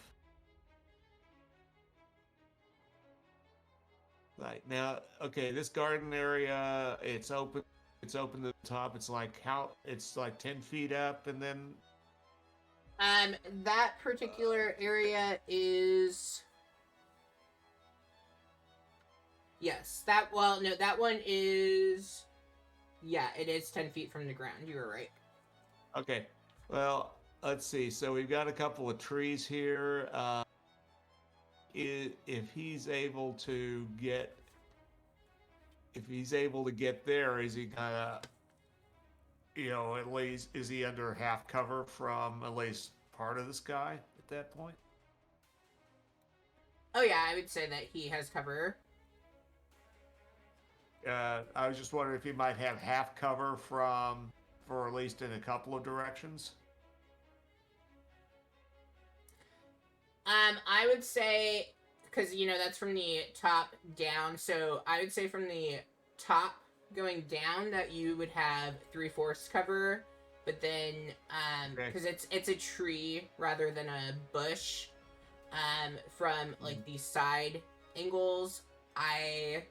Right now, okay, this garden area, it's open. It's open to the top. It's like how it's like 10 feet up, and then That particular area is. Yes, that one is. Yeah, it is 10 feet from the ground. You were right. okay. Well, let's see. So we've got a couple of trees here. If he's able to get, there, is he gonna, at least is he under half cover from at least part of the sky at that point? Oh, yeah, I would say that he has cover. I was just wondering if he might have half cover for at least in a couple of directions. I would say, because, that's from the top down, so I would say from the top going down that you would have 3/4 cover, but then, because it's a tree rather than a bush, from, like, the side angles, I'd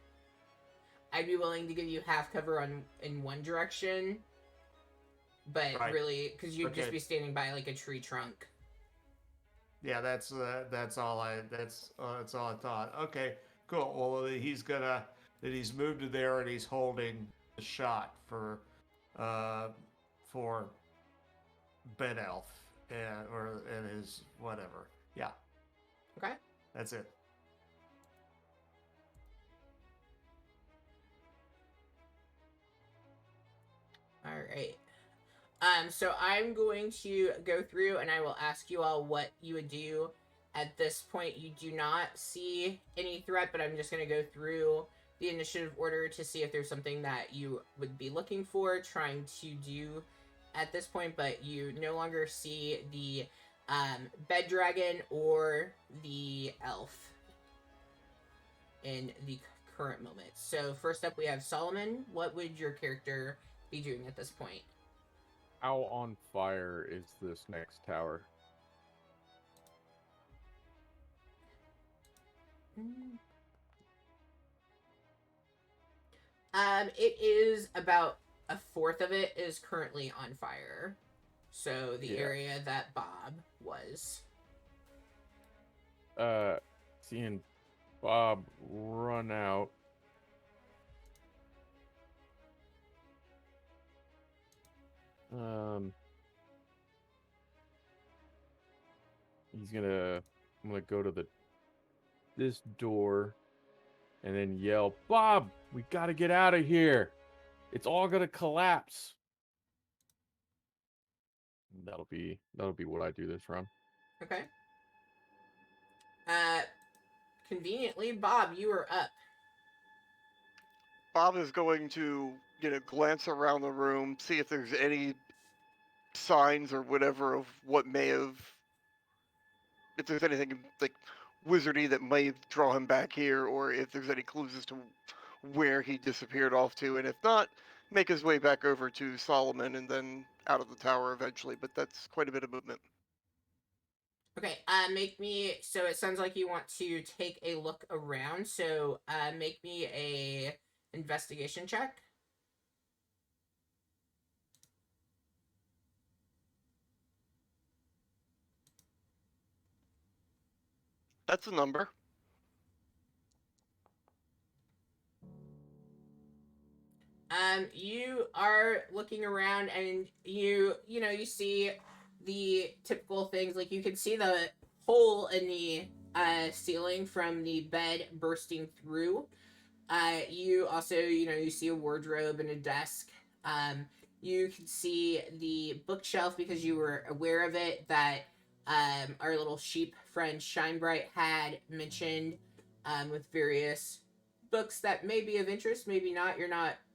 be willing to give you half cover in one direction, but Right. really, because you'd just Okay. be standing by, like, a tree trunk. Yeah, that's all I thought. Okay, cool. Well, he's moved to there and he's holding the shot for Ben Elf and his whatever. Yeah, Okay. that's it. All right. So I'm going to go through and I will ask you all what you would do. At this point, you do not see any threat, but I'm just going to go through the initiative order to see if there's something that you would be looking for, trying to do at this point, but you no longer see the bed dragon or the elf in the current moment. So first up, we have Solomon. What would your character be doing at this point? How on fire is this next tower? It is about a fourth of it is currently on fire. So the area that Bob was. Seeing Bob run out. I'm gonna go to this door and then yell, Bob, we gotta get out of here. It's all gonna collapse. That'll be what I do this round. Okay. Conveniently, Bob, you are up. Bob is going to, glance around the room, see if there's any signs or whatever of what may have, if there's anything like wizardy that may draw him back here, or if there's any clues as to where he disappeared off to, and if not, make his way back over to Solomon and then out of the tower eventually. But that's quite a bit of movement. Okay, make me, so it sounds like you want to take a look around, so make me a investigation check. That's a number. You are looking around and you see the typical things, like you can see the hole in the ceiling from the bed bursting through. You also, you see a wardrobe and a desk. You can see the bookshelf because you were aware of it, that our little sheep friend Shinebright had mentioned. with various books that may be of interest, maybe not.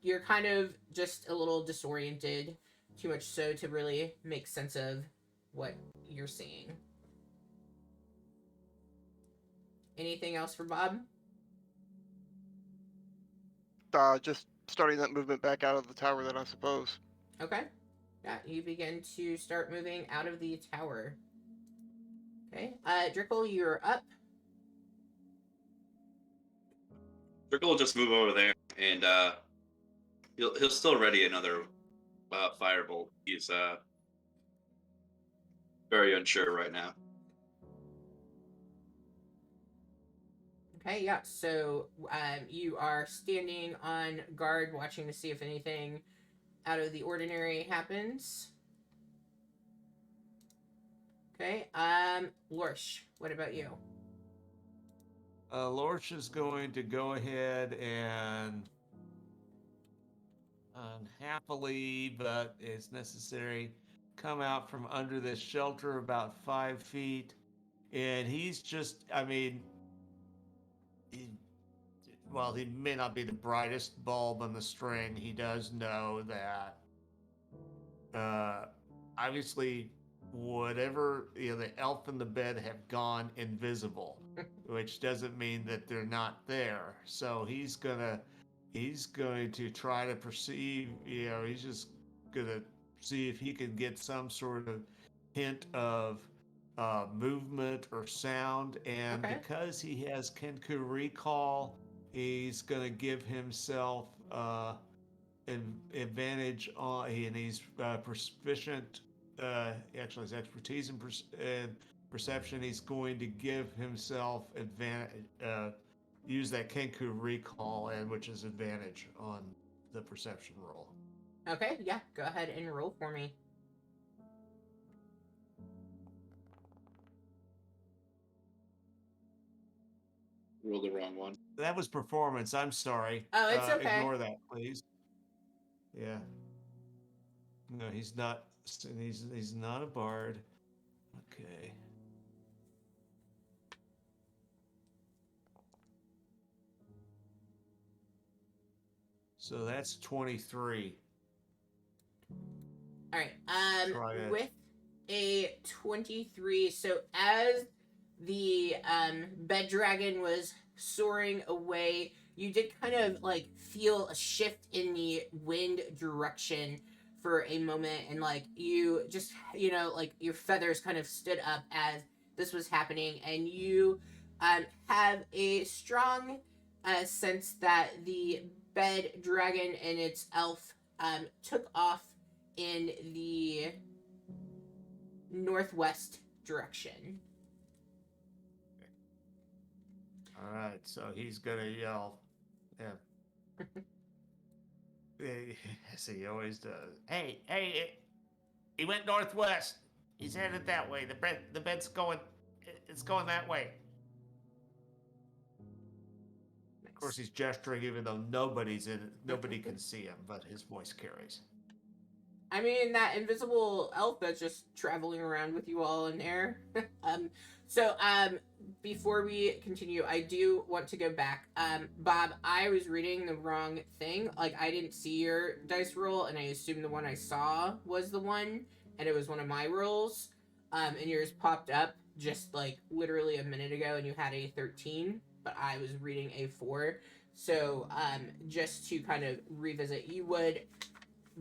You're kind of just a little disoriented, too much so to really make sense of what you're seeing. Anything else for Bob? Just starting that movement back out of the tower, then I suppose. Okay. Yeah, you begin to start moving out of the tower. Okay. Drickle, you're up. Drickle will just move over there, and he'll still ready another firebolt. He's very unsure right now. Okay, yeah. So you are standing on guard, watching to see if anything out of the ordinary happens. Okay. Lorsh, what about you? Lorch is going to go ahead and unhappily, but it's necessary, come out from under this shelter about 5 feet. And he's just, I mean, while he may not be the brightest bulb on the string, he does know that obviously whatever, the elf and the bed have gone invisible, which doesn't mean that they're not there. So he's going to try to perceive, he's just going to see if he can get some sort of hint of movement or sound. And Okay. because he has Kenku recall, he's going to give himself an advantage on, and he's proficient. Actually, his expertise in perception. He's going to give himself advantage. Use that Kenku recall, and which is advantage on the perception roll. Okay, yeah. Go ahead and roll for me. Roll the wrong one. That was performance. I'm sorry. Oh, it's okay. Ignore that, please. Yeah. No, he's not. He's not a bard. Okay. So that's 23. All right. Try it. With a 23, so as the bed dragon was soaring away, you did kind of like feel a shift in the wind direction for a moment, and like you just, like your feathers kind of stood up as this was happening, and you have a strong sense that the bed dragon and its elf took off in the northwest direction. All right, so he's gonna yell. Yeah. Yes, he always does. Hey, he went northwest. He's headed that way. The bed's going. It's going that way. Nice. Of course, he's gesturing, even though nobody can see him, but his voice carries. I mean, that invisible elf that's just traveling around with you all in air. So before we continue, I do want to go back. Bob, I was reading the wrong thing. Like, I didn't see your dice roll, and I assumed the one I saw was the one, and it was one of my rolls. And yours popped up just, like, literally a minute ago, and you had a 13, but I was reading a 4. So just to kind of revisit, you would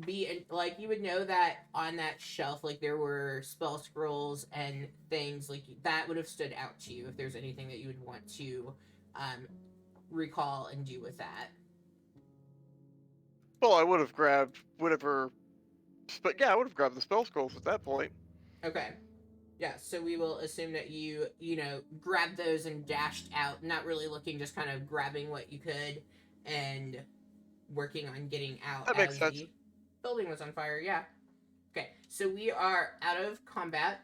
you would know that on that shelf, like, there were spell scrolls and things like that would have stood out to you if there's anything that you would want to recall and do with that. Well, I would have grabbed whatever, but yeah, I would have grabbed the spell scrolls at that point. Okay. Yeah, so we will assume that you grabbed those and dashed out, not really looking, just kind of grabbing what you could and working on getting out. That makes sense. The building was on fire, yeah. Okay, so we are out of combat.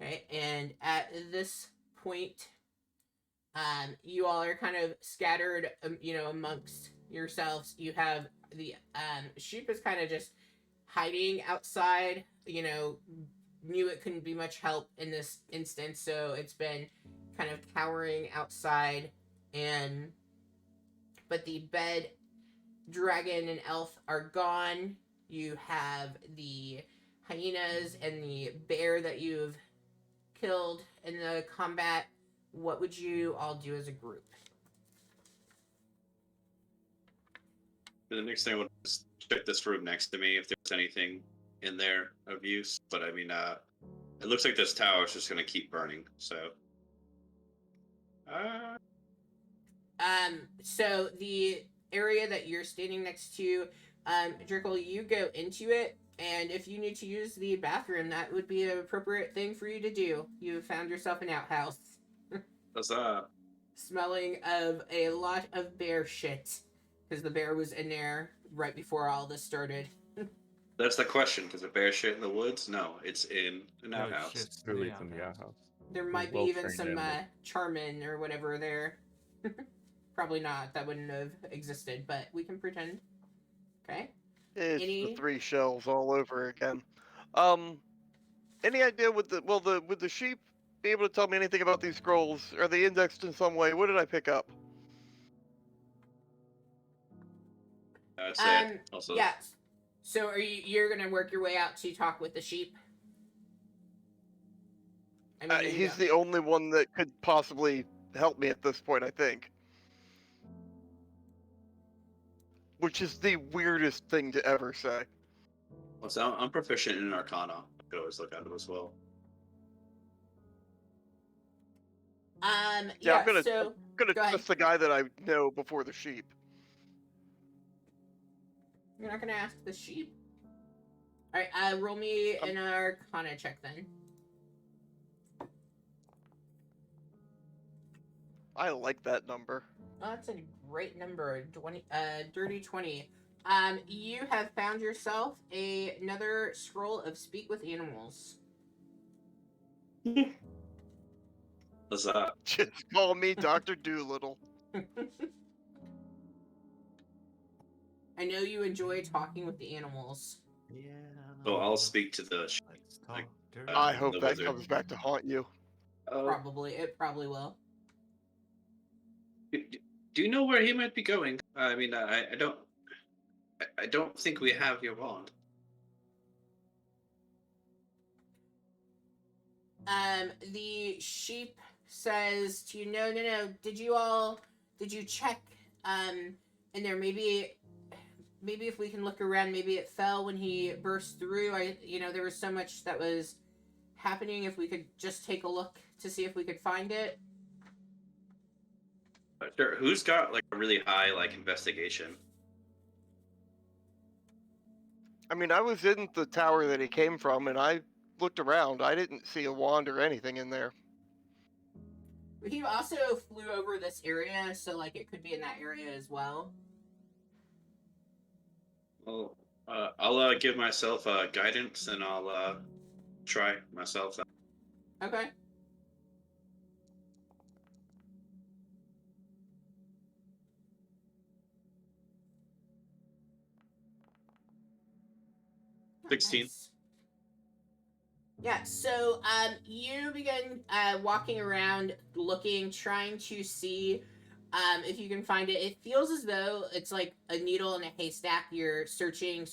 Okay, and at this point, you all are kind of scattered, amongst yourselves. You have the sheep is kind of just hiding outside, knew it couldn't be much help in this instance, so it's been kind of cowering outside. And but the bed dragon and elf are gone. You have the hyenas and the bear that you've killed in the combat. What would you all do as a group? The next thing I would just check this room next to me if there's anything in there of use. But I mean, it looks like this tower is just gonna keep burning. So, So the area that you're standing next to, Drickle, you go into it, and if you need to use the bathroom, that would be an appropriate thing for you to do. You found yourself an outhouse. that's Smelling of a lot of bear shit, because the bear was in there right before all this started. that's the question. Does a bear shit in the woods? No, it's in an No, outhouse. shit's in Truly, the it's in the outhouse. outhouse. There might be even some charmin or whatever there. Probably not. That wouldn't have existed, but we can pretend. Okay. It's Any- the 3 shells all over again. Any idea with the sheep be able to tell me anything about these scrolls? Are they indexed in some way? What did I pick up? I'd say also. Yeah. So you're gonna work your way out to talk with the sheep? I mean, He's the only one that could possibly help me at this point, I think. Which is the weirdest thing to ever say. Well, so I'm proficient in Arcana. I could always look at it as well. Yeah. I'm gonna So go ahead. trust the guy that I know before the sheep. You're not gonna ask the sheep. All right. Roll me an Arcana check then. I like that number. Oh, that's a great number. 20. Dirty 20. You have found yourself another scroll of speak with animals. What's that? Just call me Dr. Doolittle. I know you enjoy talking with the animals. Yeah. So I'll speak to the. Let's talk dirty. I hope the that wizard. comes back to haunt you. It probably will. Do you know where he might be going? I mean, I don't think we have your wand. The sheep says to you, no. Did you check, in there? Maybe if we can look around, maybe it fell when he burst through. There was so much that was happening. If we could just take a look to see if we could find it. Sure. Who's got like a really high investigation? I mean, I was in the tower that he came from, and I looked around. I didn't see a wand or anything in there. He also flew over this area, so it could be in that area as well. Well, I'll give myself guidance, and I'll try myself. Okay. Oh, 16. nice. Yeah, so you begin walking around, looking, trying to see if you can find it. It feels as though it's like a needle in a haystack. You're searching.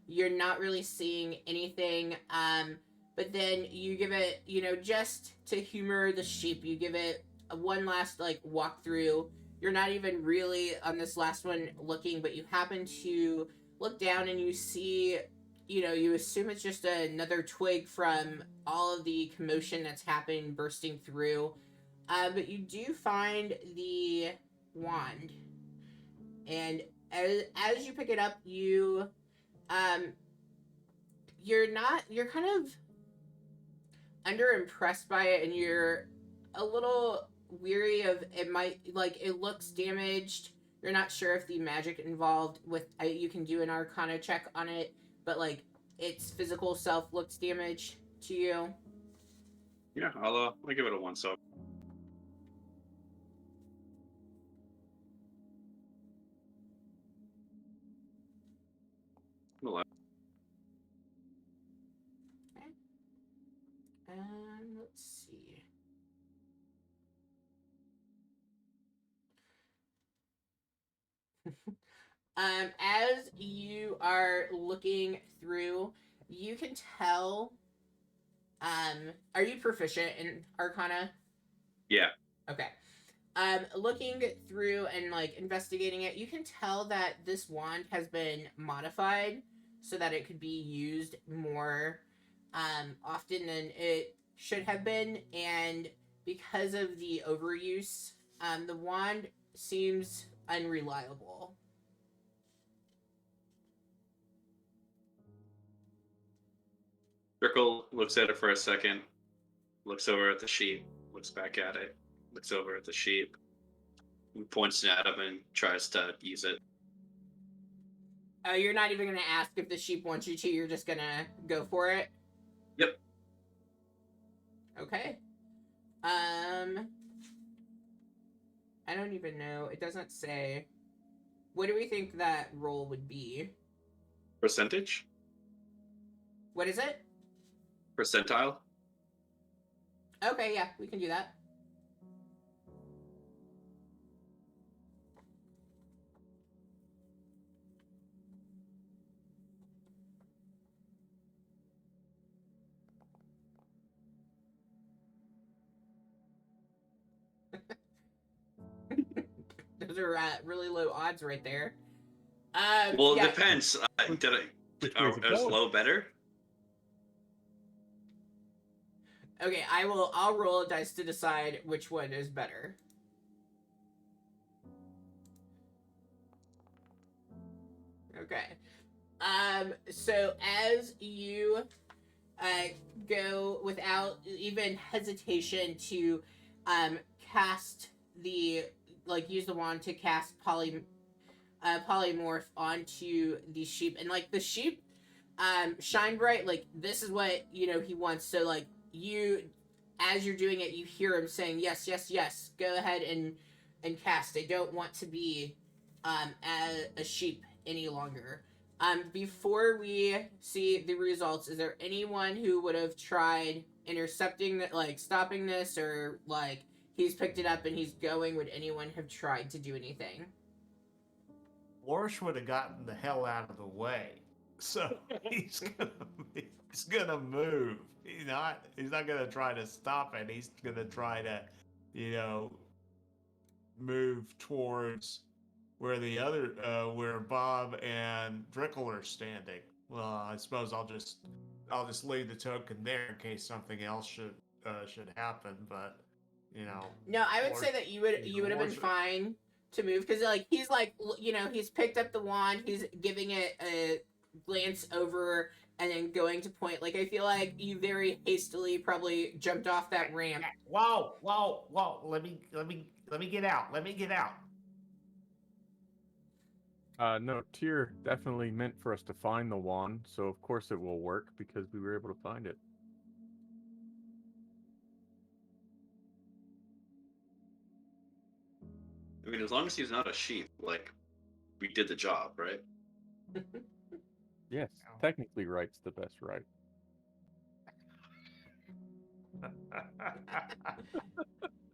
You're not really seeing anything. But then you give it, just to humor the sheep, you give it one last walk through. You're not even really on this last one looking, but you happen to look down and you see, you assume it's just another twig from all of the commotion that's happened bursting through. But you do find the wand. And as you pick it up, you're kind of underimpressed by it, and you're a little weary of it. It looks damaged. You're not sure if the magic involved with you can do an Arcana check on it, but its physical self looks damaged to you. Yeah, I'll give it a 1. So. Okay. As you are looking through, you can tell. Are you proficient in Arcana? Yeah. Okay. Looking through and like investigating it, you can tell that this wand has been modified so that it could be used more often than it should have been, and because of the overuse, the wand seems unreliable. Drickle looks at it for a second, looks over at the sheep, looks back at it, looks over at the sheep, and points it at him and tries to use it. You're not even gonna ask if the sheep wants you to. You're just gonna go for it. Yep. Okay. I don't even know. It doesn't say. What do we think that roll would be? Percentage? What is it? Percentile? Okay, yeah, we can do that. Those are really low odds right there. Well, it yeah. depends. Which Did way is it is going? low better? Okay, I'll roll a dice to decide which one is better. Okay. So as you go without even hesitation to cast the use the wand to cast polymorph onto the sheep, and like the sheep shine bright, like this is what he wants. So like you, as you're doing it, you hear him saying yes, yes, yes, go ahead and cast. I don't want to be a sheep any longer. Before we see the results, is there anyone who would have tried intercepting that, like stopping this, or like he's picked it up and he's going? Would anyone have tried to do anything? Lorsch would have gotten the hell out of the way. So he's gonna move. He's not gonna try to stop it. He's gonna try to, move towards where where Bob and Drickle are standing. Well, I suppose I'll just leave the token there in case something else should happen. But No, I would say that you would have been fine to move, because like he's picked up the wand, he's giving it a glance over, and then going to point. Like I feel like you very hastily probably jumped off that ramp. Whoa, whoa, whoa! Let me get out. Let me get out. No, Tyr definitely meant for us to find the wand, so of course it will work because we were able to find it. I mean, as long as he's not a sheep, like, we did the job, right? Yes, technically right's the best right.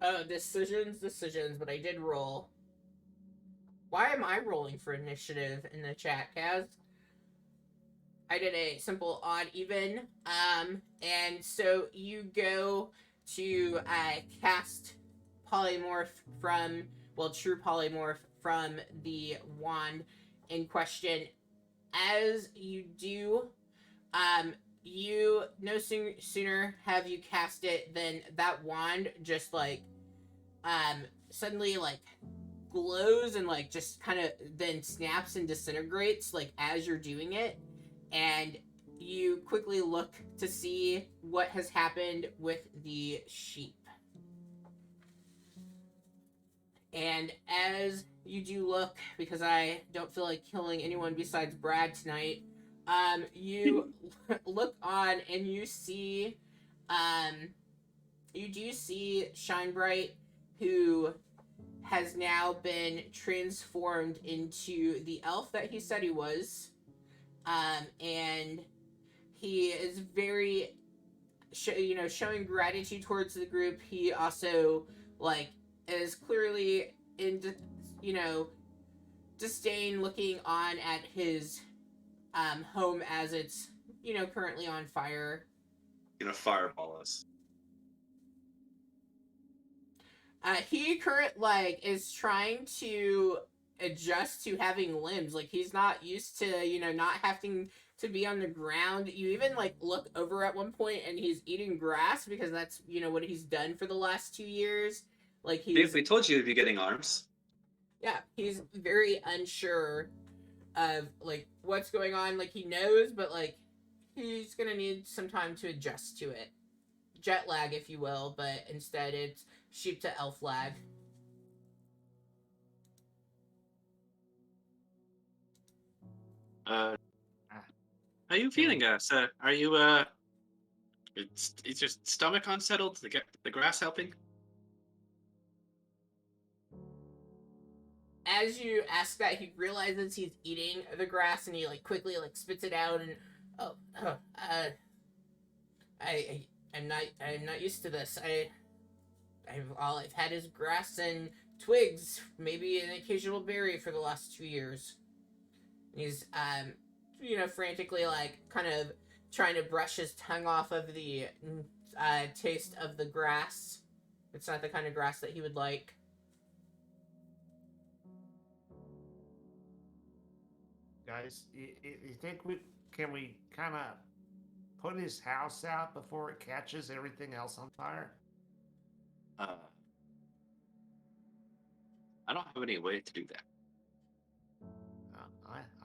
Oh, decisions, but I did roll. Why am I rolling for initiative in the chat, Kaz? I did a simple odd even. And so you go to cast polymorph from, true polymorph from the wand in question. As you do, you no sooner have you cast it than that wand just suddenly glows and just kind of then snaps and disintegrates as you're doing it, and you quickly look to see what has happened with the sheep. And as you do look, because I don't feel like killing anyone besides Brad tonight, you look on and you see, you do see Shinebright, who has now been transformed into the elf that he said he was. And he is very, showing gratitude towards the group. He also, is clearly in, disdain looking on at his home as it's currently on fire. Gonna fireball us. He is trying to adjust to having limbs. Like he's not used to not having to be on the ground. You even look over at one point and he's eating grass because that's what he's done for the last 2 years. Like If we told you you'd be getting arms. Yeah, he's very unsure of what's going on. Like he knows, but he's gonna need some time to adjust to it. Jet lag, if you will, but instead it's sheep to elf lag. How are you feeling, sir? Are you is your stomach unsettled? The grass helping? As you ask that, he realizes he's eating the grass, and he quickly spits it out. And I'm not used to this. All I've had is grass and twigs, maybe an occasional berry for the last 2 years. And he's frantically kind of trying to brush his tongue off of the taste of the grass. It's not the kind of grass that he would like. Guys, you think we kind of put his house out before it catches everything else on fire? I don't have any way to do that.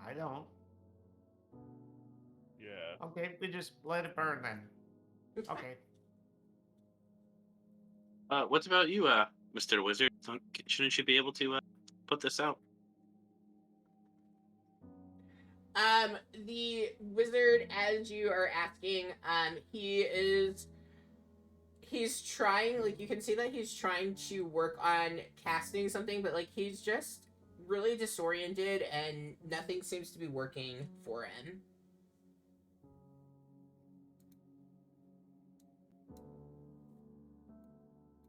I don't. Yeah. Okay, we just let it burn then. Okay. What about you, Mr. Wizard? Shouldn't you be able to put this out? The wizard, as you are asking, he's trying, you can see that he's trying to work on casting something, but he's just really disoriented and nothing seems to be working for him.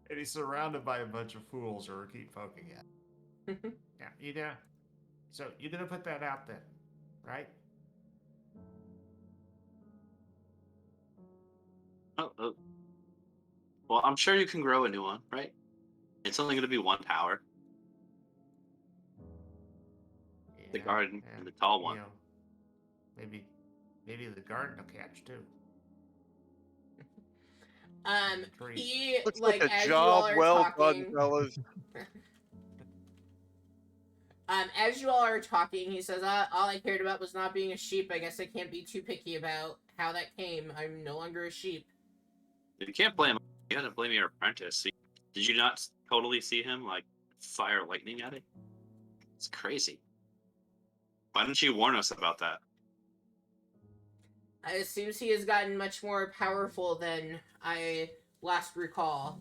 And he's surrounded by a bunch of fools who keep poking at him. Yeah, so you're gonna put that out then, right? Oh, well, I'm sure you can grow a new one, right? It's only going to be 1 tower. The garden and the tall one. Maybe the garden will catch too. He Looks like a as job you all are well talking, done, fellas. as you all are talking, he says, all I cared about was not being a sheep. I guess I can't be too picky about how that came. I'm no longer a sheep. You can't blame him. You gotta blame your apprentice. Did you not totally see him fire lightning at it? It's crazy. Why didn't you warn us about that? It seems he has gotten much more powerful than I last recall.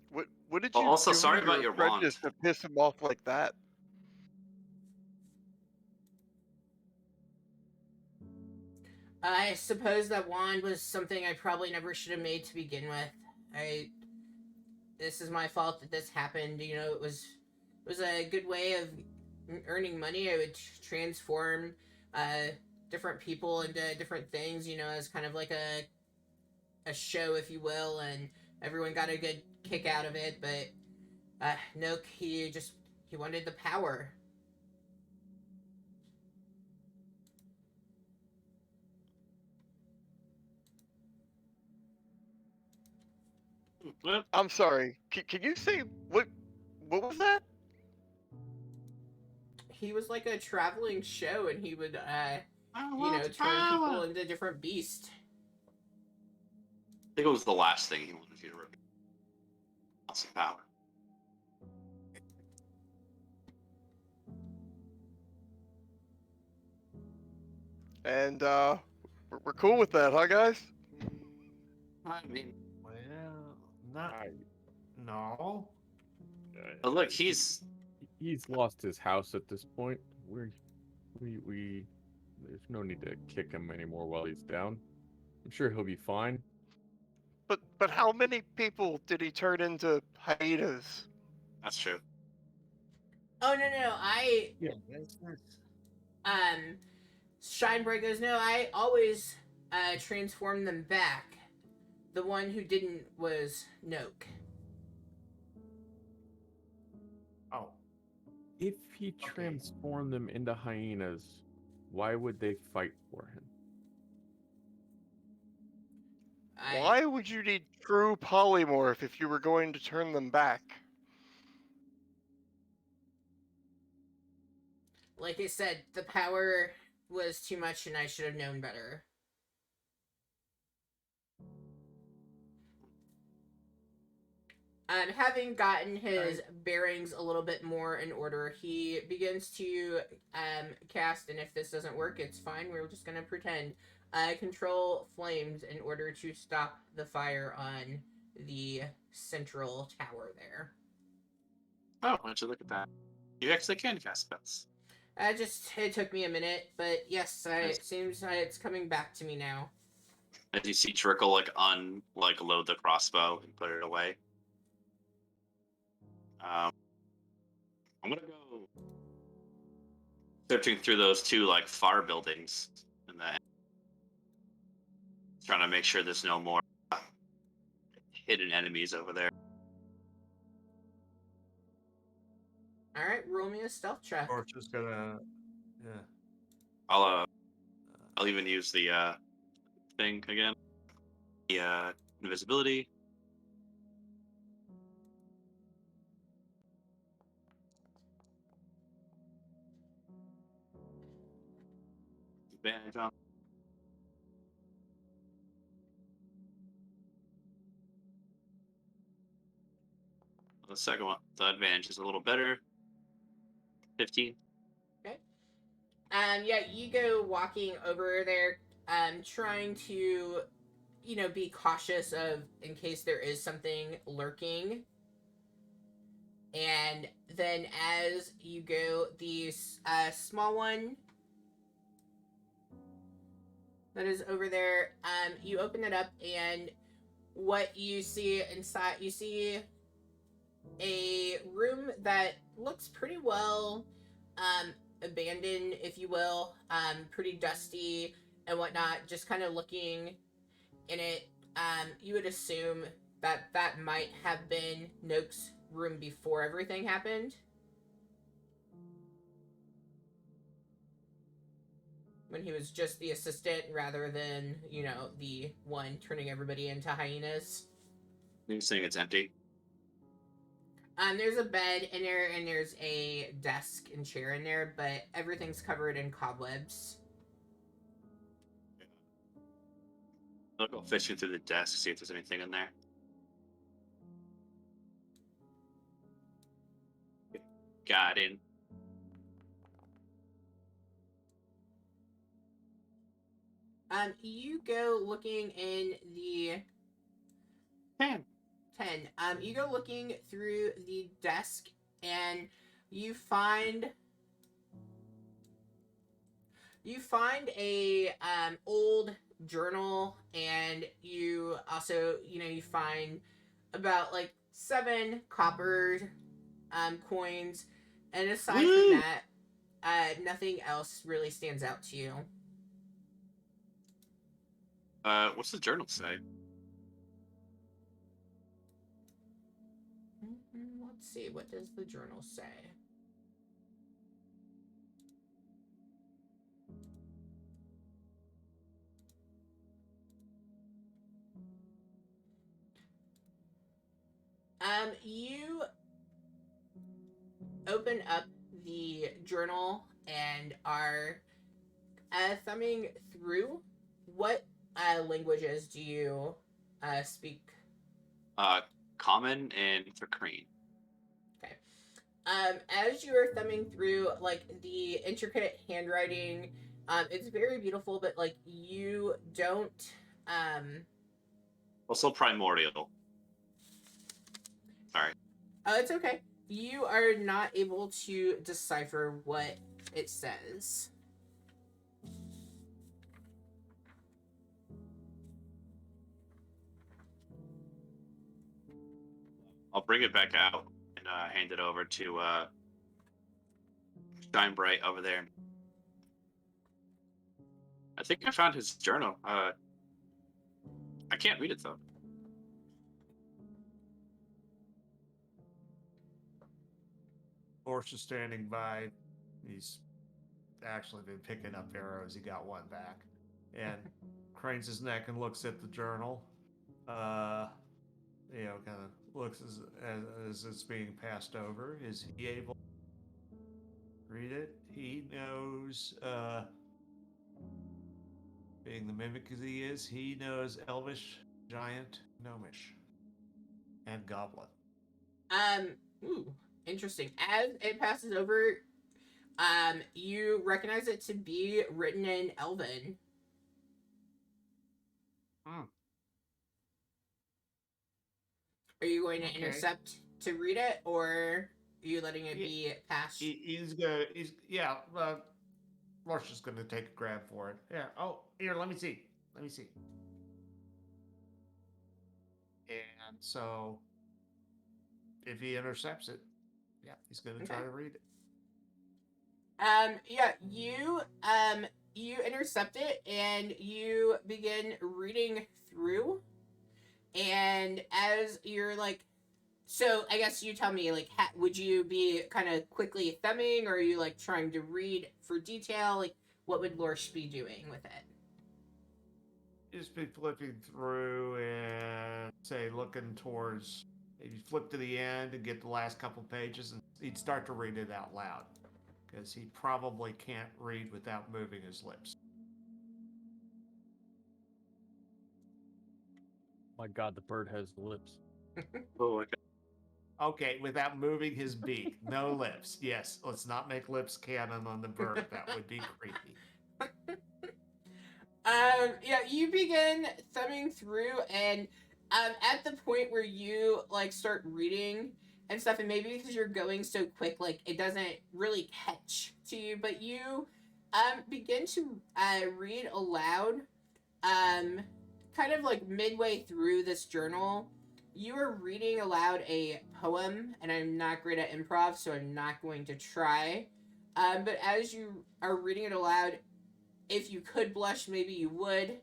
What did Well, you also, do sorry to about your wand. apprentice to piss him off like that? I suppose that wand was something I probably never should have made to begin with. This is my fault that this happened. It was a good way of earning money. I would transform different people into different things, as kind of like a show, if you will, and everyone got a good kick out of it. But no, he wanted the power. Well, I'm sorry. Can you say what was that? He was like a traveling show, and he would turn power. people into different beasts. I think it was the last thing he wanted you to remember. Lots of power. And we're cool with that, huh, guys? I mean, Well, not no. but look, he's lost his house at this point. We there's no need to kick him anymore while he's down. I'm sure he'll be fine. But how many people did he turn into hyenas? that's true. Oh no, I Yeah, that's um Shinebright goes, no, I always transform them back. The one who didn't was Noke. oh. If he Okay. transformed them into hyenas, why would they fight for him? Why would you need true polymorph if you were going to turn them back? Like I said, the power was too much and I should have known better. Having gotten his bearings a little bit more in order, he begins to cast, and if this doesn't work, it's fine. We're just going to pretend. Control flames in order to stop the fire on the central tower there. Oh, why don't you look at that? You actually can cast spells. It took me a minute, but yes, Nice. it seems it's coming back to me now. As you see Trickle load the crossbow and put it away. I'm gonna go searching through those two far buildings and then trying to make sure there's no more hidden enemies over there. All right, roll me a stealth check. Torch is gonna. Yeah. I'll even use the thing again. The invisibility. Advantage on. The second one, the advantage is a little better. 15. Okay. Yeah, you go walking over there, trying to, be cautious of in case there is something lurking. And then as you go, the small one that is over there, you open it up, and what you see inside, you see a room that looks pretty well abandoned, if you will, pretty dusty and whatnot. Just kind of looking in it, you would assume that might have been Noak's room before everything happened. When he was just the assistant rather than, the one turning everybody into hyenas. You're saying it's empty? There's a bed in there and there's a desk and chair in there, but everything's covered in cobwebs. I'll go fishing through the desk, see if there's anything in there. Got in. You go looking in the 10. 10. You go looking through the desk and you find a old journal, and you also you find about 7 copper coins, and aside from that, nothing else really stands out to you. What's the journal say? Let's see, what does the journal say? You open up the journal and are thumbing through. What languages do you speak? Common and Thrakreen. Okay. As you are thumbing through, the intricate handwriting, it's very beautiful, but you don't. Also primordial. Sorry. It's okay. You are not able to decipher what it says. I'll bring it back out and hand it over to Shine Bright over there. I think I found his journal. I can't read it though. Lorsch is standing by. He's actually been picking up arrows. He got one back. And cranes his neck and looks at the journal. Kind of looks as it's being passed over. Is he able to read it? He knows, being the mimic as he knows Elvish, Giant, Gnomish, and Goblin. Ooh, interesting. As it passes over, you recognize it to be written in Elven. Are you going to intercept to read it, or are you letting it be passed? Lorsch is gonna take a grab for it. Yeah. Oh, here, let me see. And so, if he intercepts it, yeah, he's gonna try to read it. Yeah, you intercept it and you begin reading through. And as you're like, so I guess you tell me, like, would you be kind of quickly thumbing, or are you like trying to read for detail? Like, what would Lorsch be doing with it? Just be flipping through and say looking towards, maybe flip to the end and get the last couple pages, and he'd start to read it out loud because he probably can't read without moving his lips. My God, the bird has lips. Oh my God. Okay, without moving his beak, no lips. Yes, let's not make lips canon on the bird. That would be creepy. Yeah, you begin thumbing through, and at the point where you like start reading and stuff, and maybe because you're going so quick, like it doesn't really catch to you, but you begin to read aloud, kind of like midway through this journal. You are reading aloud a poem, and I'm not great at improv, so I'm not going to try. But as you are reading it aloud, if you could blush, maybe you would.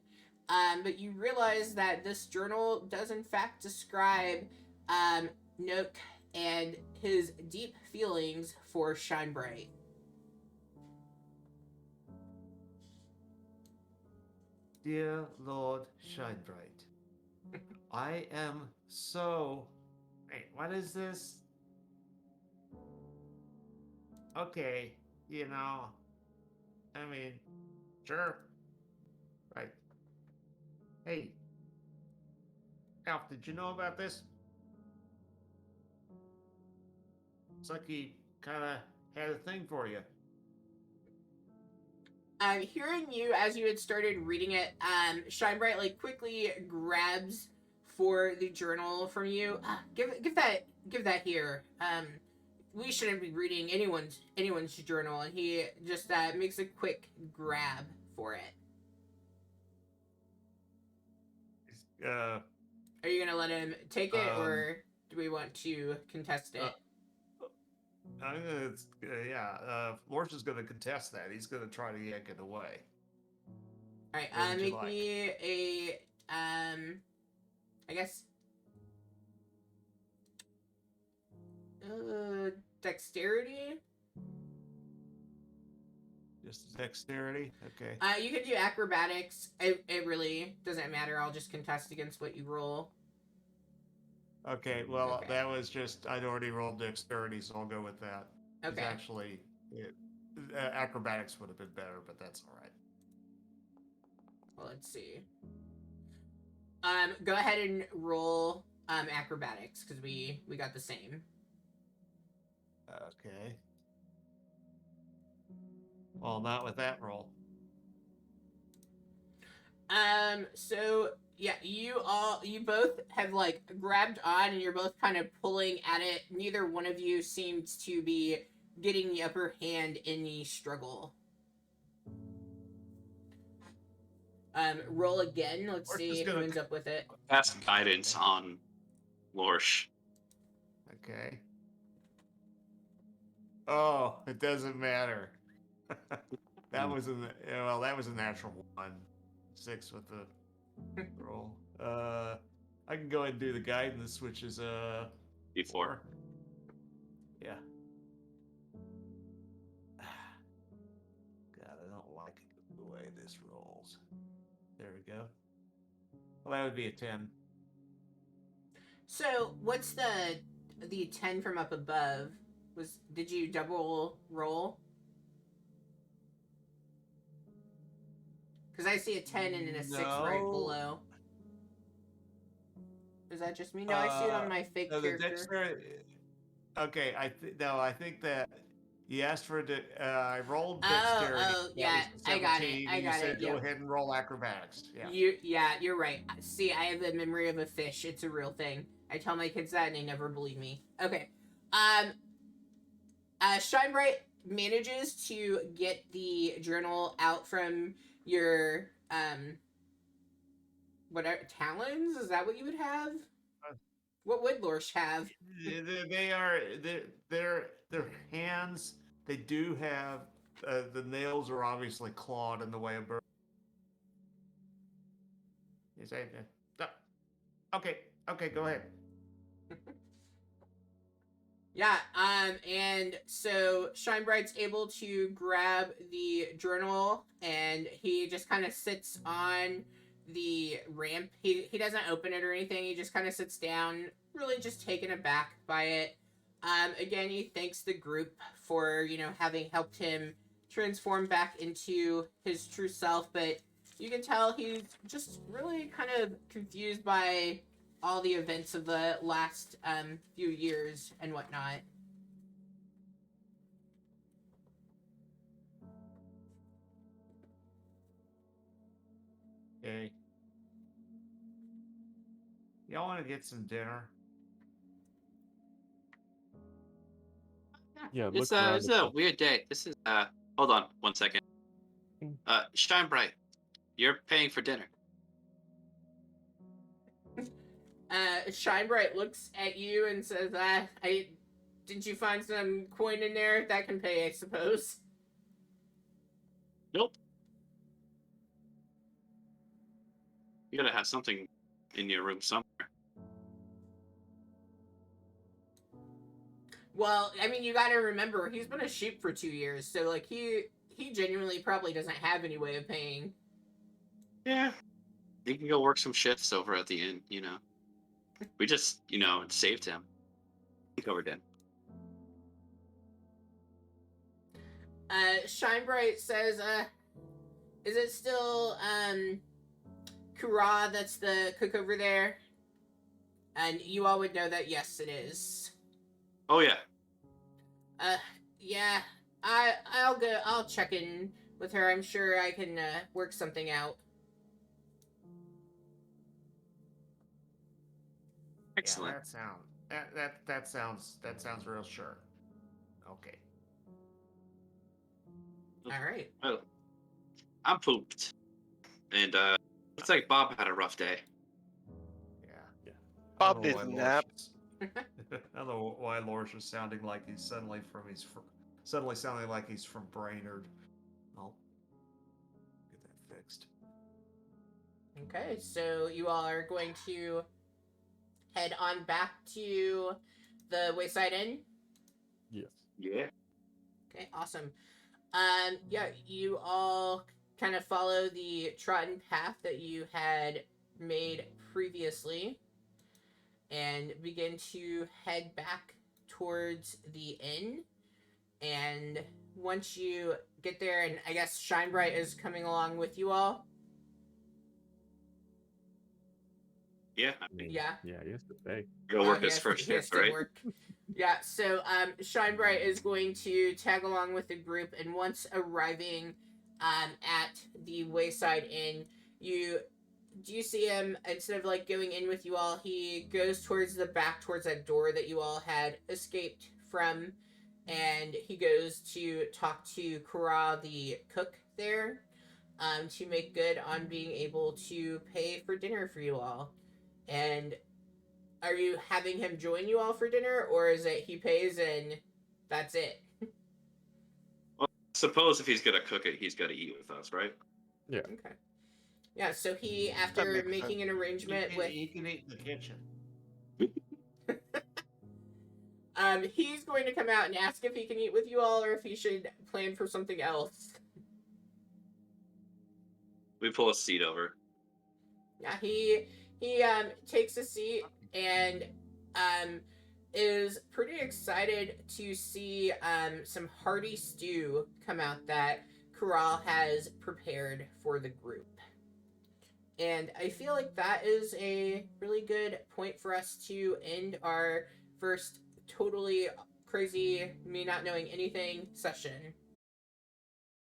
But you realize that this journal does in fact describe Nook and his deep feelings for Shine Bright. Dear Lord Shinebright, I am so... Wait, what is this? Okay, I mean, sure. Right. Hey, Alf, did you know about this? It's like he kind of had a thing for you. Hearing you as you had started reading it, Shine Bright like quickly grabs for the journal from you. Give that here. We shouldn't be reading anyone's journal, and he just makes a quick grab for it. Are you gonna let him take it, or do we want to contest it? Lorsch is going to contest that. He's going to try to yank it away. All right, make me a I guess dexterity. Just dexterity? Okay. You can do acrobatics. It really doesn't matter. I'll just contest against what you roll. Okay, well, that was just, I'd already rolled dexterity, so I'll go with that. Okay. Actually, acrobatics would have been better, but that's all right. Well, let's see. Go ahead and roll acrobatics, because we got the same. Okay. Well, not with that roll. So yeah, you both have like grabbed on, and you're both kind of pulling at it. Neither one of you seems to be getting the upper hand in the struggle. Roll again. Let's see who ends up with it. Pass guidance on Lorsch. Okay. Oh, it doesn't matter. That Hmm. was that was a natural 1. 6 with the roll. I can go ahead and do the guidance, which is Before. 4. Yeah. God, I don't like the way this rolls. There we go. Well, that would be a 10. So what's the 10 from up above? Did you double roll? Because I see a 10 and then a 6 right No. below. Is that just me? No, I see it on my fake No, the character. dexterity. Okay, I think that you asked for I rolled dexterity. Oh, That yeah, was the I got it. 17. I And you got it. said go Yep. ahead and roll acrobatics. Yeah. You're right. See, I have the memory of a fish. It's a real thing. I tell my kids that and they never believe me. Okay. Shine Bright manages to get the journal out from your whatever talons. Is that what you would have? What would Lorsh have? They are their hands. They do have the nails are obviously clawed in the way of bird. You say, okay, okay, go ahead. Yeah, and so Shine Bright's able to grab the journal and he just kind of sits on the ramp. He doesn't open it or anything. He just kind of sits down, really just taken aback by it. Again, he thanks the group for, having helped him transform back into his true self, but you can tell he's just really kind of confused by all the events of the last few years and whatnot. Okay. Y'all want to get some dinner? Yeah, It's look around it's at a the. weird day. This is hold on 1 second. Shine Bright, you're paying for dinner. Shine Bright looks at you and says, I didn't you find some coin in there that can pay, I suppose? Nope. You gotta have something in your room somewhere. Well, I mean, you gotta remember, he's been a sheep for 2 years, so, like, he genuinely probably doesn't have any way of paying. Yeah. You can go work some shifts over at the inn, We just, saved him. He covered in. Shine Bright says, is it still, Kura that's the cook over there? And you all would know that, yes, it is. Oh yeah. Yeah, I'll check in with her. I'm sure I can work something out. Excellent. Yeah, that sounds real sure. Okay. All right. Well, I'm pooped. And looks like Bob had a rough day. Yeah. Yeah. I Bob don't know needs why a Lorsh nap. is- I don't know why Lorsh is sounding like he's suddenly sounding like he's from Brainerd. I'll get that fixed. Okay, so you all are going to head on back to the Wayside Inn. Yes. Yeah. Okay, awesome. Yeah, you all kind of follow the trodden path that you had made previously and begin to head back towards the inn. And once you get there, and I guess Shine Bright is coming along with you all. Yeah. Yeah. Yeah, he has to pay. Go work he his has first he has shift, to right? work. Yeah, so Shine Bright is going to tag along with the group, and once arriving at the Wayside Inn, you see him, instead of like going in with you all, he goes towards the back, towards that door that you all had escaped from, and he goes to talk to Kura, the cook there, to make good on being able to pay for dinner for you all. And are you having him join you all for dinner, or is it he pays and that's it? suppose if he's gonna cook it, he's gotta eat with us, right? Yeah. Okay. Yeah, so he, That after makes making an arrangement with, You can eat in the kitchen. he's going to come out and ask if he can eat with you all, or if he should plan for something else. We pull a seat over. Yeah, he takes a seat and is pretty excited to see some hearty stew come out that Corral has prepared for the group. And I feel like that is a really good point for us to end our first totally crazy, me not knowing anything session.